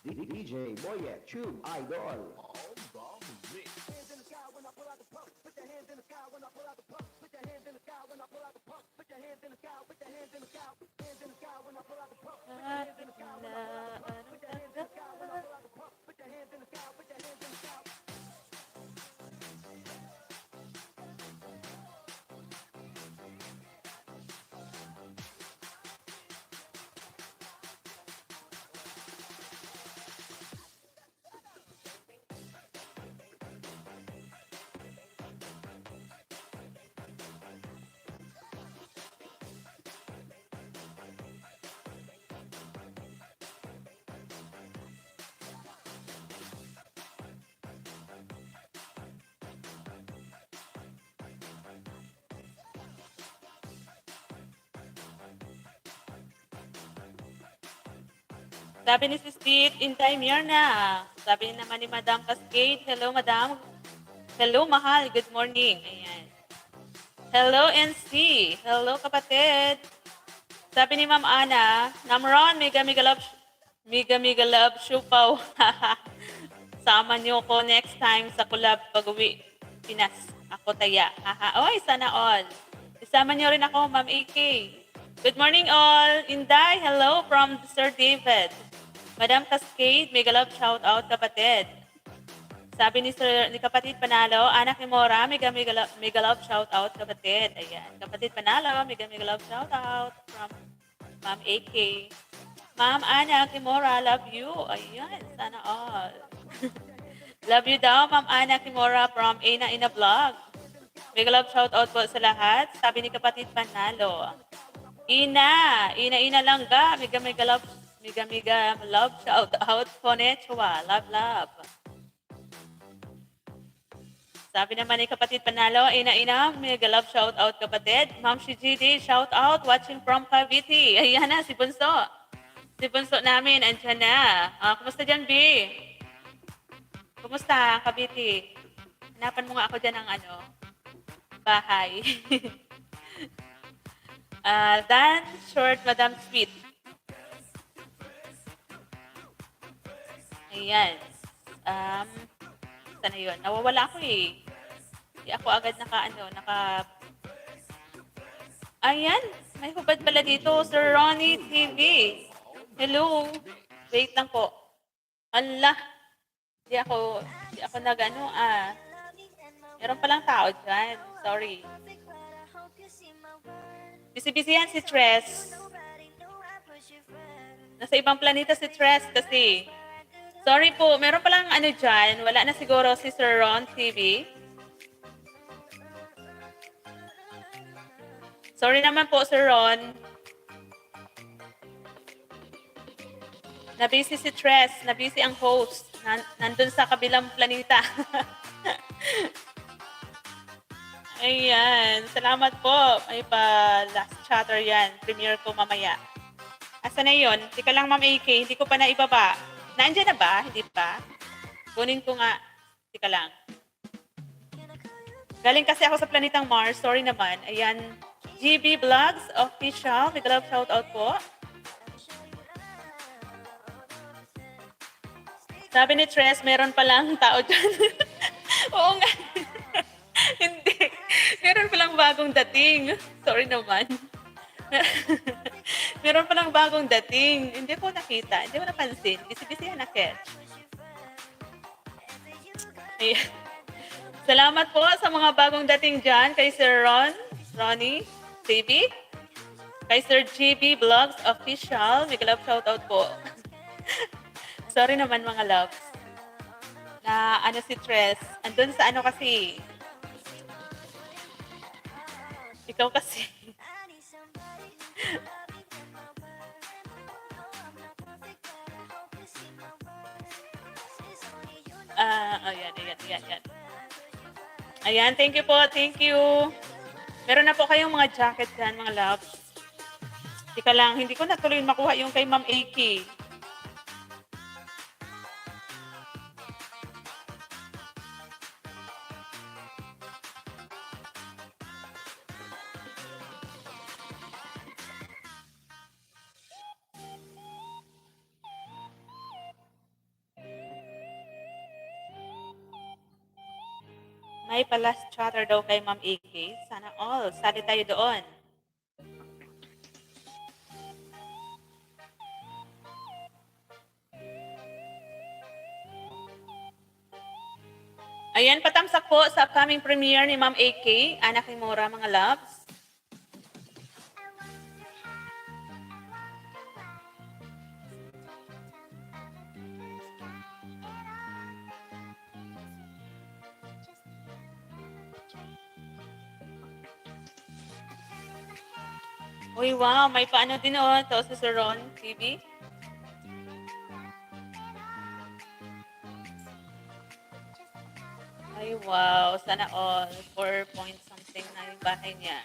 Speaker 5: DJ Boyet Tube Idol. Sabi ni Sis Dit, in time year na. Sabi naman ni Madam Cascade, hello Madam. Hello Mahal, good morning. Ayan. Hello NC. Hello kapatid. Sabi ni Ma'am Ana, Namron, mega mega love siupaw. Sama niyo ko next time sa collab pag-uwi Pinas. Ako taya. Oy, sana all. Isama niyo rin ako, Ma'am AK. Good morning all. Inday, hello from Sir David. Madam Cascade, mega love shout out kapatid. Sabi ni kapatid Panalo, Anak ni Mora, mega love shout out kapatid. Ayan, kapatid Panalo, mega love shout out from Ma'am AK. Ma'am Anak ni Mora, love you. Ayan, sana all. Love you daw, Ma'am Anak ni Mora from Ina Vlog. Mega love shout out po sa lahat. Sabi ni kapatid Panalo. Ina lang ga, mega love shout out konnichiwa, love. Sabi naman ni kapatid Panalo, ina, mega love shout out kapatid. Ma'am Shijidi, shout out, watching from Cavite. Ayan na, si Bunso. Si bunso namin, andyan na. Kumusta dyan, B? Kumusta, Kabiti? Hanapan mo nga ako dyan ng bahay. Dan, short, Madam Sweet. Ayan. Sana yun? Nawawala ako eh. Di ako agad naka... Ayan, may hubad pala dito. Sir Ronnie TV. Hello. Wait lang po. Allah. Di ako Meron palang tao dyan. Sorry. Busy-busy yan si Tres. Nasa ibang planeta si Tres kasi. Sorry po, meron palang dyan. Wala na siguro si Sir Ron TV. Sorry naman po, Sir Ron. Nabusy si Tres. Nabusy ang host. Nandun sa kabilang planeta. Ayan. Salamat po. May last chatter yan. Premiere ko mamaya. Asa na yun? Tika lang, Ma'am AK. Hindi ko pa naibaba. Nandiyan na ba? Hindi pa? Kunin ko nga. Tika lang. Galing kasi ako sa planetang Mars. Sorry naman. Ayan. GB Vlogs Official. Big love shoutout po. Sabi ni Tres, meron palang tao dyan. Oo nga. Hindi. Meron palang bagong dating. Sorry naman. Meron palang bagong dating. Hindi ko nakita. Hindi ko napansin. Busy-busy yan na-catch. Ayan. Salamat po sa mga bagong dating dyan. Kay Sir Ronnie, TV. Kay Sir GB Vlogs Official. Big love shoutout po. Sorry naman mga loves. Na si Tres. Andun sa kasi. Ikaw kasi. Ayan. Ayan, thank you po. Thank you. Meron na po kayong mga jacket dyan, mga loves. Tika lang, hindi ko natuloy makuha yung kay Ma'am AK. May palas chatter daw kay Ma'am AK. Sana all. Sali tayo doon. Ayan, patamsak po sa upcoming premiere ni Ma'am AK. Anak ni Mora, mga loves. Uy, wow. May paano din to si Sir Ron TV. Ay, wow. Sana all. 4 point something na yung bahay niya.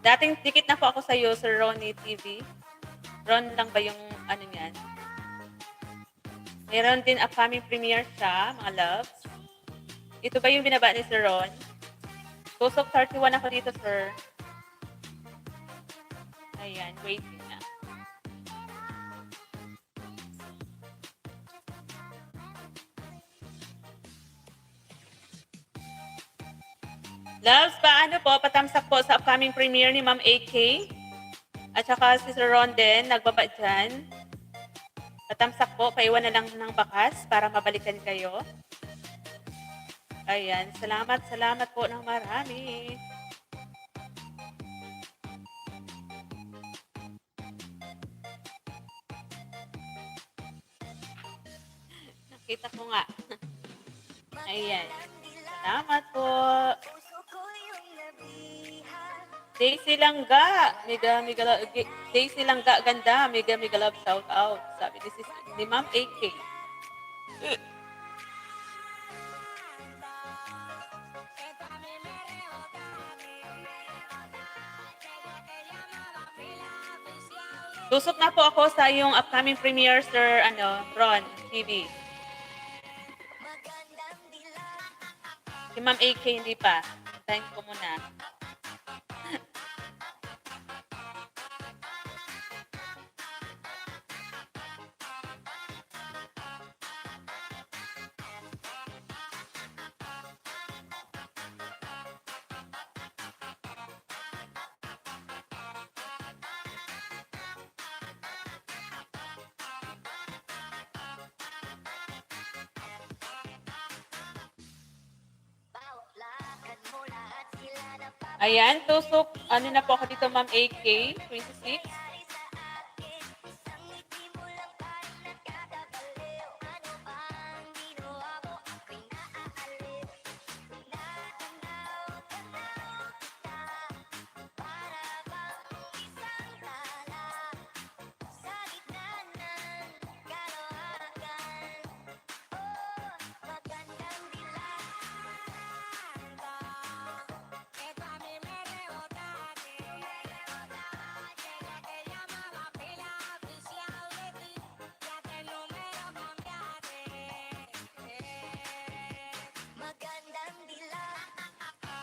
Speaker 5: Dating dikit na po ako sa iyo, Sir Ronnie TV. Ron lang ba yung niyan? Meron din upcoming premiere siya, mga loves. Ito ba yung binaba ni Sir Ron? Tusok 31 ako dito, sir. Ayan, waiting na. Loves, paano po? Patamsak po sa upcoming premiere ni Ma'am AK. At saka si Sir Ron din, nagbaba dyan. Patamsak po, paiwan na lang ng bakas para mabalikan kayo. Ayan, salamat po ng marami. Nakita ko nga. Ayan. Salamat po. Daisy Langga. Daisy Langga, ganda. Mega love shout out. Sabi ni Ma'am AK. Tusok na po ako sa yung upcoming premiere, Sir Ron TV. Si Ma'am AK hindi pa. Hintayin ko muna. Ayan, tusok. Ano na po ako dito, Ma'am AK, 26.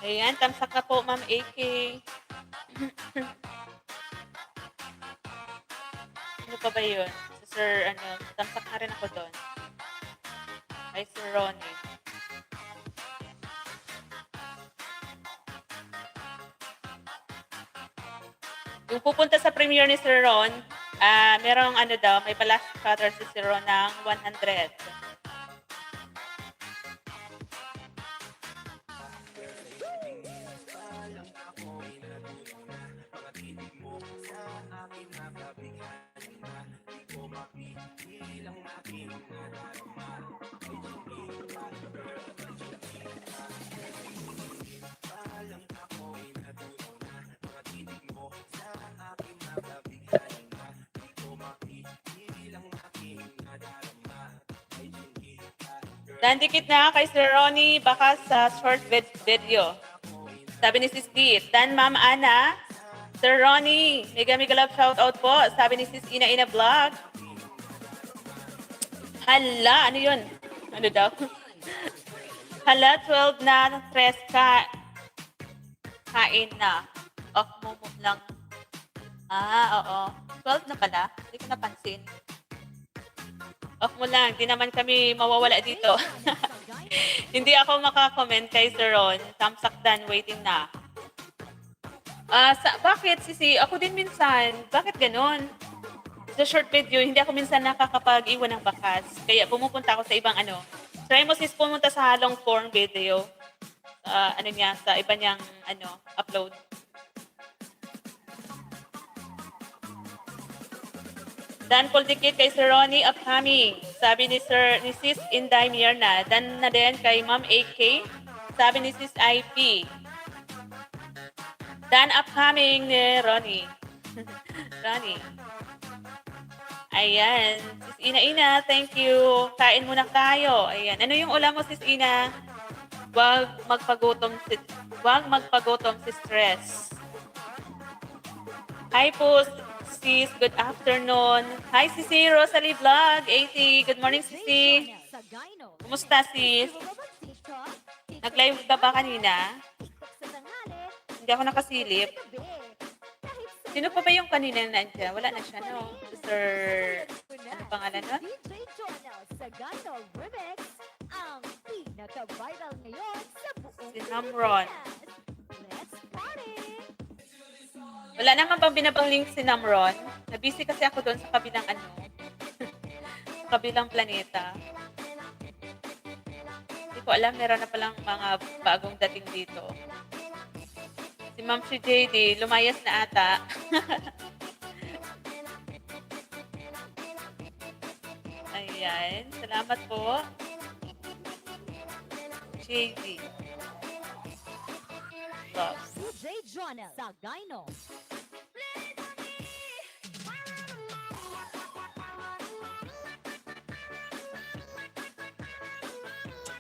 Speaker 5: Ayan, tamsak na po, Ma'am AK. Ano pa ba yun? Si Sir, tamsak na rin ako doon. Ay, Sir Ronnie. Yung pupunta sa premiere ni Sir Ron, merong daw, may palash cutter si Sir Ron ng 100. Nandikit na kay Sir Ronnie, baka sa short video. Sabi ni Sis Kit. Dan Ma'am Ana, Sir Ronnie, mega love shoutout po. Sabi ni Sis Ina Vlog. Hala, ano yun? Ano daw? Hala, 12 na, 3 ka. Kain na. Off mo lang. Oo. 12 na pala. Hindi ko napansin. Off mo lang. Di naman kami mawawala dito. Hindi ako makakomment kay Sir Ron. Tamsak dan, waiting na. Bakit, Sisi? Ako din minsan. Bakit ganon? Sa short video, hindi ako minsan nakakapag-iwan ng bakas. Kaya pumupunta ako sa ibang Try mo sis pumunta sa long form video. Sa iba niyang upload. Dan Poldikit kay Sir Ronnie, upcoming. Sabi ni Sis Inday Mierna. Dan na din kay Ma'am AK. Sabi ni Sis IP. Dan upcoming ni Ronnie. Ronnie. Ayan. Sis Ina, thank you. Kain muna tayo. Ayan. Ano yung ulam mo, Sis Ina? Huwag magpagutom si stress. Hi po, sis. Good afternoon. Hi, Sisi Rosalie Vlog. 80. Good morning, Sisi. Kumusta, sis? Nag-live ka ba kanina? Hindi ako nakasilip. Sino pa ba yung kanina na nandiyan? Wala na siya, no? Sir, ano pangalan nun? Si Namron. Wala naman bang binabang link si Namron? Nabisi kasi ako doon sa kabilang sa kabilang planeta. Hindi ko alam, meron na palang mga bagong dating dito. Si Ma'am si JD, lumayas na ata. Ayan, salamat po. JD. Loves.
Speaker 8: DJ Jonel Sagayno.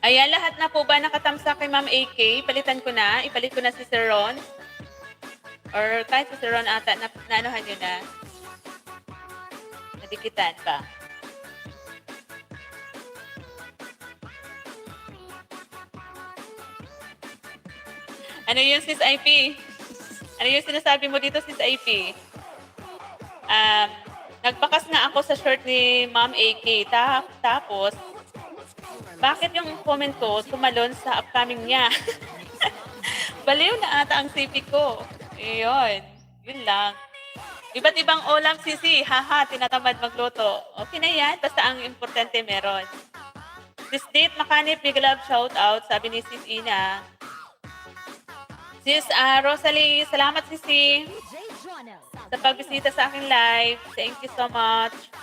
Speaker 5: Ayan, lahat na po ba nakatamsa kay Ma'am AK? Palitan ko na. Ipalit ko na si Sir Ron. Or kahit si Sir Ron ata, na anuhan nyo na. Nadikitan pa. Ano yun, sis IP? Ano yung sinasabi mo dito, sis IP? Um, Nagbakas nga ako sa shirt ni Ma'am AK. Tapos, bakit yung comment ko tumalon sa upcoming niya? Baliw na ata ang CP ko. Ayun. Yun lang. Iba't ibang ulam, sisi. Haha, tinatamad magluto. Okay na yan. Basta ang importante meron. Sis Date Makanip, big love shout out. Sabi ni Sis Ina. Sis Rosalie, salamat sisi
Speaker 8: DJ Jonel
Speaker 5: sa pagbisita sa aking live. Thank you so much.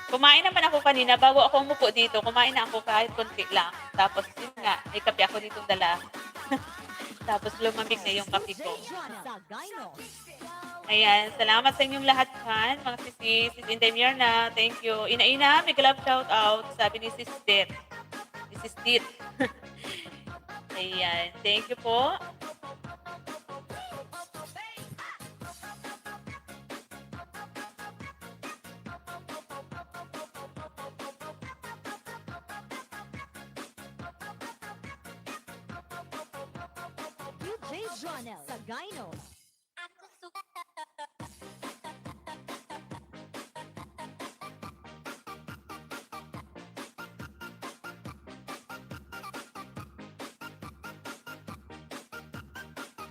Speaker 5: Kumain naman ako kanina bago ako umupo dito. Kumain na ako kahit konti lang. Tapos yun nga, may kape ako dito dala. Tapos lumamig na yung kape
Speaker 8: DJ
Speaker 5: ko.
Speaker 8: Jonel Sagayno
Speaker 5: Ayan, salamat sa inyong lahat kan, mga sisi. Sis Inday Mierna, thank you. Ina-ina, big love shout out. Sabi ni Sis Det. Ni Sis Dit. Ayan, thank you po.
Speaker 8: DJ Jonel Sagayno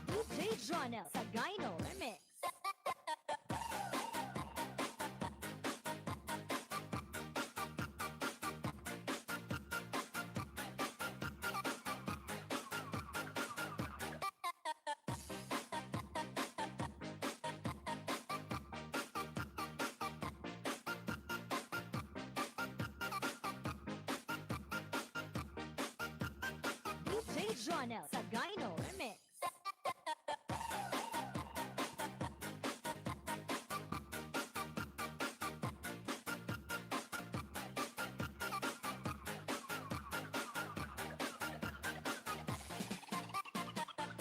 Speaker 8: DJ Jonel Sagayno Remix DJ Jonel Sagayno Remix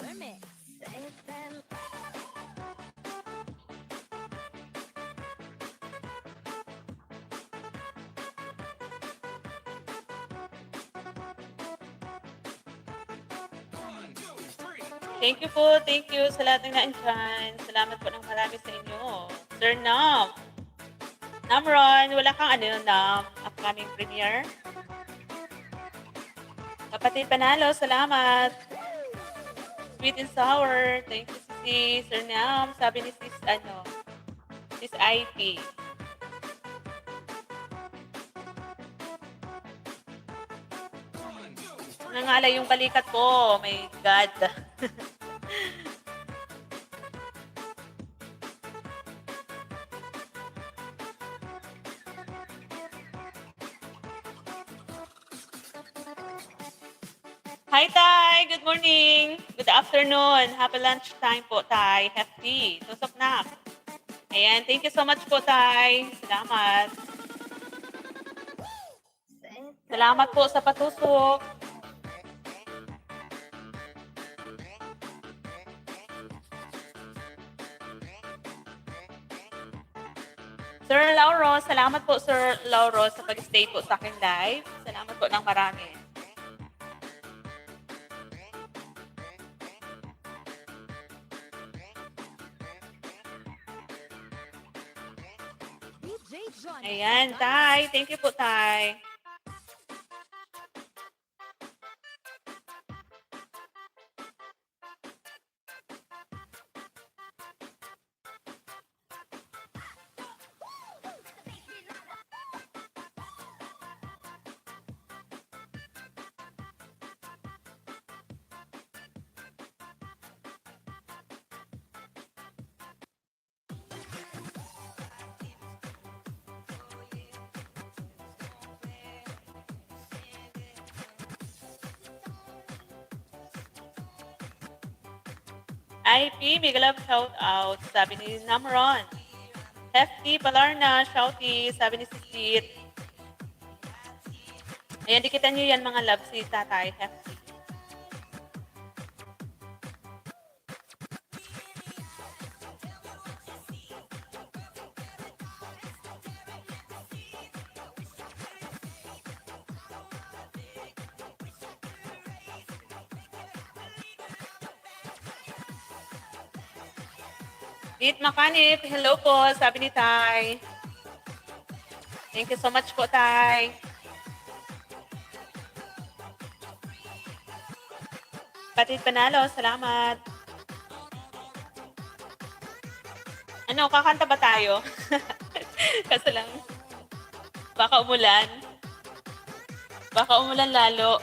Speaker 8: Remix
Speaker 5: Thank you po, thank you sa lahat ng naandyan. Salamat po ng marami sa inyo. Sir Nam. Namron, wala kang Nam, upcoming premiere. Kapatid Panalo, salamat. Sweet and sour, thank you si Sir Nam. Sabi ni Sis, Sis IP. Nangalay yung balikat ko. Oh my God. Hi, Tay! Good morning! Good afternoon! Happy lunchtime po, Tay. Hefty. Tusok na. Ayan, thank you so much po, Tay. Salamat. Salamat po sa patusok. Sir Lauro, salamat po Sir Lauro sa pag-stay po sa akin live. Salamat po ng marami.
Speaker 8: DJ Jonel
Speaker 5: Ayan, Tay. Thank you po, Tay. IP, big love shout out. Sabi ni Namron. Hefty, Palarna, shouty. Sabi ni Sisit. Ayan, dikitan nyo yan mga love si Tatay. Hefty. Eat Makanip, hello po, sabi ni Tay. Thank you so much po, Tay. Patid Panalo, salamat. Ano, kakanta ba tayo? Kaso lang, baka umulan. Baka umulan lalo.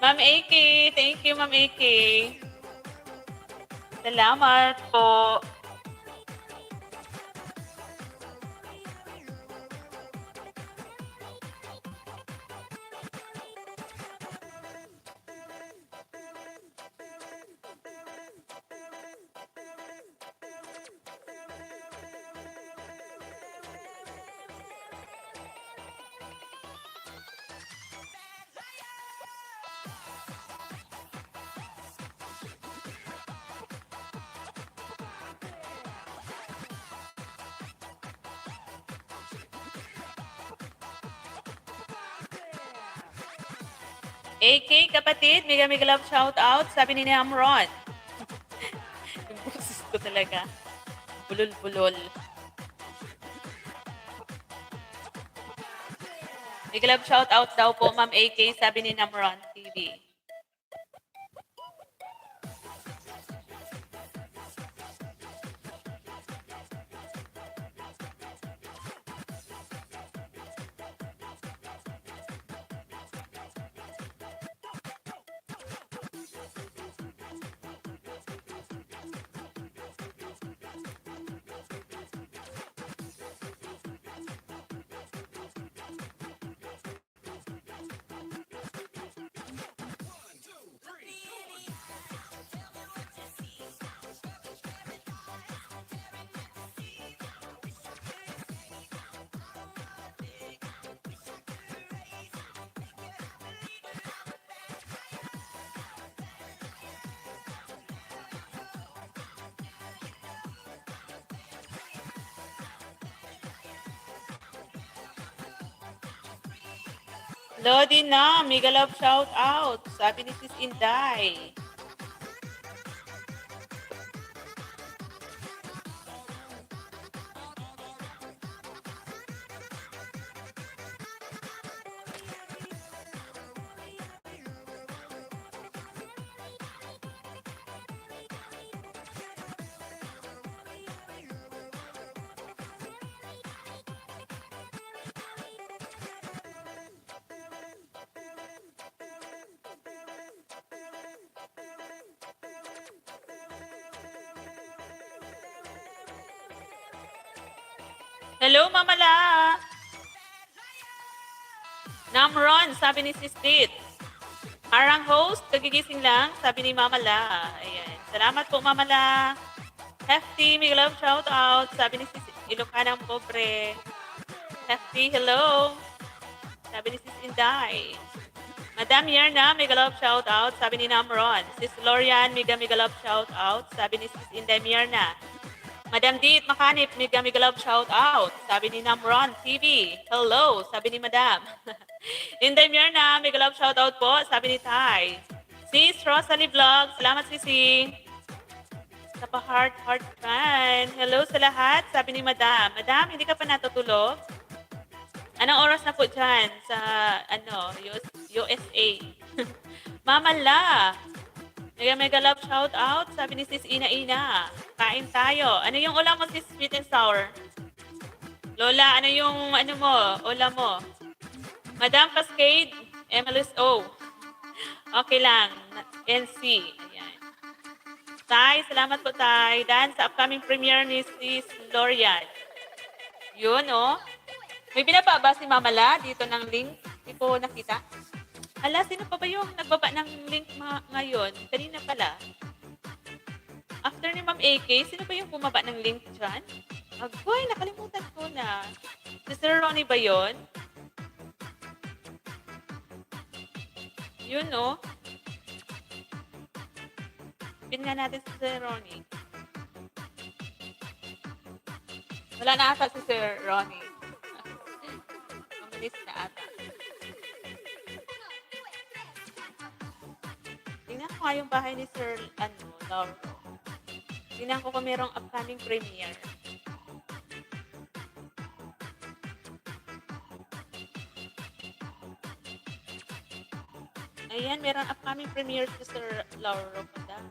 Speaker 5: Ma'am AK, thank you, Ma'am AK. Salamat po. AK kapatid, mega mega love shout out, sabi ni Amron. Yung boses ko talaga. Bulol-bulol. Mega love shout out daw po, Ma'am AK, sabi ni Namron TV. Lodi na, mega love shout out, sabi ni Sis Inday. Hello, Mama La. Namron, sabi ni Sis Dit. Arang host, kagigising lang, sabi ni Mama La. Ayan. Salamat po, Mama La. Hefty, mega love shout out, sabi ni Sis Ilocanang Pobre. Hefty, hello. Sabi ni Sis Inday. Madam Yerna, mega love shout out, sabi ni Namron. Sis Lorian, mega mega love shout out, sabi ni Sis Inday Mierna. Madam Dit Makanip, mega mega love shout out, sabi ni Namron TV. Hello, sabi ni Madam. Inday Mierna, mega love shout out po, sabi ni Tay. Sis Rosalie Vlog, salamat Sisi. Sa pa-heart fan. Hello sa lahat, sabi ni Madam. Madam, hindi ka pa natutulog? Anong oras na po dyan sa USA? Mama La, mega mega love shout out, sabi ni Sis Ina Ina. Kain tayo. Ano yung ulam mo, Sis Sweet and Sour? Lola, ano yung ulam mo? Madam Cascade, MLS O. Okay lang. NC. Ayan. Tay, salamat po Tay. Dan sa upcoming premiere ni Sis Lorian. Yun, oh. May binaba ba si Mama La dito ng link? Hindi ko nakita. Ala, sino pa ba yung nagbaba ng link ngayon? Kanina pala. After ni Ma'am AK, sino ba yung bumaba ng link dyan? Agoy, nakalimutan ko na. Si Sir Ronnie ba yun? Yun, no? Pin nga natin si Sir Ronnie. Wala na ata si Sir Ronnie. Mabilis na ata. Tingnan ko nga yung bahay ni Sir, Lauro. Tingnan ko kung merong upcoming premiere. Ayan, merong upcoming premiere si Sir Lauro Ropada.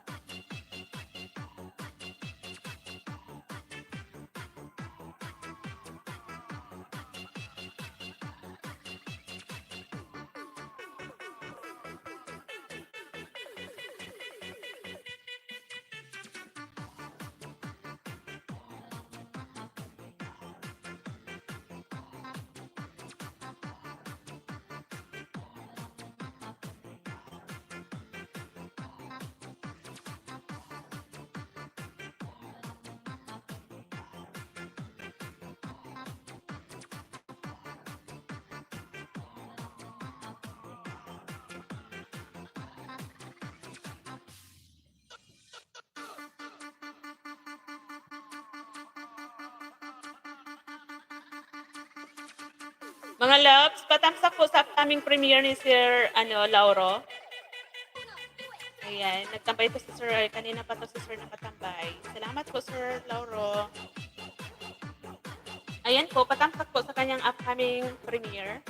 Speaker 5: Mga loves, patamsak po sa upcoming premiere ni Sir Lauro. Ayan, nagtambay po si Sir. Kanina pa to si Sir nakatambay. Salamat po, Sir Lauro. Ayan po, patamsak po sa kanyang upcoming premiere.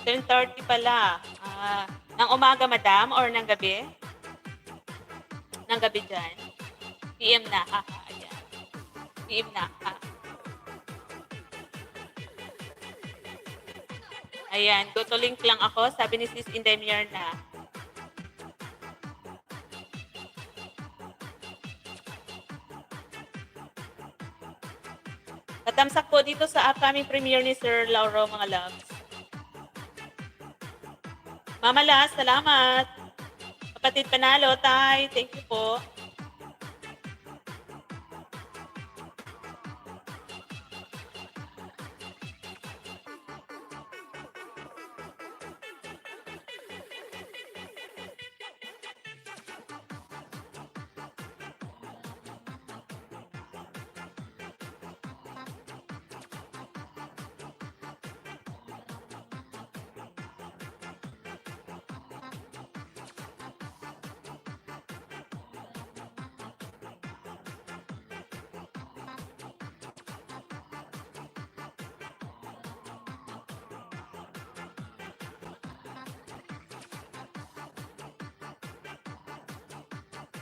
Speaker 5: $10:30 pala. Ng umaga, madam, or ng gabi? Ng gabi dyan. PM na. Ayan. PM na. Ayan, go to link lang ako. Sabi ni Sis Indemiar na. Patamsak po dito sa upcoming premiere ni Sir Lauro, mga loves. Mama Las, salamat. Kapatid Panalo, Tay, thank you po.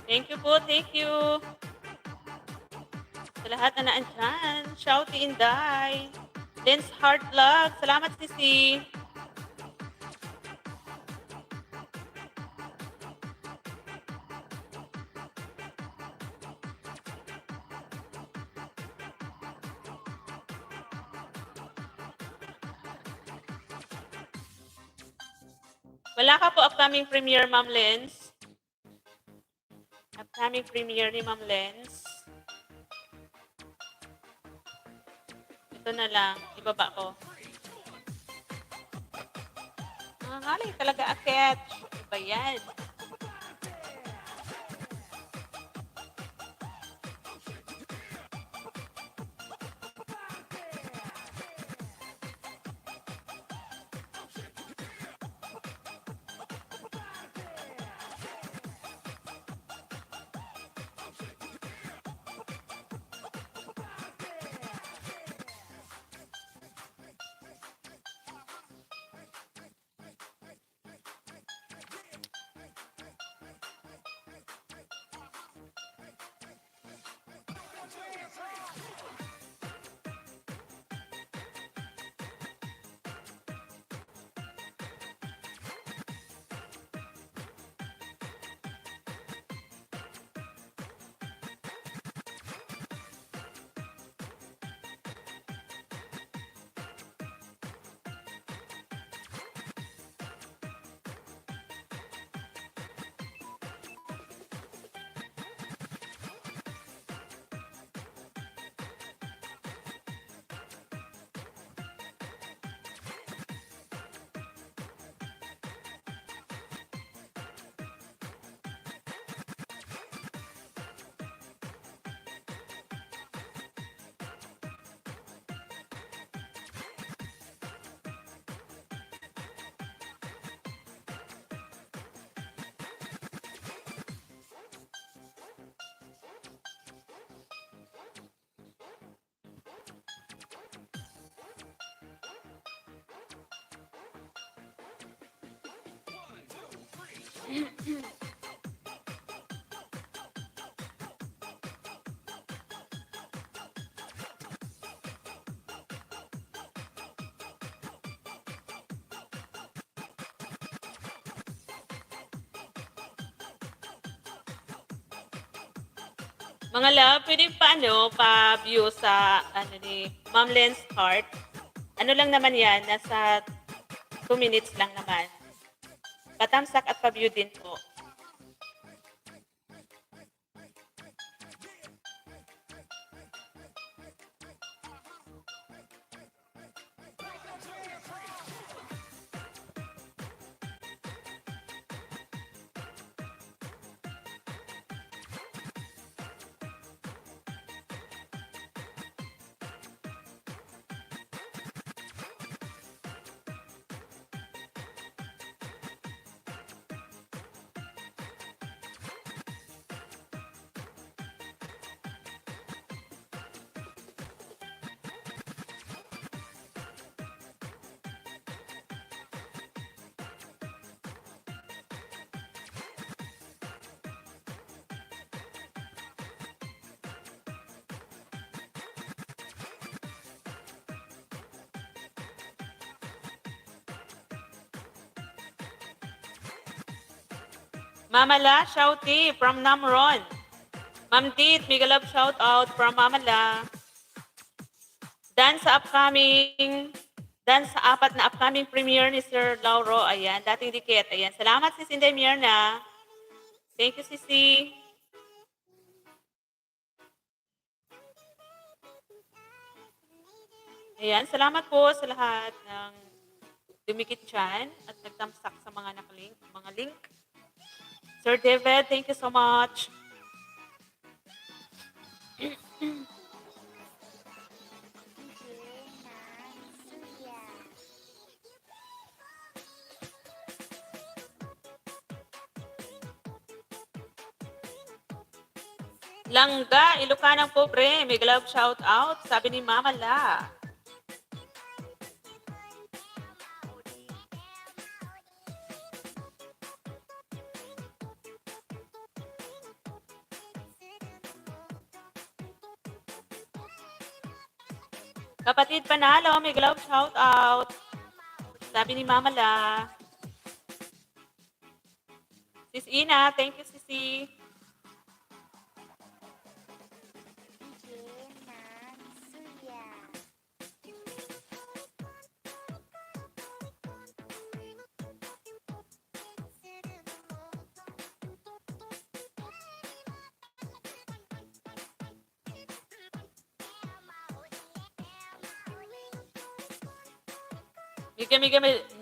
Speaker 5: Thank you po, thank you. Sa lahat na naandyan, Shouty Inday, Lens Heart Vlog, salamat Sisi. Wala ka po upcoming premiere, Ma'am Lens. Upcoming premiere ni Ma'am Lens. Ito na lang, ibaba ko. Nangangalay talaga akit. Iba yan. Mga love, pwede pa pa-view sa ni Ma'am Len's Heart. Ano lang naman yan, nasa 2 minutes lang naman. Patamsak at pa-view din po. Mamala Shouty from Namron. Ma'am Tit, mega love shout out from Mamala. Dan sa apat na upcoming premiere ni Sir Lauro. Ayan, dating dikit. Ayan, salamat si Sinday Mierna. Thank you, Sisi. Ayan, salamat po sa lahat ng dumikit dyan at nagtamsak sa mga mga link. Sir David, thank you so much. Langga, Ilocanang Pobre, may love shout out, sabi ni Mama La. Kapatid Panalo, may love shout out, sabi ni Mama La. Sis Ina, thank you, Sisi.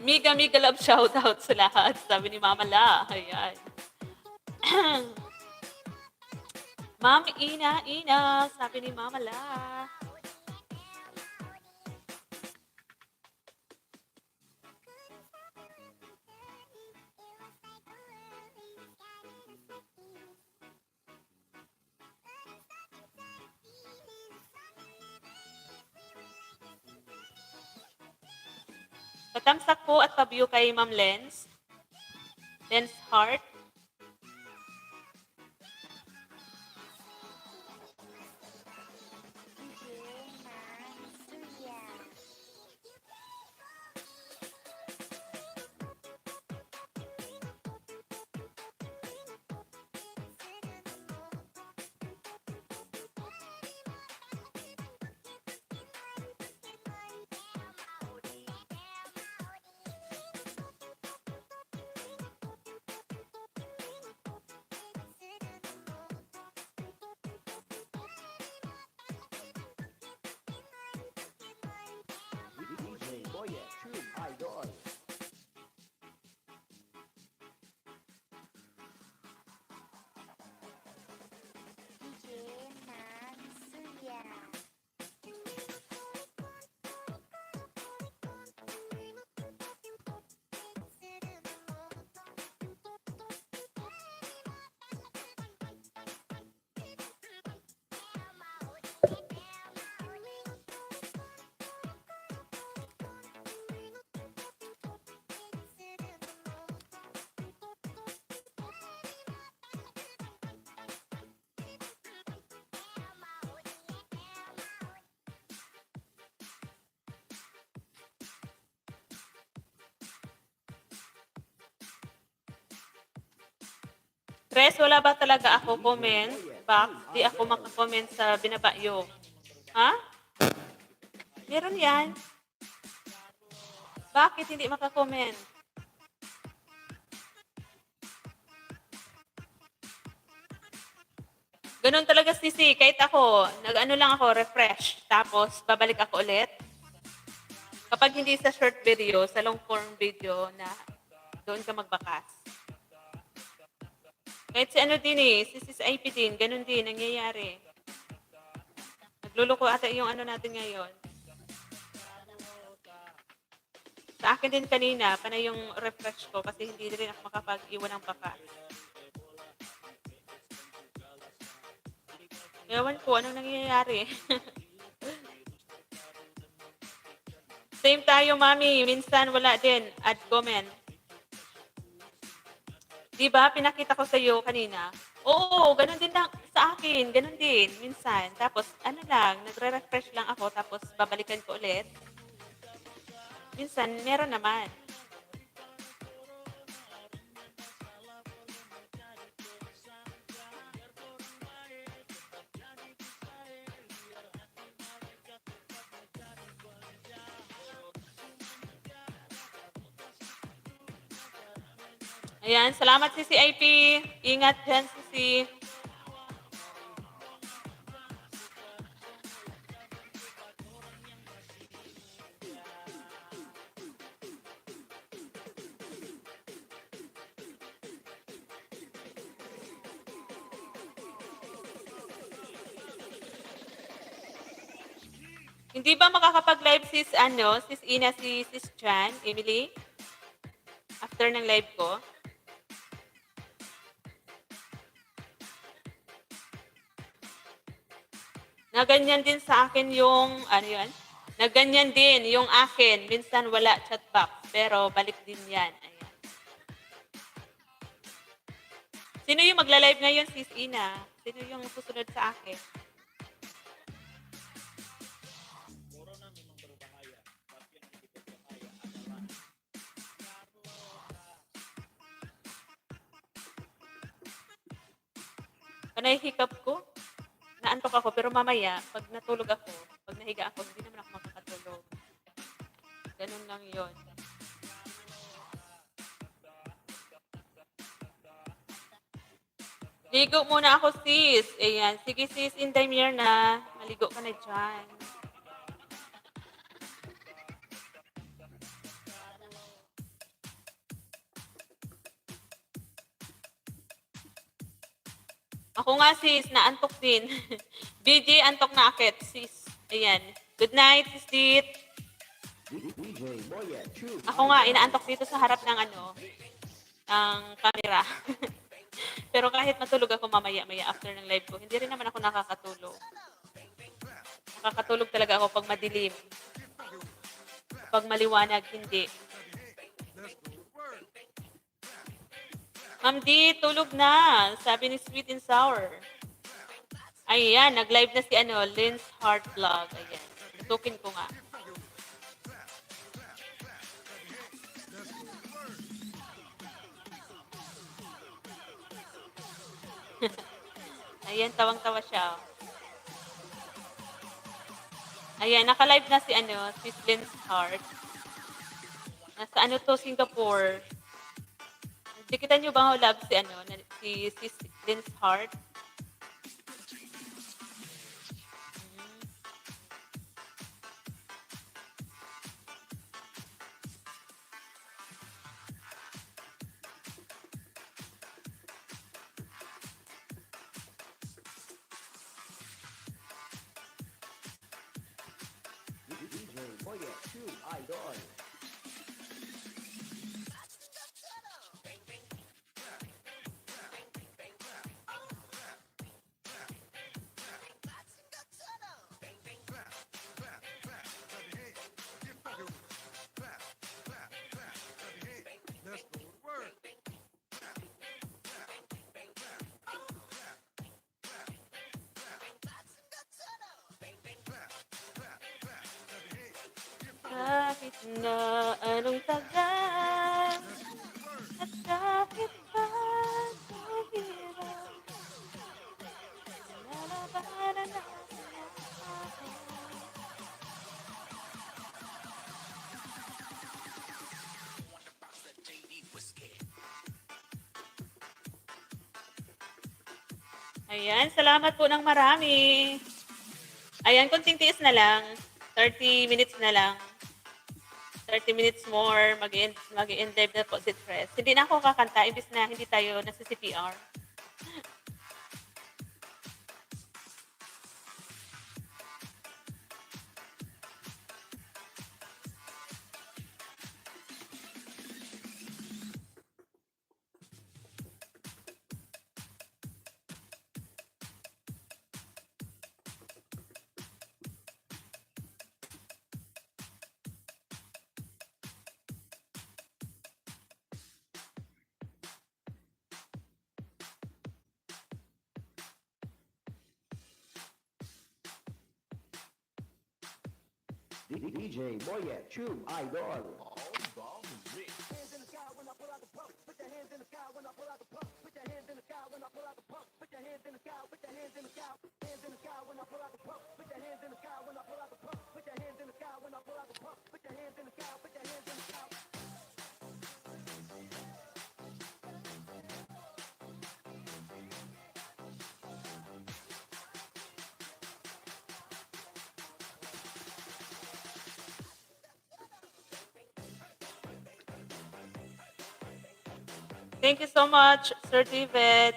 Speaker 5: Miga love shout out sa lahat, sabi ni Mama La. Ayan. Ma'am Ina, sabi ni Mama La. Patamsak po at pa-view kay Ma'am Len's Heart. Tres, wala ba talaga ako comment box? Di ako makakomment sa binabayo. Ha? Meron yan. Bakit hindi makakomment? Ganun talaga sisi. Kahit ako, nag-ano lang ako, refresh. Tapos, babalik ako ulit. Kapag hindi sa short video, sa long form video na doon ka magbakas. Kahit si ano din eh, si Sis IP din, ganun din, nangyayari. Nagluloko ata yung ano natin ngayon. Sa akin din kanina, panay yung refresh ko kasi hindi rin ako makapag-iwan ng bakas. Ewan ko, anong nangyayari? Same tayo, mami. Minsan wala din. Add comment. Di ba? Pinakita ko sa iyo kanina. Oo, ganun din lang sa akin. Ganun din. Minsan. Tapos, ano lang, nagre-refresh lang ako. Tapos, babalikan ko ulit. Minsan, meron naman. Ayan, salamat CCIP. Ingat dyan, Sisi. Hindi ba makakapag-live sis, sis Ina, si sis Jan, Emily? After ng live ko? Na ganyan din sa akin yung, ano yun? Na ganyan din yung akin. Minsan wala chat box, pero balik din yan. Ayan. Sino yung magla-live ngayon, sis Ina? Sino yung susunod sa akin? Panay hiccup ko? Naantok ako, pero mamaya, pag natulog ako, pag nahiga ako, hindi naman ako makakatulog. Ganun lang yon. Ligo muna ako, sis. Ayan. Sige, sis, in time year na. Maligo ka na dyan. Ako nga, sis, naantok din. BJ, antok na akit, sis. Ayan. Good night, sis Dit. Ako nga, inaantok dito sa harap ng ng camera. Pero kahit matulog ako mamaya-maya after ng live ko, hindi rin naman ako nakakatulog. Nakakatulog talaga ako pag madilim. Kapag maliwanag, hindi. Ma'am D, tulog na. Sabi ni Sweet and Sour. Ayan, nag-live na si Lynn's Heart Vlog. Ayan. Tutukin ko nga. Ayan, tawang-tawa siya. Ayan, naka-live na si si Lynn's Heart. Nasa Singapore. Nakikita niyo ba love si Lynn's Heart?
Speaker 7: Let's go to work.
Speaker 5: Kahit na anong tagal, at kahit pa dahil Ayan, salamat po ng marami. Ayan, konting tiis na lang. 30 minutes na lang. 30 minutes more, mag-i-end live na po si Tres. Hindi na ako kakanta, imbis na hindi tayo nasa CPR.
Speaker 9: DJ Boyet, Tube Idol.
Speaker 5: Thank you so much, Sir David.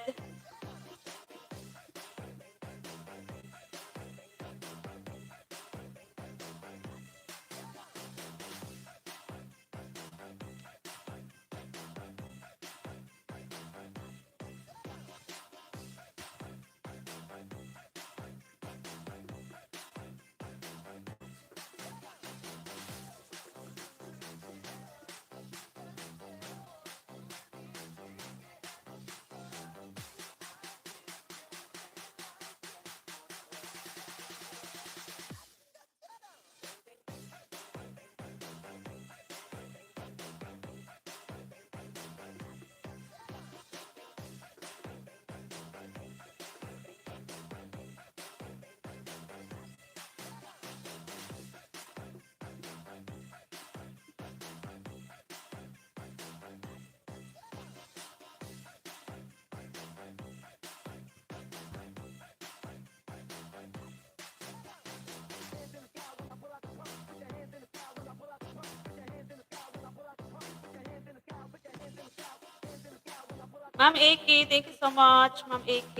Speaker 5: Ma'am AK, thank you so much, Ma'am AK.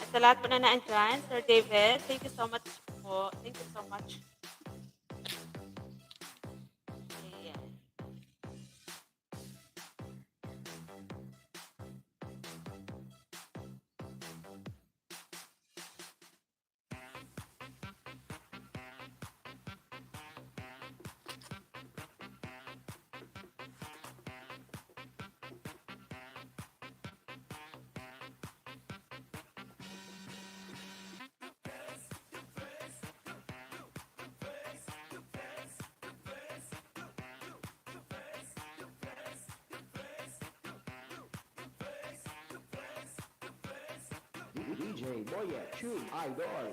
Speaker 5: At sa lahat po na naandyan, Sir David, thank you so much po. Thank you so much. Ayan.
Speaker 9: DJ Boyet, Tube Idol.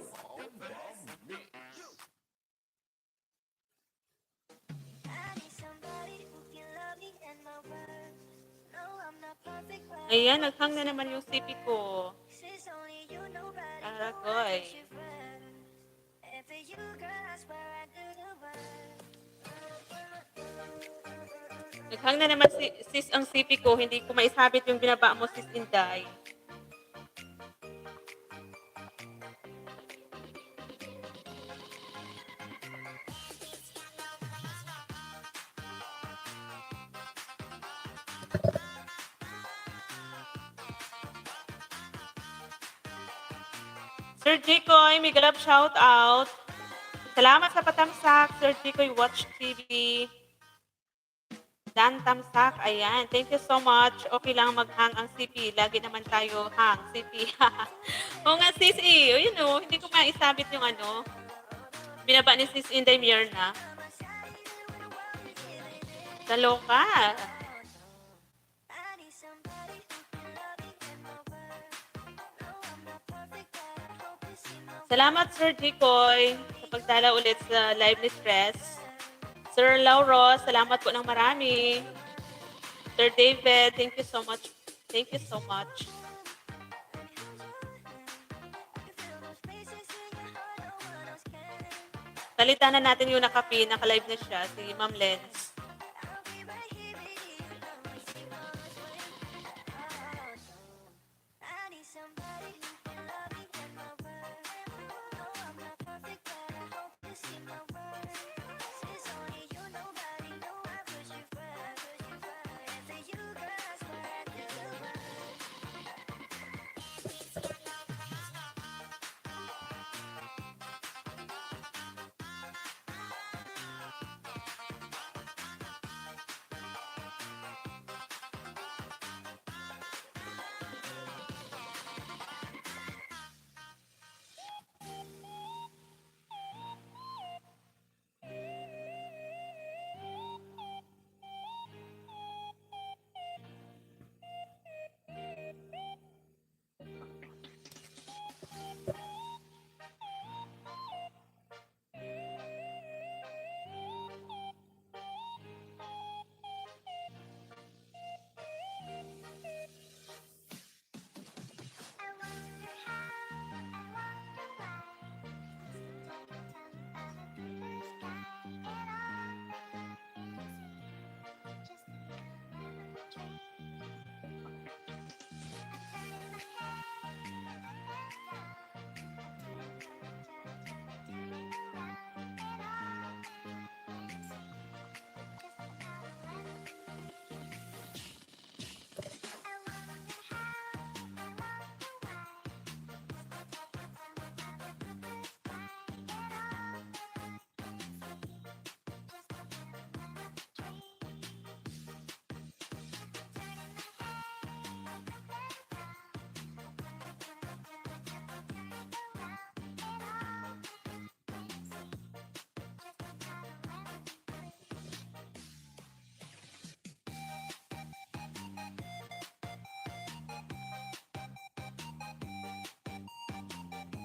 Speaker 5: Ayan, naghang na naman yung CP ko. Aragoy. Naghang na naman sis ang CP ko. Hindi ko maisabit yung binaba mo, sis Inday. Sir Jikoy, may galap shout out. Salamat sa patamsak, Sir Jikoy Watch TV. Dan Tamsak, ayan. Thank you so much. Okay lang mag-hang ang CP. Lagi naman tayo hang CP. Oo nga, sis E. You know, hindi ko maisabit yung ano. Binaba ni sis Inday Myrna. Kaloka. Salamat, Sir Jikoy, sa pagdala ulit sa live ni Stress. Sir Lauro, salamat po ng marami. Sir David, thank you so much. Thank you so much. Salita na natin yung naka-pin, naka-live na siya, si Ma'am Lens.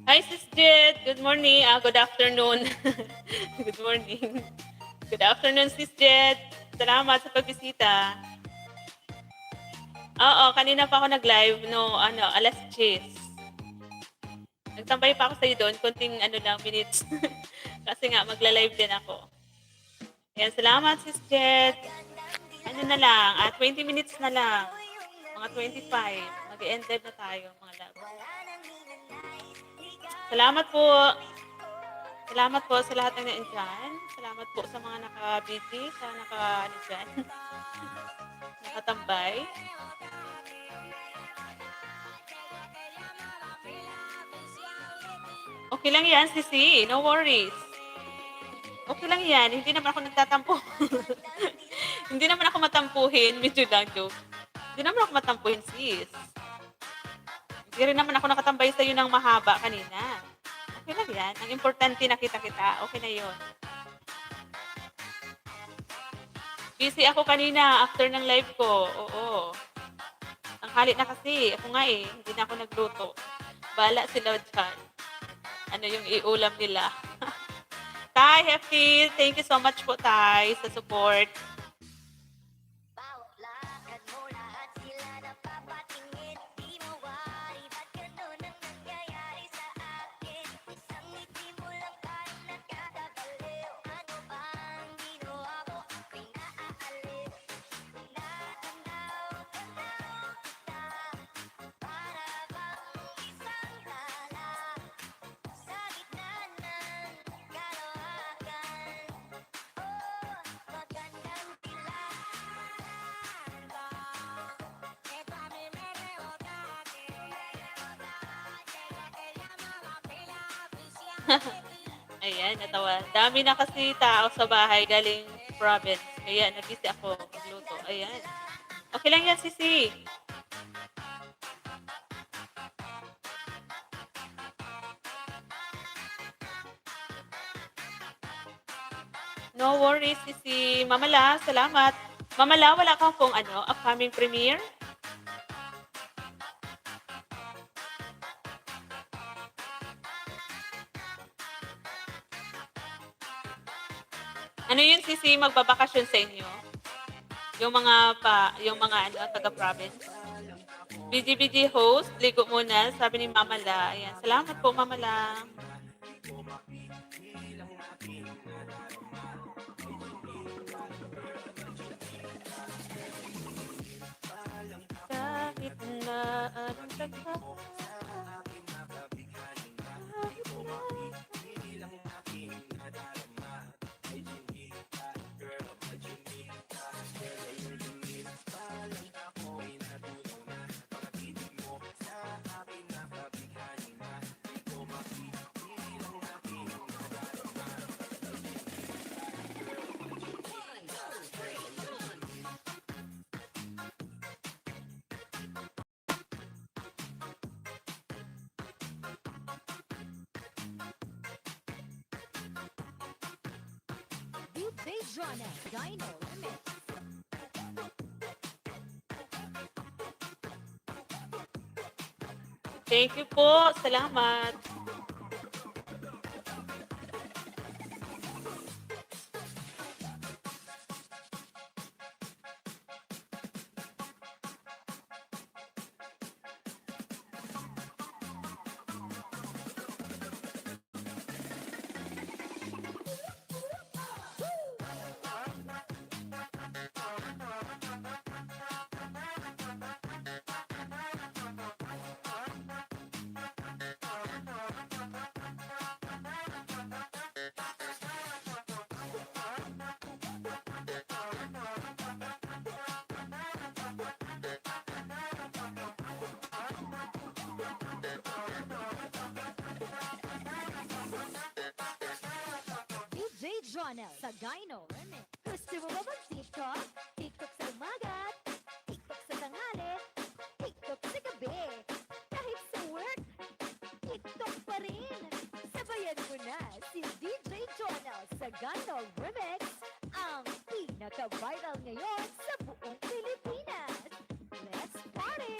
Speaker 5: Hi, Sis Jet. Good morning. Good afternoon. Good morning. Good afternoon, Sis Jet. Salamat sa pagbisita. Oo, kanina pa ako nag-live no, alas 10. Nagtambay pa ako sa iyo doon, konting lang minutes. Kasi nga magla-live din ako. Ayan, salamat Sis Jet. Ano na lang, 20 minutes na lang. Mga 25. Mag-end live na tayo, mga love. Salamat po. Salamat po sa lahat ng nandyan. Salamat po sa mga naka-busy, sa dyan. Nakatambay. Okay lang yan, Sisi. No worries. Okay lang yan. Hindi naman ako nagtatampo. Hindi naman ako matampuhin. Medyo lang joke. Hindi naman ako matampuhin, sis. Hindi rin naman ako nakatambay sa'yo ng mahaba kanina. Okay lang yan. Ang importante nakita kita. Okay na yon. Busy ako kanina after ng live ko. Oo. Tanghali na kasi. Ako nga hindi na ako nagluto. Bala sila dyan. Ano yung iulam nila. Tay, Hefty, thank you so much po, Tay, sa support. Ayan, natawa. Dami na kasi tao sa bahay galing province. Kaya nag-busy ako magluto. Ayan. Okay lang yan, Sisi. No worries, Sisi. Mamala, salamat. Mamala, wala kang pong upcoming premiere? Ano yun, Sisi, magbabakasyon sa inyo? Yung mga taga-province. BGBG host, ligo muna, sabi ni Mama La. Ayan, salamat po, Mama La. na anong tagsa.
Speaker 8: DJ Jonel, Dino Remix.
Speaker 5: Thank you po. Salamat.
Speaker 8: DJ Jonel sa Dino Remix. Gusto mo ba mag-TikTok? TikTok sa umaga, TikTok sa tanghali, TikTok sa gabi. Kahit sa work, TikTok pa rin. Sabayan mo na si DJ Jonel sa Dino Remix, ang pinaka-viral ngayon sa buong Pilipinas. Let's party!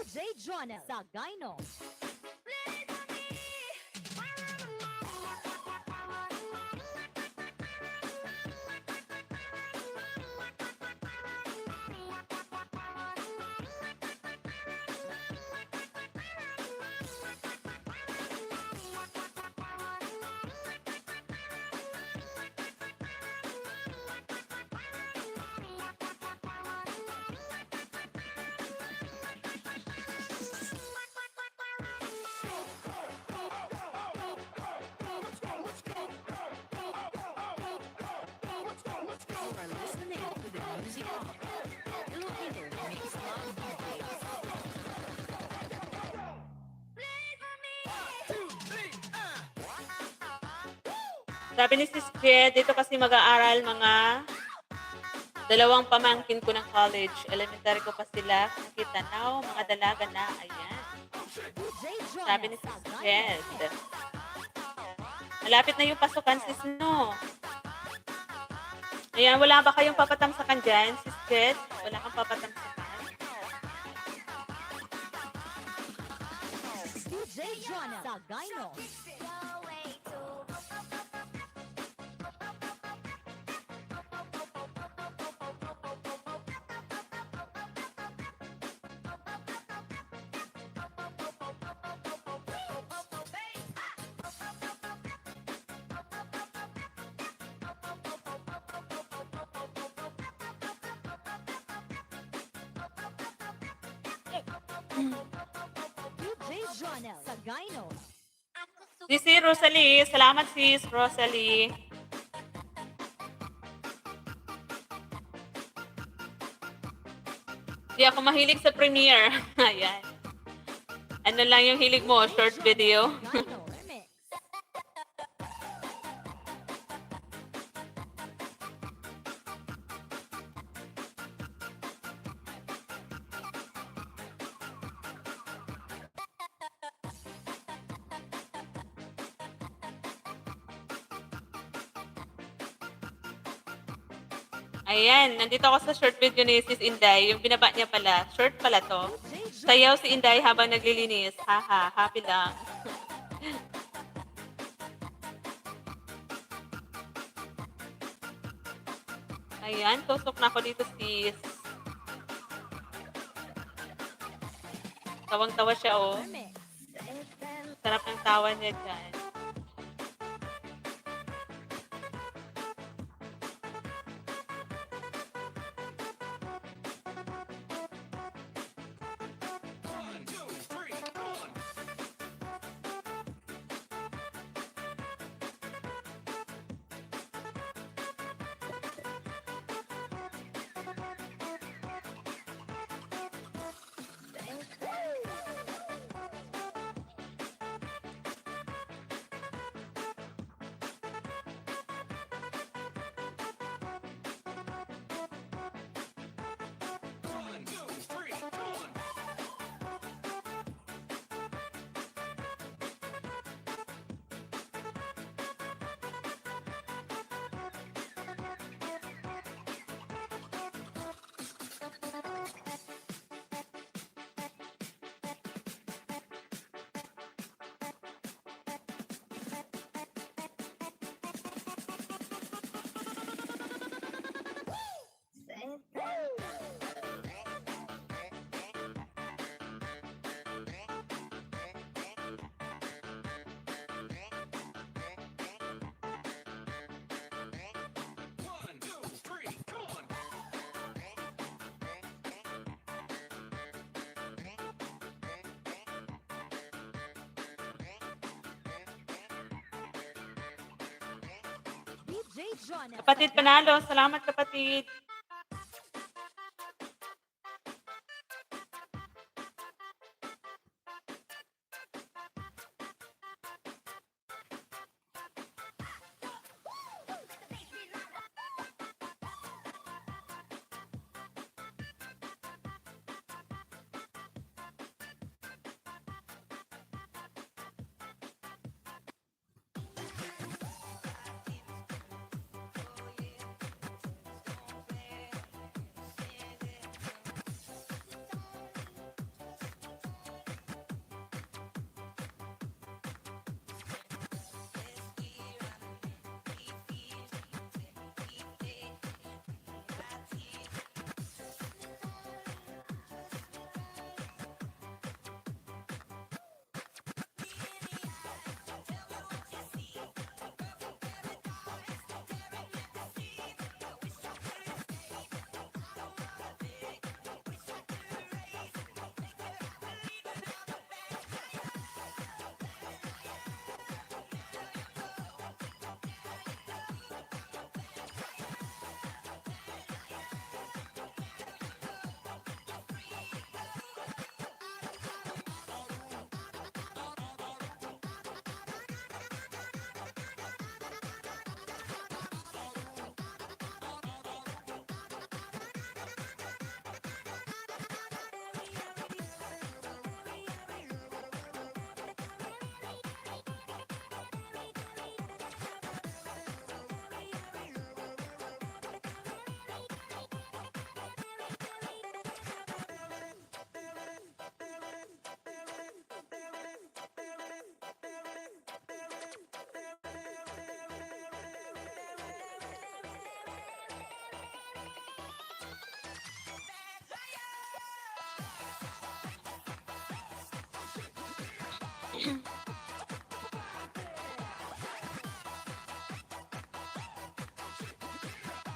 Speaker 8: DJ Jonel sa Dino.
Speaker 5: Sabi ni Sis Jed, dito kasi mag-aaral mga dalawang pamangkin ko ng college. Elementary ko pa sila. Nakita na, mga dalaga na. Ayan.
Speaker 8: DJ
Speaker 5: Sabi ni
Speaker 8: Jonel sa
Speaker 5: Sis
Speaker 8: Dino
Speaker 5: Jed.
Speaker 8: Remix.
Speaker 5: Malapit na yung pasukan, sis, no? Ayan, wala ba kayong papatamsakan dyan, Sis Jed? Wala kang papatamsakan?
Speaker 8: DJ Jonel sa Dino. DJ Jonel sa Dino.
Speaker 5: Si Rosalie. Salamat, sis Rosalie. Di ako mahilig sa Premiere. Ayan. Ano lang yung hilig mo? Short video?
Speaker 8: Dino Remix.
Speaker 5: Ayan, nandito ako sa short video ni Sis Inday. Yung binaba niya pala. Short pala to.
Speaker 8: DJ
Speaker 5: Sayaw si Inday habang naglilinis. Haha, happy lang. Ayan, tusok na ako dito, sis. Tawang-tawa siya, oh.
Speaker 8: Remix.
Speaker 5: Sarap ng tawa niya dyan.
Speaker 8: DJ Jonel.
Speaker 5: Kapatid Panalo, salamat kapatid.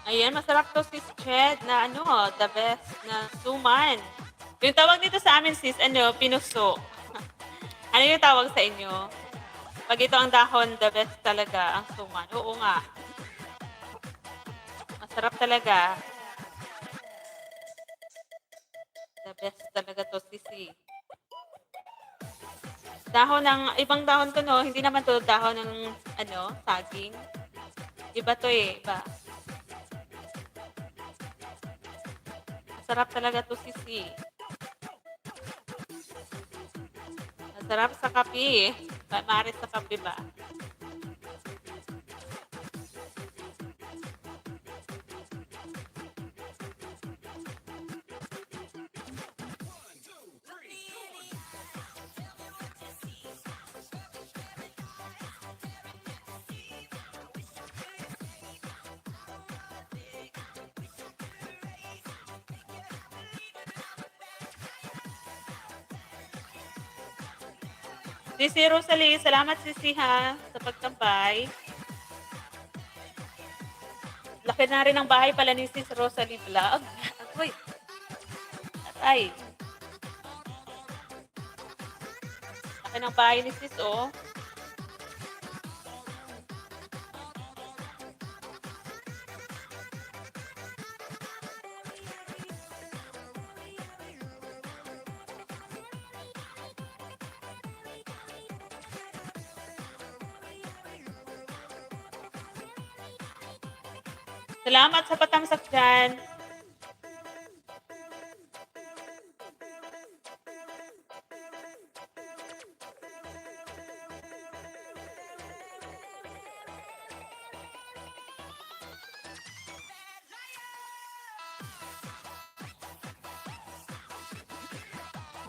Speaker 5: Ayan, masarap to sis Ched na ano, the best na suman. Yung tawag dito sa amin sis, ano, pinuso. Ano yung tawag sa inyo? Pag ito ang dahon, the best talaga ang suman. Oo nga. Masarap talaga. The best talaga to sisi. Dahon ng, ibang dahon to no, hindi naman to dahon ng ano, saging. Iba to eh, iba. Masarap talaga to sisi. Masarap sa kape. Maris sa kape ba? Sisi Rosalie, salamat Sisi ha sa pagtambay. Laki na rin ang bahay pala ni Sis Rosalie Vlog. Uy, atay. Laki ng bahay ni Sis, oh. Salamat sa patamsak dyan.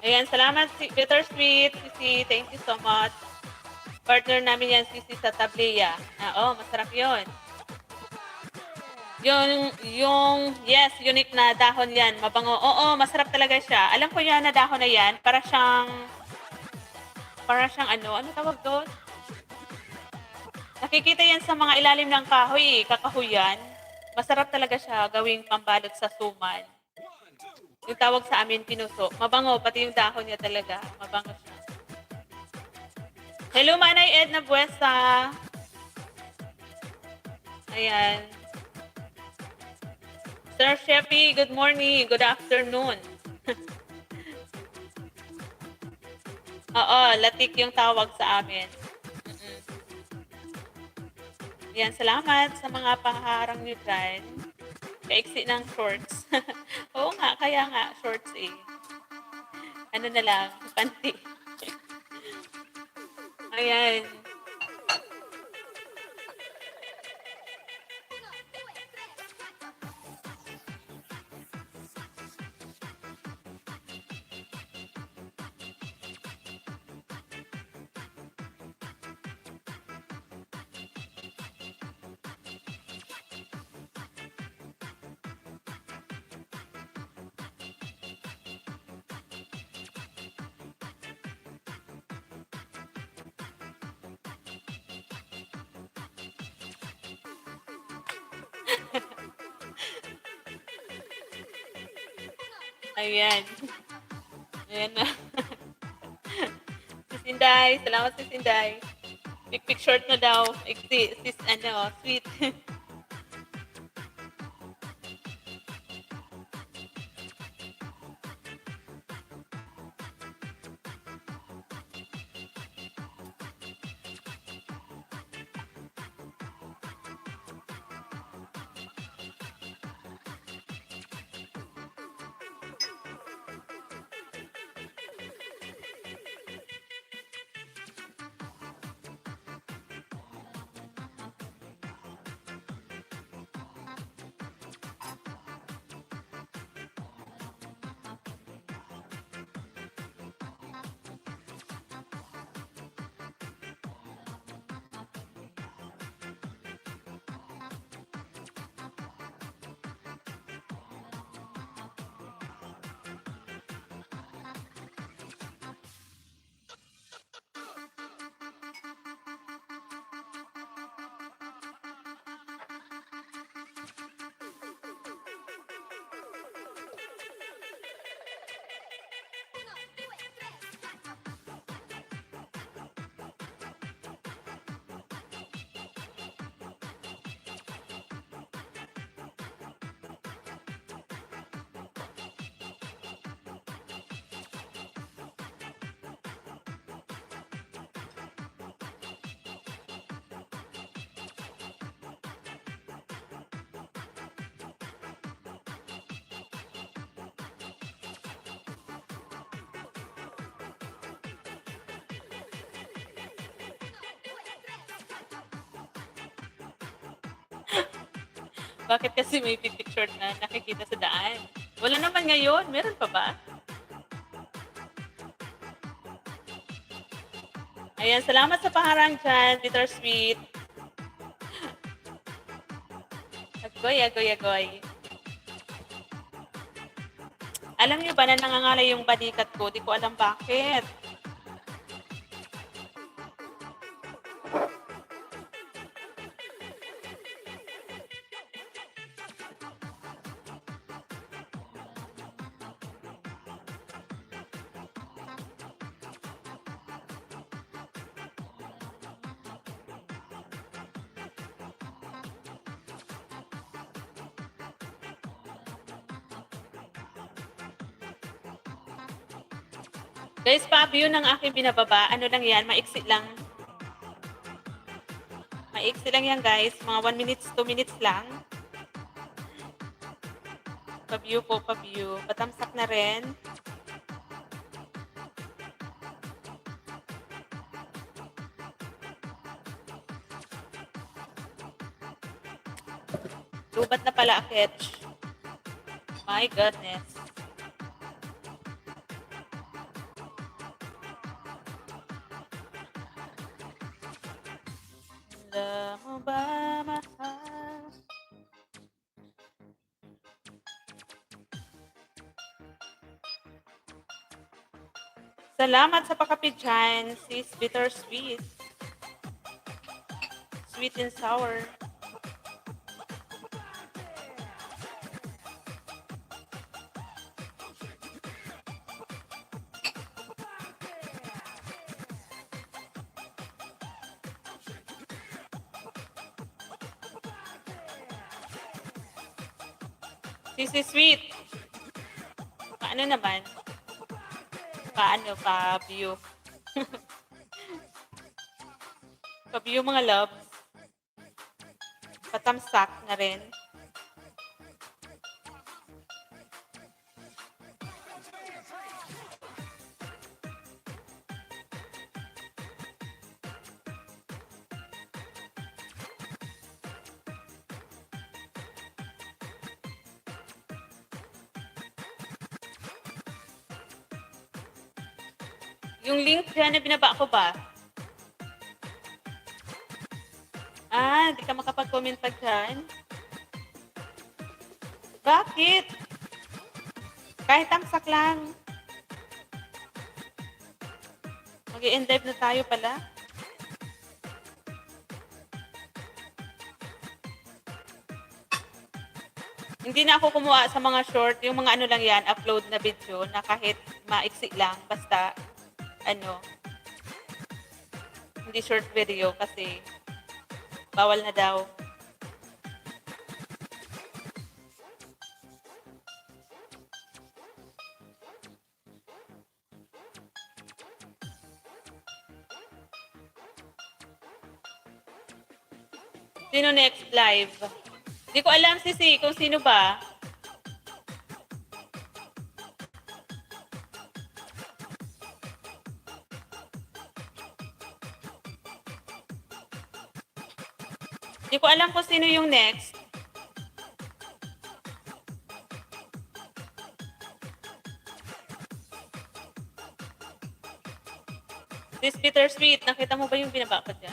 Speaker 5: Ayan, salamat si Bittersweet, Sisi. Thank you so much. Partner namin yan, Sisi, sa Tablia. Oo, masarap yun. Yes, unique na dahon yan. Mabango. Oo, masarap talaga siya. Alam ko yan na dahon na yan. Para siyang ano tawag doon? Nakikita yan sa mga ilalim ng kahoy, kakahuyan. Masarap talaga siya gawing pambalot sa suman. Yung tawag sa amin, pinuso. Mabango, pati yung dahon niya talaga. Mabango siya. Hello, Manay Edna Buesa. Ayan. Sir Sheppy, good morning, good afternoon. Oo, latik yung tawag sa amin. Yan, salamat sa mga paharang nyo dyan. Kaiksi ng shorts. Oo nga, kaya nga, shorts eh. Ano na lang, panty. Ayan. Ayan. Ayan na. Sis Inday, salamat Sis Inday. Pick short na daw. Sis, sweet. Bakit kasi may picture na nakikita sa daan? Wala naman ngayon. Meron pa ba? Ayan, salamat sa paharang dyan, Bittersweet. Agoy, agoy, agoy. Alam niyo ba na nangangalay yung balikat ko? Di ko alam bakit. Guys, pa-view ng aking binababa. Ano lang yan, maiksi lang. Maiksi lang yan guys. Mga 1 minutes, 2 minutes lang. Pa-view po, pa-view. Patamsak na rin. Lubat na pala, Aketch. My goodness. Alam mo ba, mahal? Salamat sa pakapit dyan, sis Bittersweet. Sweet and sour. Sisi Sweet. Paano naman? Paano pa-view? Pa-view mga loves. Patamsak na rin. Yung link dyan na binaba ko ba? Di ka makapag-comment pa dyan? Bakit? Kahit tamsak lang. Mag-i-end live na tayo pala. Hindi na ako kumuha sa mga short. Yung mga ano lang yan, upload na video na kahit maiksi lang. Basta hindi short video kasi bawal na daw. Sino next live? Hindi ko alam sisi kung sino ba. Hindi ko alam kung sino yung next. Sis Bittersweet, nakita mo ba yung binaba ko dyan?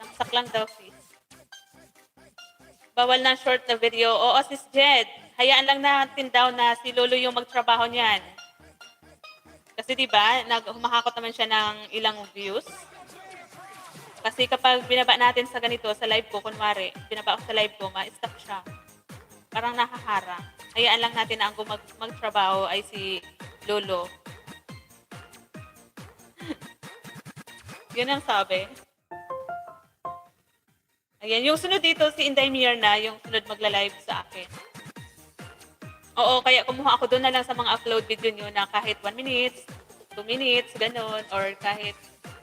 Speaker 5: Tamsak lang daw, sis. Bawal na short na video. Oo, sis Jed. Hayaan lang natin daw na si Lolo yung magtrabaho niyan. Kasi diba, humahakot naman siya ng ilang views. Kasi kapag binaba natin sa ganito, sa live ko, kunwari, binaba ko sa live ko, ma-stop siya. Parang nakaharang. Hayaan lang natin na ang magtrabaho ay si Lolo. Yun ang sabi. Ayan, yung sunod dito, si Inday Mirna, yung sunod magla-live sa akin. Oo, kaya kumuha ako doon na lang sa mga upload video nyo na kahit 1 minute, 2 minutes, ganun, or kahit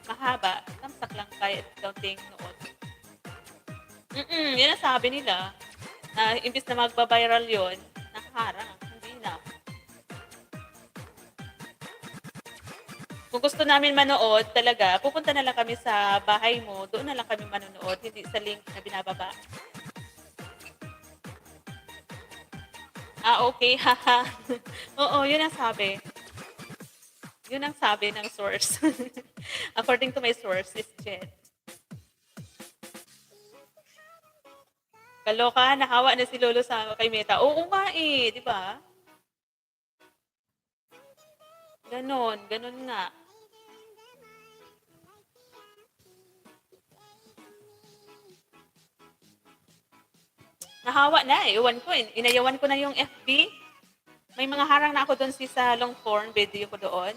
Speaker 5: mahaba, tamsak lang kahit counting noon. Yan ang sabi nila. Na imbis na magbabiral yun, nakaharang. Hindi na. Kung gusto namin manood talaga, pupunta na lang kami sa bahay mo, doon na lang kami manonood, hindi sa link na binababa. Okay, haha. Oo, yun ang sabi. Yun ang sabi ng source. According to my source, is Jen. Kaloka, nahawa na si Lolo sa kay Meta. Oo nga eh, di ba? Ganon nga. Nahawa na eh. Iwan ko eh. Inayawan ko na yung FB. May mga harang na ako doon sa long form video ko doon.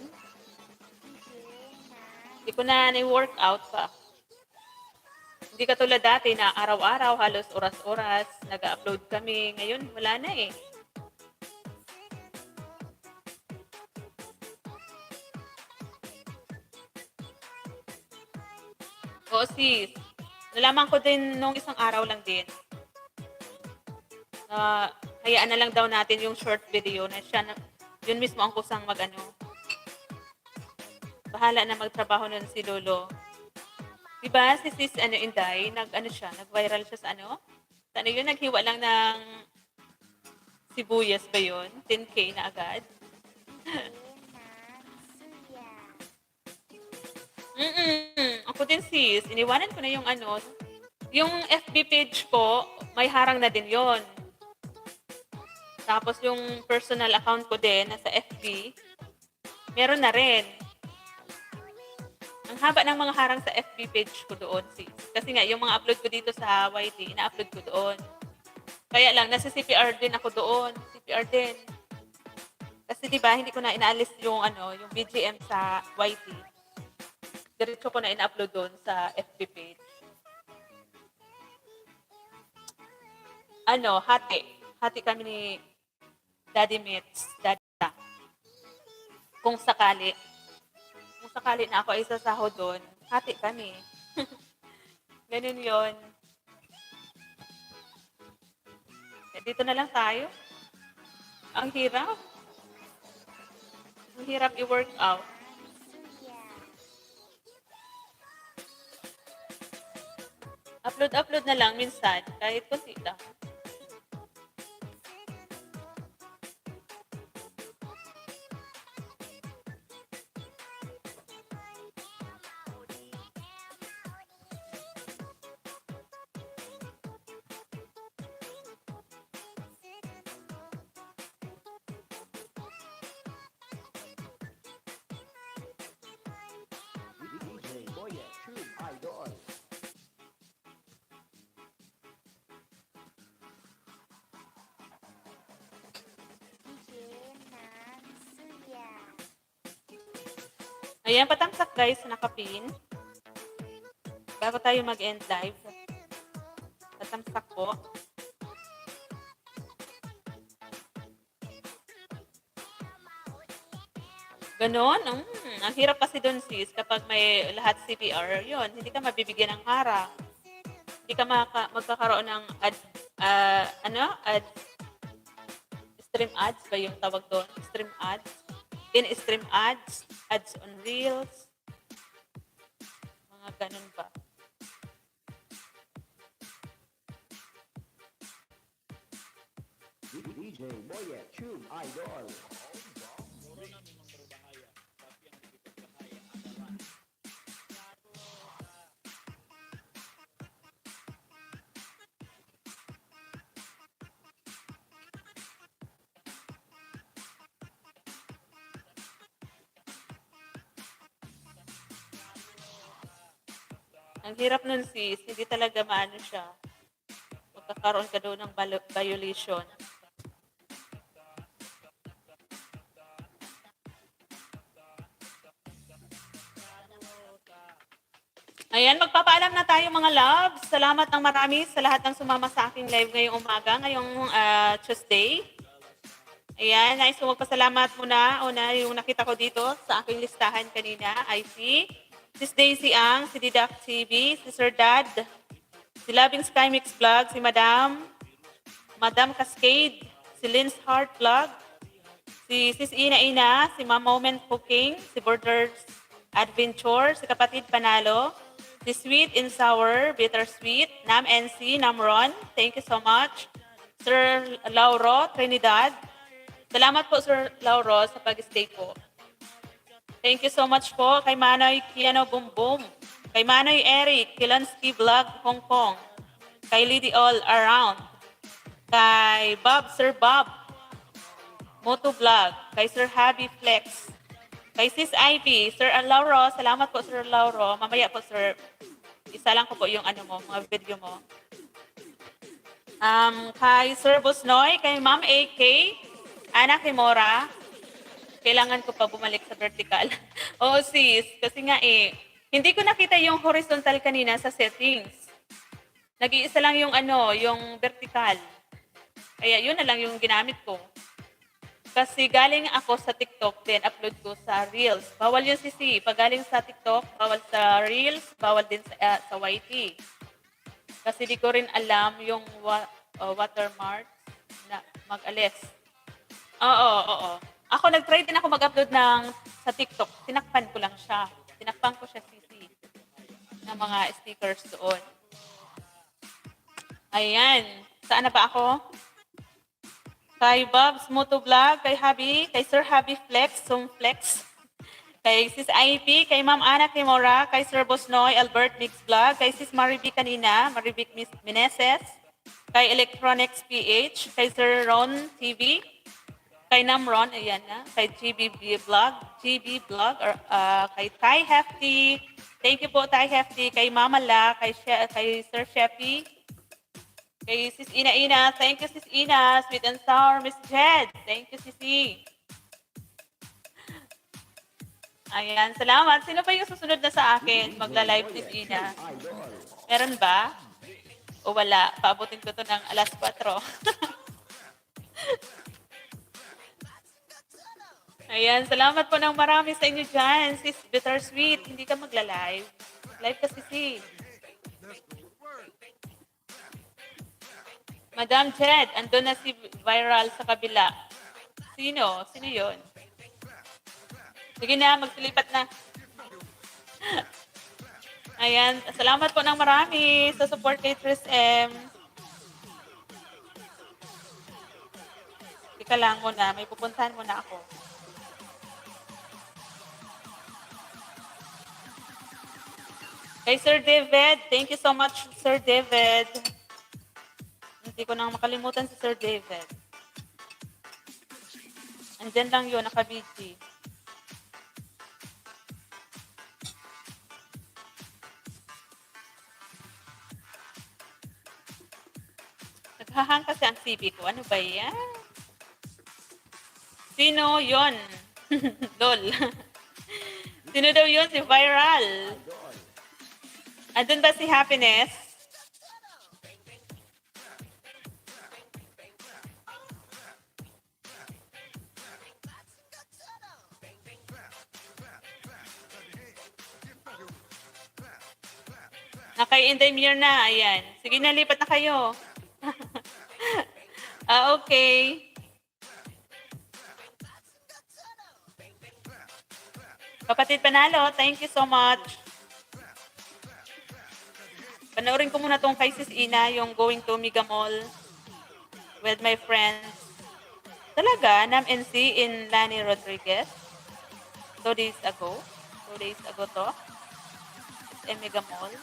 Speaker 5: Hindi ko na na-workout pa. Hindi katulad dati na araw-araw, halos oras-oras, nag-upload kami. Ngayon, wala na eh. Oo, sis. Nalaman ko din nung isang araw lang din. Na hayaan na lang daw natin yung short video na siya na, yun mismo ang kusang mag-ano. Bahala na magtrabaho nun si Lolo. Diba si sis Inday, nag-ano siya, nag-viral siya sa ano? Sa ano yun, naghiwa lang ng sibuyas ba yun? 10K na agad. Ako din sis, iniwanan ko na yung ano, yung FB page ko, may harang na din yon. Tapos yung personal account ko din, nasa FB, meron na rin. Ang haba ng mga harang sa FB page ko doon, sis. Kasi nga, yung mga upload ko dito sa YT, ina-upload ko doon. Kaya lang, nasa CPR din ako doon. CPR din. Kasi di ba hindi ko na inaalis yung ano, yung BGM sa YT. Diretso ko na ina-upload doon sa FB page. Ano, hati. Hati kami ni Daddy Mitz, Daddy Ta. Kung sakali na ako ay sasahod doon, hati kami. Ganun yon. Dito na lang tayo. Ang hirap. Ang hirap i-work out. Upload na lang minsan, kahit kunti lang.
Speaker 9: DJ Boyet, True Idol.
Speaker 5: Ayan, patamsak guys, nakapin. Bago tayo mag-end live. Patamsak po. Ganon? Ang hirap kasi doon sis, kapag may lahat CPR, yun, hindi ka mabibigyan ng harang. Hindi ka magkakaroon ng stream ads ba yung tawag doon? Stream ads? In-stream ads? Ads on Reels? Mga ganun ba?
Speaker 9: DJ Boyet, True Idol.
Speaker 5: Ang hirap nun sis, hindi talaga maano siya. Magkakaroon ka doon ng violation. Ayan, magpapaalam na tayo mga loves. Salamat ng marami sa lahat ng sumama sa aking live ngayong umaga, ngayong Tuesday. Ayan, nais ko magpasalamat muna. Una, yung nakita ko dito sa aking listahan kanina, I see. Sis Daisy Ang, si Didac TV, si Sir Dad, si Loving Sky Mix Vlog, si Madam Cascade, si Lynn's Heart Vlog, si Sis Ina, si Ma'am Moment Cooking, si Borders Adventure, si Kapatid Panalo, si Sweet and Sour, Bittersweet, Nam NC, Namron, thank you so much. Sir Lauro Trinidad, salamat po Sir Lauro sa pag-stay po. Thank you so much po kay Manoy Kiano Boom Boom, kay Manoy Eric, Kilansky Vlog Hong Kong, kay Lady All Around, kay Bob, Sir Bob, Moto Vlog, kay Sir Happy Flex, kay Sis Ivy, Sir Lauro, salamat po Sir Lauro. Mamaya po Sir, isa lang ko po yung ano mo, mga video mo. Kay Sir Busnoy, kay Ma'am AK, Ana Kimora, kailangan ko pa bumalik sa vertical. Oo sis, kasi nga hindi ko nakita yung horizontal kanina sa settings. Nag-iisa lang yung yung vertical. Kaya yun na lang yung ginamit ko. Kasi galing ako sa TikTok, then upload ko sa Reels. Bawal yun, Sisi. Pag galing sa TikTok, bawal sa Reels, bawal din sa YT. Kasi di ko rin alam yung watermark na mag-alis. Oo. Ako, nag-try din ako mag-upload sa TikTok. Tinakpan ko lang siya. Tinakpan ko siya, Sisi, ng mga stickers doon. Ayan. Saan na ba ako? Kay Bob's Motovlog, kay Habi, kay Sir Habi Flex, Zoom Flex, kay Sis IP, kay Ma'am Ana Kimora, kay Sir Bosnoy, Albert Mix Vlog, kay Sis Marivic kanina, Marivic Meneses, kay Electronics PH, kay Sir Ron TV, kay Namron, ayan na, kay GB Vlog, or kay Ty Hefty, thank you po Ty Hefty, kay Mama La, kay Sir Sheppy, kay Sis Ina, thank you Sis Ina, Sweet and Sour, Miss Jed, thank you Sisi. Ayan, salamat. Sino pa yung susunod na sa akin? Magla-live Sis Ina.
Speaker 9: Idol.
Speaker 5: Meron ba? O wala? Paabutin ko to ng alas 4. Ayan, salamat po ng marami sa inyo dyan. Sis Bittersweet, hindi ka magla-live. Live ka Sisi. Madam Jed, andun na si Viral sa kabila. Sino? Sino yun? Sige na, magsilipat na. Ayan, salamat po ng marami sa support kay Tris M. Ika lang muna, may pupuntahan muna ako. Kay Sir David, thank you so much Sir David. Hindi ko nang makalimutan si Sir David. Andyan lang yun, naka-BG. Naghahang kasi ang CB ko. Ano ba yan? Sino yon? Lol. Sino daw yun? Si Viral. Andun ba si Happiness? Naka-end time year na. Ayan. Sige na, lipat na kayo. Okay. Kapatid Panalo, thank you so much. Panoorin ko muna tong kay Sis Ina, yung Going to Mega Mall with my friends. Talaga, Nam NC in Lani Rodriguez. 2 days ago. 2 days ago to. It's Mega Mall.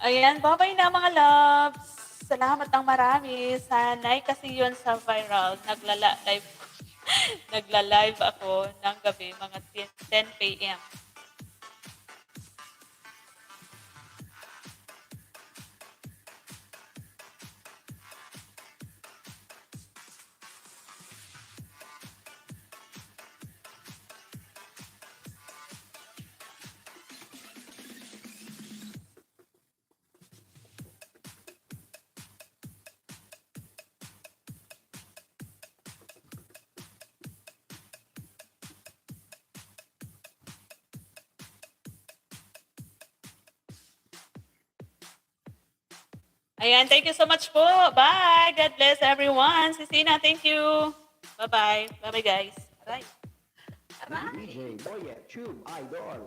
Speaker 5: Ayan, bye-bye na mga loves. Salamat ng marami. Sanay kasi yun sa Viral. Nagla-live ako ng gabi, mga 10 p.m. Ayan, thank you so much po. Bye. God bless everyone. Sisina, thank you. Bye-bye. Bye-bye, guys. Bye.
Speaker 9: DJ Boyet, Tube Idol.